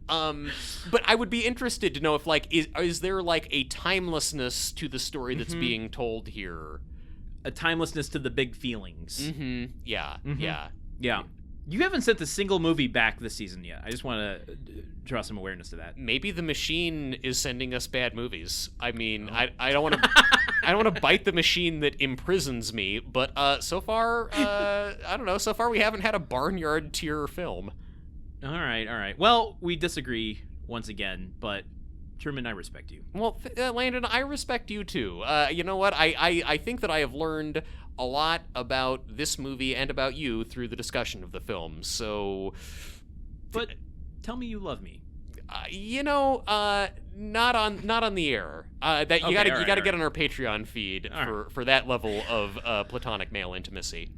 But I would be interested to know if, is there, a timelessness to the story that's being told here? A timelessness to the big feelings. Yeah. You haven't sent a single movie back this season yet. I just want to draw some awareness to that. Maybe the machine is sending us bad movies. I mean, I don't want to I don't want to bite the machine that imprisons me, but so far, I don't know. So far, we haven't had a barnyard tier film. All right. Well, we disagree once again, but Truman, I respect you. Well, Landon, I respect you too. You know what? I think that I have learned a lot about this movie and about you through the discussion of the film. So, but tell me you love me. Not on the air. That you gotta get on our Patreon feed for that level of platonic male intimacy.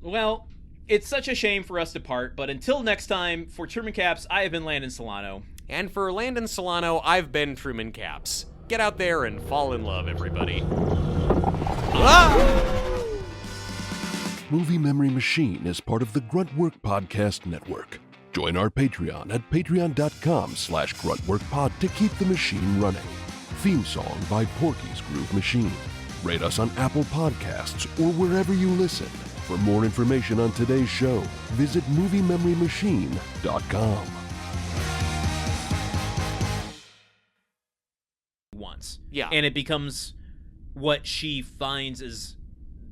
Well, It's such a shame for us to part, but until next time, for Truman Caps, I have been Landon Solano. And for Landon Solano, I've been Truman Caps. Get out there and fall in love, everybody. Movie Memory Machine is part of the Gruntwork Podcast Network. Join our Patreon at patreon.com/gruntworkpod to keep the machine running. Theme song by Porky's Groove Machine. Rate us on Apple Podcasts or wherever you listen. For more information on today's show, visit moviememorymachine.com. Once. Yeah. And it becomes what she finds is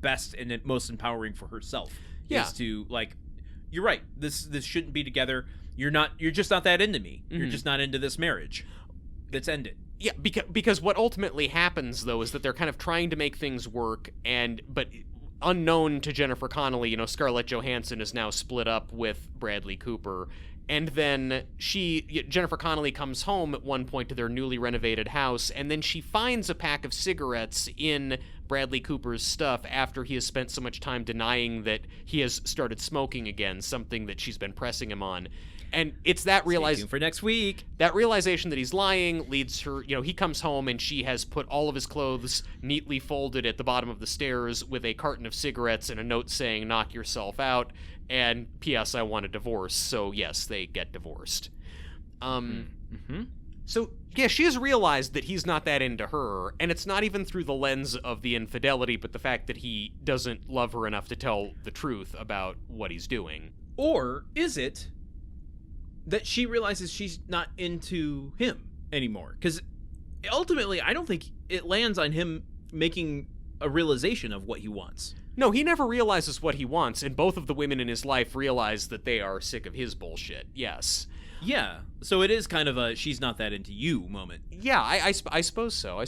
best and most empowering for herself. Yeah. Is to, like, you're right, this shouldn't be together. You're just not that into me. You're just not into this marriage. Let's end it. Yeah, because what ultimately happens, though, is that they're kind of trying to make things work, but unknown to Jennifer Connelly, Scarlett Johansson is now split up with Bradley Cooper. And then Jennifer Connelly comes home at one point to their newly renovated house, and then she finds a pack of cigarettes in Bradley Cooper's stuff after he has spent so much time denying that he has started smoking again, something that she's been pressing him on. And it's that Stay tuned for next week. That realization that he's lying leads her, he comes home and she has put all of his clothes neatly folded at the bottom of the stairs with a carton of cigarettes and a note saying, "Knock yourself out," and P.S. I want a divorce. So yes, they get divorced. So yeah, she has realized that he's not that into her, and it's not even through the lens of the infidelity, but the fact that he doesn't love her enough to tell the truth about what he's doing. Or is it that she realizes she's not into him anymore? Because ultimately, I don't think it lands on him making a realization of what he wants. No, he never realizes what he wants, and both of the women in his life realize that they are sick of his bullshit. Yes. Yeah, so it is kind of a she's not that into you moment. Yeah, I suppose so.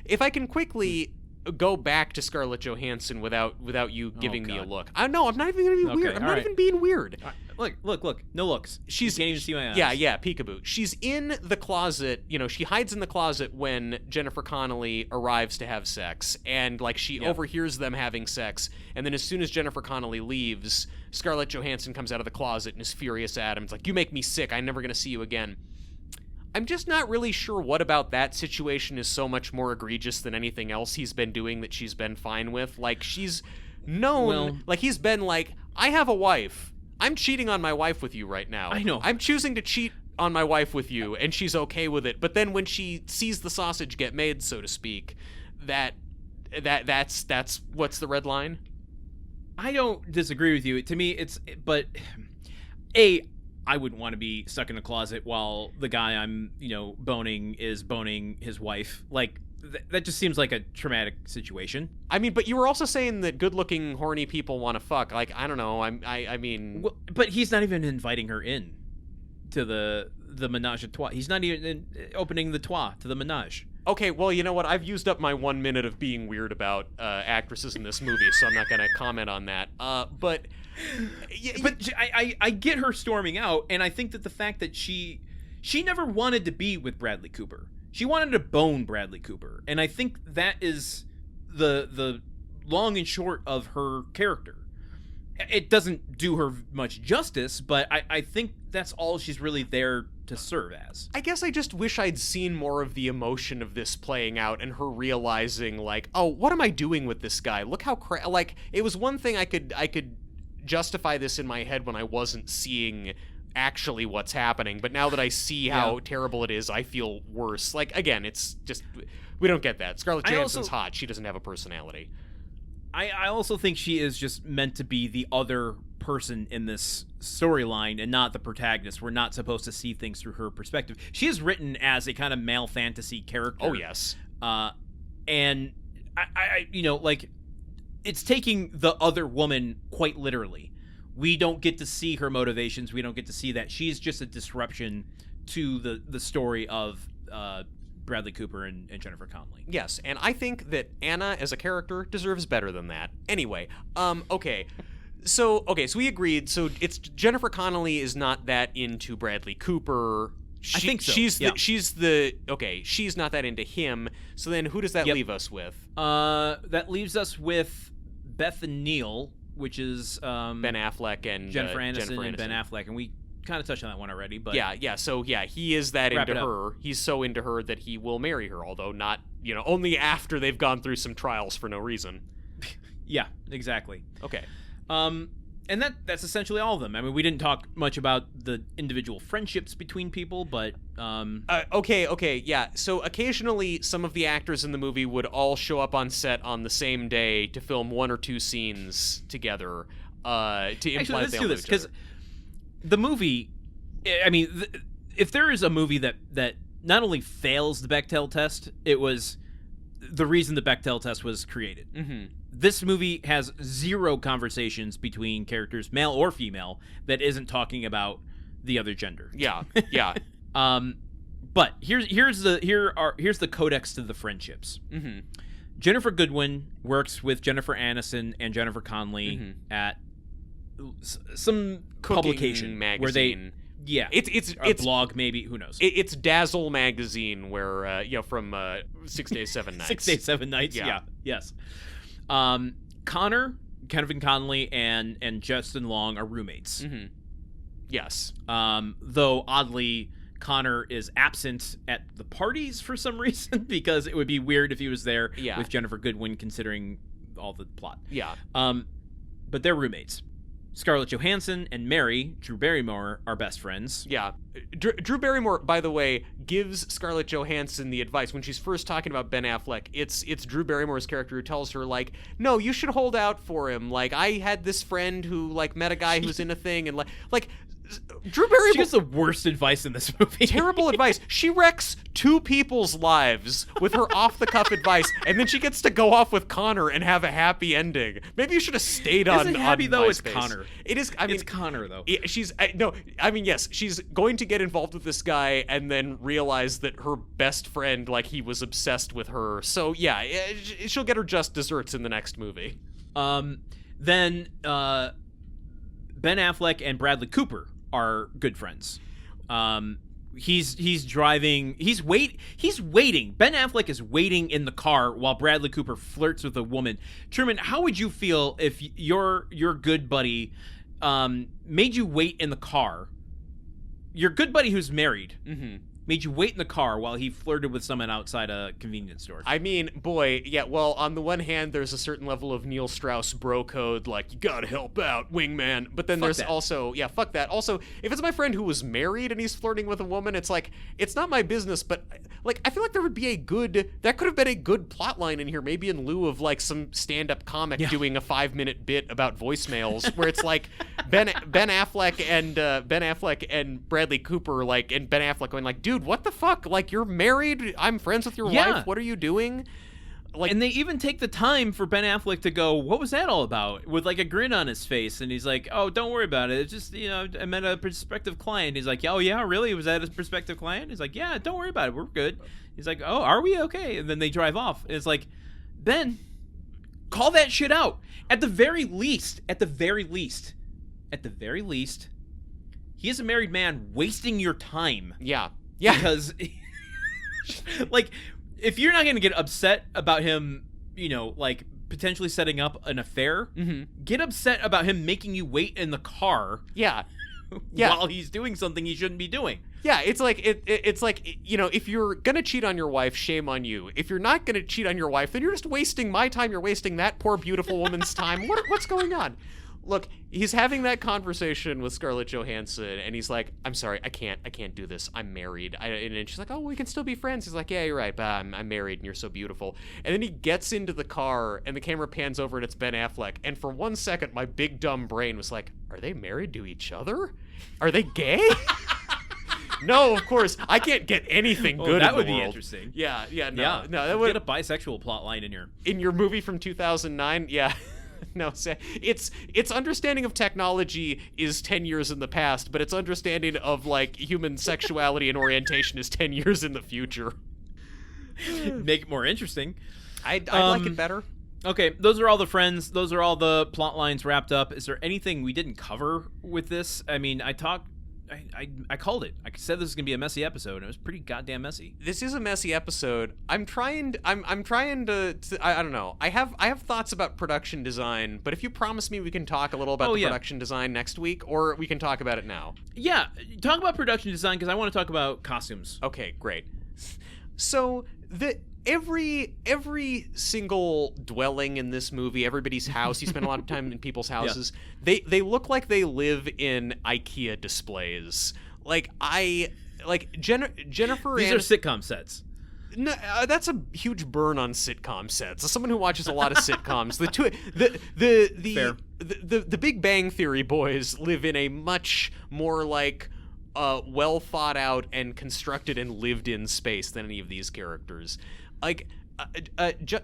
If I can quickly go back to Scarlett Johansson without you giving me a look. No, I'm not even going to be weird. I'm not even being weird. Look. No looks. You can't even see my eyes. Yeah, peekaboo. She's in the closet. She hides in the closet when Jennifer Connelly arrives to have sex, and she overhears them having sex. And then as soon as Jennifer Connelly leaves, Scarlett Johansson comes out of the closet and is furious at him. It's like, "You make me sick. I'm never going to see you again." I'm just not really sure what about that situation is so much more egregious than anything else he's been doing that she's been fine with. She's known, he's been like, "I have a wife. I'm cheating on my wife with you right now. I know. I'm choosing to cheat on my wife with you," and she's okay with it. But then when she sees the sausage get made, so to speak, that's what's the red line? I don't disagree with you. To me, but I wouldn't want to be stuck in a closet while the guy I'm, boning is boning his wife. That just seems like a traumatic situation. I mean, but you were also saying that good-looking, horny people want to fuck. I don't know. I mean... Well, but he's not even inviting her in to the menage a trois. He's not even opening the trois to the menage. Okay, well, you know what? I've used up my 1 minute of being weird about actresses in this movie, so I'm not going to comment on that. But I get her storming out, and I think that the fact that she never wanted to be with Bradley Cooper. She wanted to bone Bradley Cooper, and I think that is the long and short of her character. It doesn't do her much justice, but I think that's all she's really there to serve as. I guess I just wish I'd seen more of the emotion of this playing out and her realizing, oh, what am I doing with this guy? Look how it was one thing I could justify this in my head when I wasn't seeing actually what's happening, but now that I see how terrible it is, I feel worse. Again, it's just, we don't get that. Scarlett Johansson's hot. She doesn't have a personality. I also think she is just meant to be the other person in this storyline and not the protagonist. We're not supposed to see things through her perspective. She is written as a kind of male fantasy character. Oh, yes. And I it's taking the other woman quite literally. We don't get to see her motivations. We don't get to see that. She's just a disruption to the story of Bradley Cooper and Jennifer Connelly. Yes, and I think that Anna as a character deserves better than that. Anyway, okay. So we agreed. So it's Jennifer Connelly is not that into Bradley Cooper. I think so. She's not that into him. So then who does that leave us with? That leaves us with Beth and Neil, which is Ben Affleck and Jennifer Aniston and Ben Affleck, and we kind of touched on that one already. But so he is that into her. He's so into her that he will marry her, although not, only after they've gone through some trials for no reason. Yeah, exactly. Okay. And that's essentially all of them. I mean, we didn't talk much about the individual friendships between people, but okay, yeah. So occasionally, some of the actors in the movie would all show up on set on the same day to film 1 or 2 scenes together to imply let's do this, because the movie. I mean, if there is a movie that not only fails the Bechdel test, it was the reason the Bechdel test was created. Mm-hmm. This movie has 0 conversations between characters, male or female, that isn't talking about the other gender. Yeah. But here's the codex to the friendships. Mm-hmm. Jennifer Goodwin works with Jennifer Aniston and Jennifer Connelly at some cooking publication magazine where they. Yeah, it's a blog, maybe. Who knows? It's Dazzle magazine, where from 6 Days, 7 Nights. 6 Days, 7 Nights. Yeah. Yes. Connor, Kevin Connelly, and Justin Long are roommates. Mm-hmm. Yes. Though oddly, Connor is absent at the parties for some reason, because it would be weird if he was there with Jennifer Goodwin, considering all the plot. Yeah. But they're roommates. Scarlett Johansson and Mary, Drew Barrymore, are best friends. Yeah. Drew Barrymore, by the way, gives Scarlett Johansson the advice when she's first talking about Ben Affleck. It's Drew Barrymore's character who tells her, like, no, you should hold out for him. Like, I had this friend who, like, met a guy who's in a thing, and, like Drew Barrymore... She gives the worst advice in this movie. Terrible advice. She wrecks 2 people's lives with her off-the-cuff advice, and then she gets to go off with Connor and have a happy ending. Maybe you should have stayed on Isn't happy, on though? MySpace. It's Connor. It is. I mean, it's Connor, though. Yes. She's going to get involved with this guy and then realize that her best friend, like, he was obsessed with her. So, yeah, she'll get her just desserts in the next movie. Then Ben Affleck and Bradley Cooper are good friends. He's driving. He's waiting. Ben Affleck is waiting in the car while Bradley Cooper flirts with a woman. Truman, how would you feel if your good buddy made you wait in the car? Your good buddy who's married made you wait in the car while he flirted with someone outside a convenience store. I mean, boy, yeah, well, on the one hand, there's a certain level of Neil Strauss bro code, like, you gotta help out, wingman. But then fuck that. Also, if it's my friend who was married and he's flirting with a woman, it's like, it's not my business, but, like, I feel like that could have been a good plot line in here, maybe in lieu of, like, some stand-up comic doing a 5-minute bit about voicemails, where it's like, Ben Affleck and Bradley Cooper, like, and Ben Affleck going, like, dude, what the fuck? Like, you're married? I'm friends with your wife? What are you doing? Like, and they even take the time for Ben Affleck to go, what was that all about? With, like, a grin on his face. And he's like, oh, don't worry about it. It's just, I met a prospective client. He's like, oh, yeah, really? Was that a prospective client? He's like, yeah, don't worry about it. We're good. He's like, oh, are we? Okay. And then they drive off. And it's like, Ben, call that shit out. At the very least, he is a married man wasting your time. Yeah. Because, like, if you're not going to get upset about him, like, potentially setting up an affair, get upset about him making you wait in the car. Yeah. While he's doing something he shouldn't be doing. Yeah, it's like, it's like, if you're going to cheat on your wife, shame on you. If you're not going to cheat on your wife, then you're just wasting my time. You're wasting that poor, beautiful woman's time. What's going on? Look, he's having that conversation with Scarlett Johansson, and he's like, I'm sorry, I can't do this. I'm married. And she's like, oh, we can still be friends. He's like, yeah, you're right, but I'm married, and you're so beautiful. And then he gets into the car, and the camera pans over, and it's Ben Affleck. And for 1 second, my big, dumb brain was like, are they married to each other? Are they gay? No, of course. I can't get anything good that in the would world. Be interesting. No, that would get a bisexual plot line in your movie from 2009. Yeah. No, its understanding of technology is 10 years in the past, but its understanding of, like, human sexuality and orientation is 10 years in the future. Make it more interesting. I'd like it better. Okay, those are all the friends. Those are all the plot lines wrapped up. Is there anything we didn't cover with this? I mean, I talked I called it. I said this was gonna be a messy episode, and it was pretty goddamn messy. This is a messy episode. I'm trying to I don't know. I have thoughts about production design, but if you promise me we can talk a little about production design next week, or we can talk about it now. Yeah, talk about production design, because I want to talk about costumes. Okay, great. So every single dwelling in this movie, everybody's house, you spend a lot of time in people's houses, they look like they live in IKEA displays. Jennifer. These are sitcom sets. No, that's a huge burn on sitcom sets. As someone who watches a lot of sitcoms, the Big Bang Theory boys live in a much more well thought out and constructed and lived in space than any of these characters.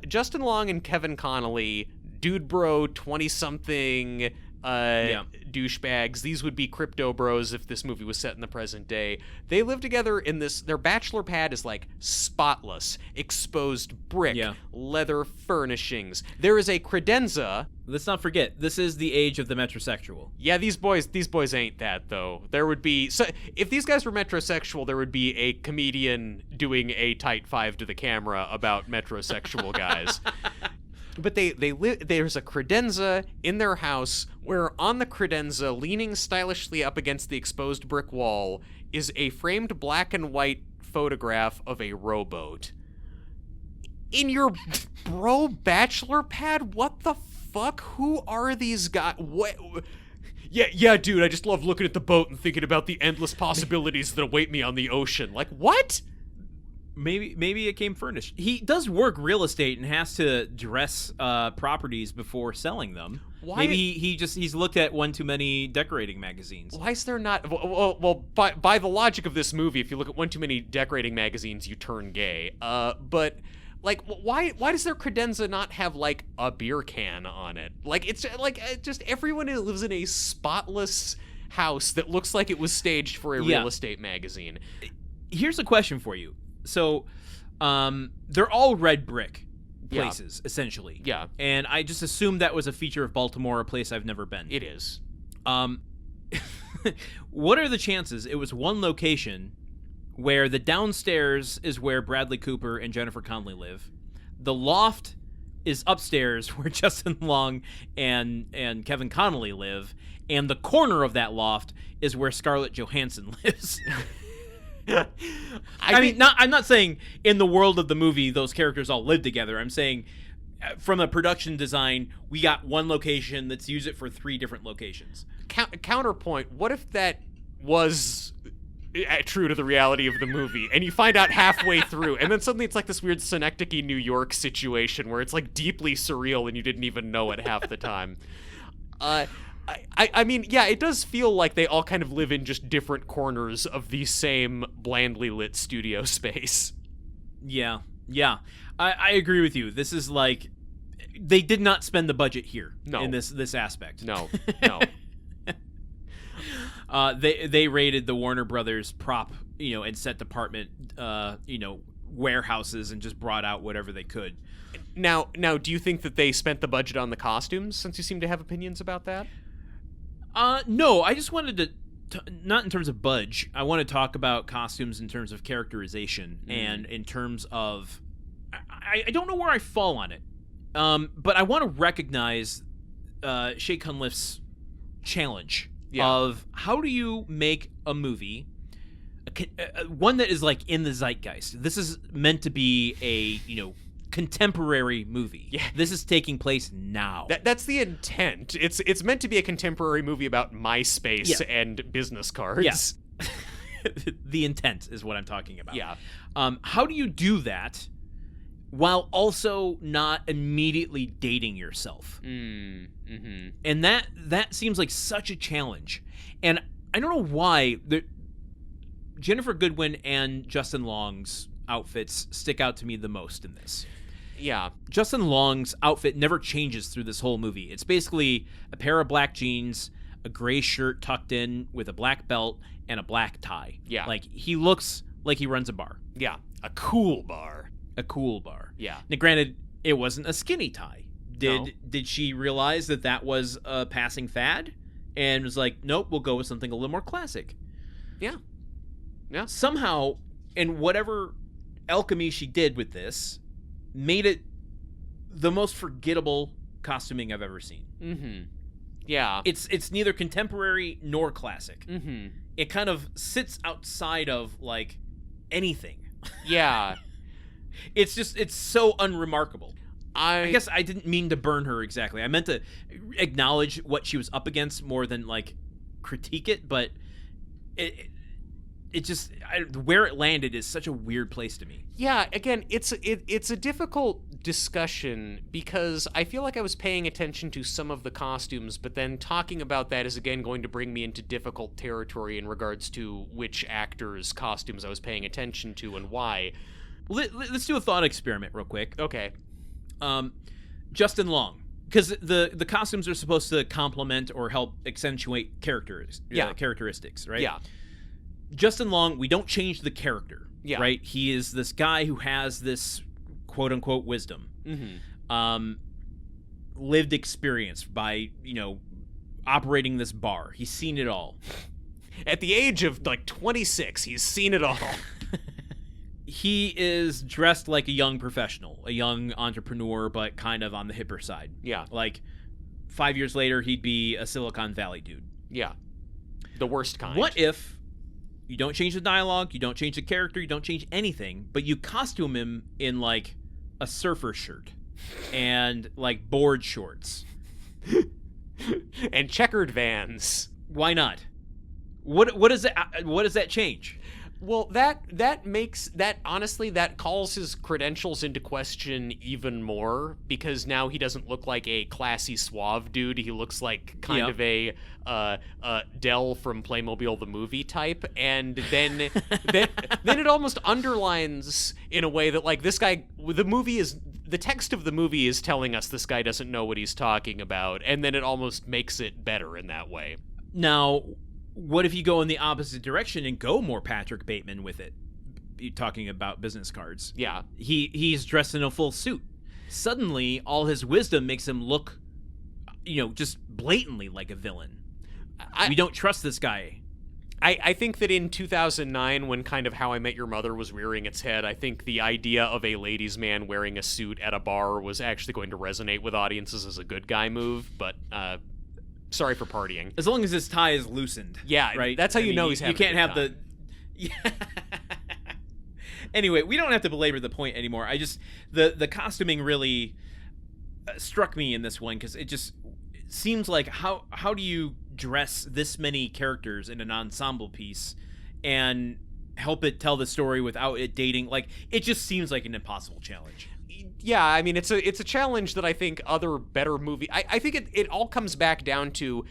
Justin Long and Kevin Connolly, dude bro 20-something douchebags. These would be crypto bros if this movie was set in the present day. They live together in this. Their bachelor pad is spotless, exposed brick, leather furnishings. There is a credenza. Let's not forget, this is the age of the metrosexual. Yeah, these boys ain't that though. There would be if these guys were metrosexual, there would be a comedian doing a tight five to the camera about metrosexual guys. But there's a credenza in their house where on the credenza, leaning stylishly up against the exposed brick wall, is a framed black and white photograph of a rowboat. In your bro bachelor pad? What the fuck? Who are these guys? What? Yeah, dude, I just love looking at the boat and thinking about the endless possibilities that await me on the ocean. What? Maybe it came furnished. He does work real estate and has to dress properties before selling them. Why? Maybe he's looked at one too many decorating magazines. Why is there not? Well, by the logic of this movie, if you look at one too many decorating magazines, you turn gay. But why does their credenza not have a beer can on it? It's just everyone who lives in a spotless house that looks like it was staged for a real estate magazine. Here's a question for you. So, they're all red brick places, essentially. Yeah. And I just assumed that was a feature of Baltimore, a place I've never been. It is. What are the chances it was one location where the downstairs is where Bradley Cooper and Jennifer Connelly live, the loft is upstairs where Justin Long and Kevin Connolly live, and the corner of that loft is where Scarlett Johansson lives? I'm not saying in the world of the movie those characters all live together. I'm saying from a production design, we got one location, let's use it for 3 different locations. Counterpoint, what if that was true to the reality of the movie, and you find out halfway through, and then suddenly it's this weird Synecdoche, New York situation where it's deeply surreal and you didn't even know it half the time. I mean, yeah, it does feel like they all kind of live in just different corners of the same blandly lit studio space. Yeah. I agree with you. This is they did not spend the budget here. No. In this aspect. No. They raided the Warner Brothers prop, and set department, warehouses and just brought out whatever they could. Now, do you think that they spent the budget on the costumes, since you seem to have opinions about that? No, I just wanted to not in terms of budge. I want to talk about costumes in terms of characterization and in terms of I don't know where I fall on it. But I want to recognize Shea Cunliffe's challenge of how do you make a movie, one that is in the zeitgeist. This is meant to be a contemporary movie. Yeah. This is taking place now. That's the intent. It's meant to be a contemporary movie about MySpace and business cards. Yes. The intent is what I'm talking about. Yeah. How do you do that while also not immediately dating yourself? Mm-hmm. And that seems like such a challenge. And I don't know why Jennifer Goodwin and Justin Long's outfits stick out to me the most in this. Yeah. Justin Long's outfit never changes through this whole movie. It's basically a pair of black jeans, a gray shirt tucked in with a black belt, and a black tie. Yeah. He looks like he runs a bar. Yeah. A cool bar. Yeah. Now, granted, it wasn't a skinny tie. Did she realize that was a passing fad? And was like, nope, we'll go with something a little more classic. Yeah. Yeah. Somehow, in whatever alchemy she did with this, made it the most forgettable costuming I've ever seen. Mm-hmm. Yeah. It's neither contemporary nor classic. Mm-hmm. It kind of sits outside of, like, anything. Yeah. It's so unremarkable. I guess I didn't mean to burn her exactly. I meant to acknowledge what she was up against more than, like, critique it, but it just where it landed is such a weird place to me. Yeah, again, it's a difficult discussion because I feel like I was paying attention to some of the costumes, but then talking about that is again going to bring me into difficult territory in regards to which actors' costumes I was paying attention to and why. Let's do a thought experiment real quick. Okay. Justin Long, because the costumes are supposed to complement or help accentuate characteristics, right? Yeah. Justin Long, we don't change the character, yeah. right? He is this guy who has this quote-unquote wisdom, lived experience by, operating this bar. He's seen it all. At the age of, 26, he's seen it all. He is dressed like a young professional, a young entrepreneur, but kind of on the hipper side. Yeah. 5 years later, he'd be a Silicon Valley dude. Yeah. The worst kind. What if you don't change the dialogue, you don't change the character, you don't change anything, but you costume him in, a surfer shirt and, board shorts? And checkered Vans. Why not? What does that change? Well, that makes that honestly that calls his credentials into question even more because now he doesn't look like a classy suave dude. He looks like kind of a Dell from Playmobil the movie type, and then it almost underlines in a way that this guy, the text of the movie is telling us this guy doesn't know what he's talking about, and then it almost makes it better in that way. Now, what if you go in the opposite direction and go more Patrick Bateman with it? You're talking about business cards. Yeah. He's dressed in a full suit. Suddenly, all his wisdom makes him look, just blatantly like a villain. We don't trust this guy. I think that in 2009, when kind of How I Met Your Mother was rearing its head, I think the idea of a ladies' man wearing a suit at a bar was actually going to resonate with audiences as a good guy move, but sorry for partying. As long as his tie is loosened. Yeah, right? That's how you know he's having You can't a good have time. Yeah. Anyway, we don't have to belabor the point anymore. The costuming really struck me in this one because it just seems like how do you dress this many characters in an ensemble piece and help it tell the story without it dating? It just seems like an impossible challenge. Yeah, I mean, it's a challenge that I think other better movie. I think it all comes back down to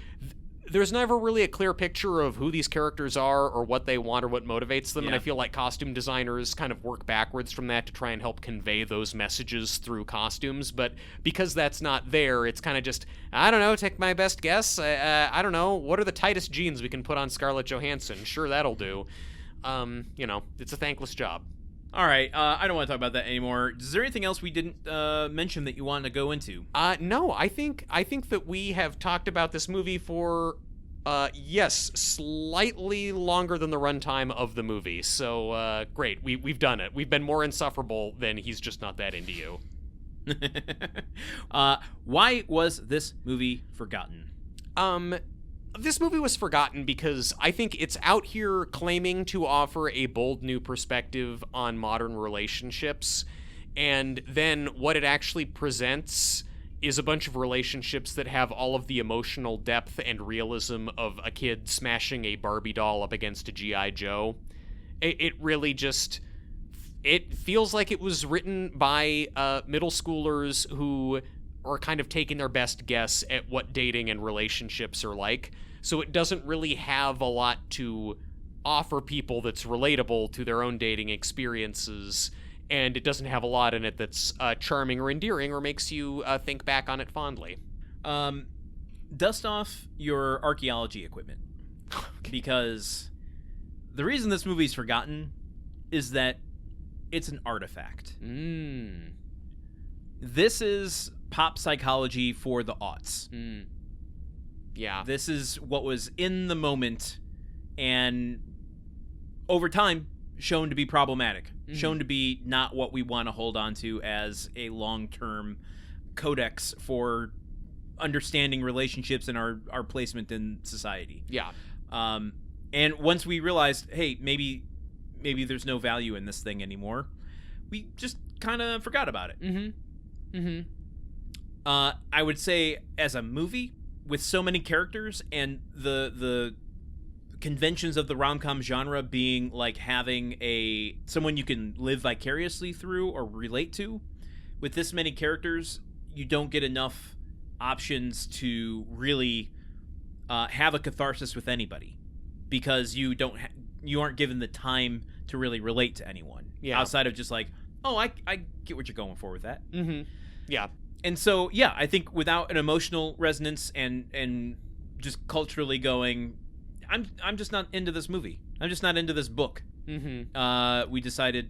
there's never really a clear picture of who these characters are or what they want or what motivates them, and I feel like costume designers kind of work backwards from that to try and help convey those messages through costumes, but because that's not there, it's kind of just, I don't know, take my best guess, I don't know, what are the tightest jeans we can put on Scarlett Johansson? Sure, that'll do. It's a thankless job. All right, I don't want to talk about that anymore. Is there anything else we didn't mention that you wanted to go into? No, I think that we have talked about this movie for, slightly longer than the runtime of the movie. So, great, we've done it. We've been more insufferable than he's just not that into you. Why was this movie forgotten? This movie was forgotten because I think it's out here claiming to offer a bold new perspective on modern relationships, and then what it actually presents is a bunch of relationships that have all of the emotional depth and realism of a kid smashing a Barbie doll up against a G.I. Joe. It really just... It feels like it was written by middle schoolers who are kind of taking their best guess at what dating and relationships are like. So it doesn't really have a lot to offer people that's relatable to their own dating experiences, and it doesn't have a lot in it that's charming or endearing or makes you think back on it fondly. Dust off your archaeology equipment, because the reason this movie's forgotten is that it's an artifact. This is pop psychology for the aughts. Yeah. This is what was in the moment, and over time, shown to be problematic, shown to be not what we want to hold on to as a long-term codex for understanding relationships and our placement in society. Yeah. And once we realized, hey, maybe there's no value in this thing anymore, we just kind of forgot about it. I would say, as a movie with so many characters and the conventions of the rom-com genre being like having someone you can live vicariously through or relate to, with this many characters, you don't get enough options to really have a catharsis with anybody, because you aren't given the time to really relate to anyone outside of just like, oh, I get what you're going for with that. Yeah. And so, yeah, I think without an emotional resonance and just culturally going, I'm just not into this movie. I'm just not into this book. We decided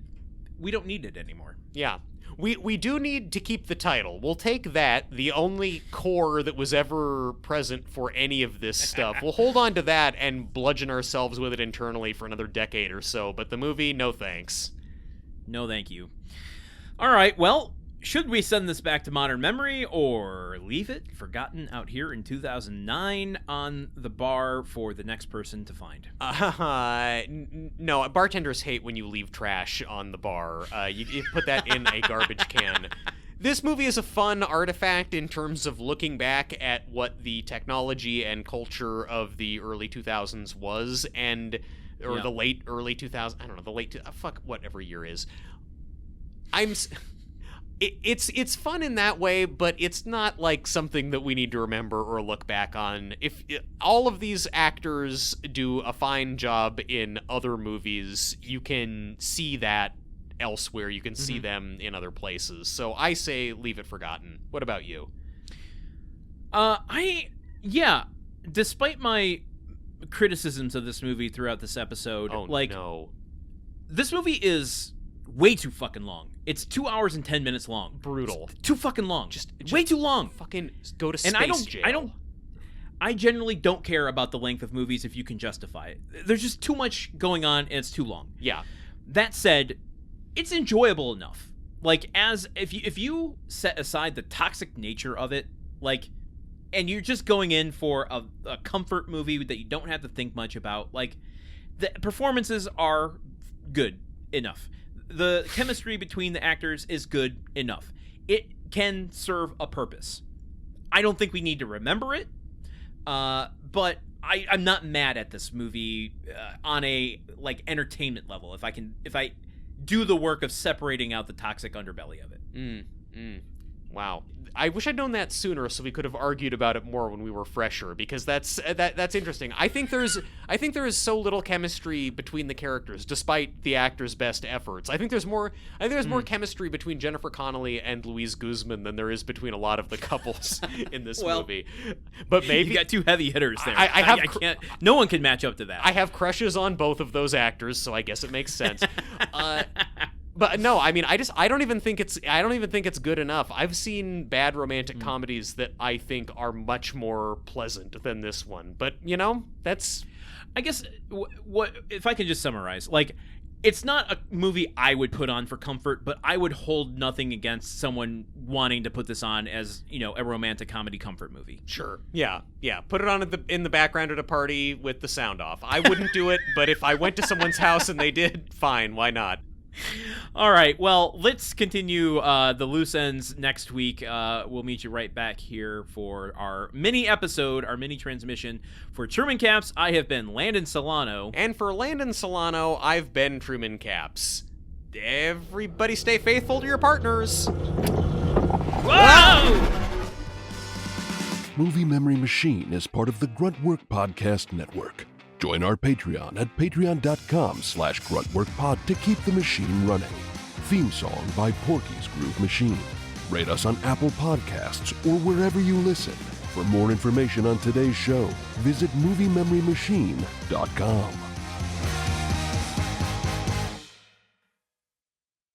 we don't need it anymore. Yeah. We do need to keep the title. We'll take that, the only core that was ever present for any of this stuff. We'll hold on to that and bludgeon ourselves with it internally for another decade or so, but the movie, no thanks. No thank you. All right, well, should we send this back to modern memory or leave it forgotten out here in 2009 on the bar for the next person to find? No, bartenders hate when you leave trash on the bar. You put that in a garbage can. This movie is a fun artifact in terms of looking back at what the technology and culture of the early 2000s was, or the late early 2000s. I don't know, fuck whatever year is. It's fun in that way, but it's not like something that we need to remember or look back on. All of these actors do a fine job in other movies, you can see that elsewhere. You can see them in other places. So I say leave it forgotten. What about you? Despite my criticisms of this movie throughout this episode, this movie is way too fucking long. It's 2 hours and 10 minutes long. Brutal. It's too fucking long. Just way too long. Fucking go to space jail. I generally don't care about the length of movies if you can justify it. There's just too much going on and it's too long. Yeah. That said, it's enjoyable enough. Like, if you set aside the toxic nature of it, like, and you're just going in for a comfort movie that you don't have to think much about, like, the performances are good enough. The chemistry between the actors is good enough. It can serve a purpose. I don't think we need to remember it, but I'm not mad at this movie on a like entertainment level. If I do the work of separating out the toxic underbelly of it. Wow. I wish I'd known that sooner so we could have argued about it more when we were fresher, because that's interesting. I think there is so little chemistry between the characters despite the actors' best efforts. I think there's more chemistry between Jennifer Connelly and Louise Guzman than there is between a lot of the couples in this movie. But maybe you got two heavy hitters there. I can't. No one can match up to that. I have crushes on both of those actors, so I guess it makes sense. But no, I mean, I don't even think it's good enough. I've seen bad romantic comedies that I think are much more pleasant than this one. But that's. I guess what if I could just summarize, like, it's not a movie I would put on for comfort, but I would hold nothing against someone wanting to put this on as a romantic comedy comfort movie. Sure. Yeah. Put it on in the background at a party with the sound off. I wouldn't do it, but if I went to someone's house and they did, fine. Why not? All right, well, let's continue the loose ends next week. We'll meet you right back here for our mini episode, our mini transmission. For Truman Caps, I have been Landen Solano. And for Landen Solano, I've been Truman Caps. Everybody stay faithful to your partners. Whoa! Movie Memory Machine is part of the Gruntwork Podcast Network. Join our Patreon at patreon.com/gruntworkpod to keep the machine running. Theme song by Porky's Groove Machine. Rate us on Apple Podcasts or wherever you listen. For more information on today's show, visit MovieMemoryMachine.com.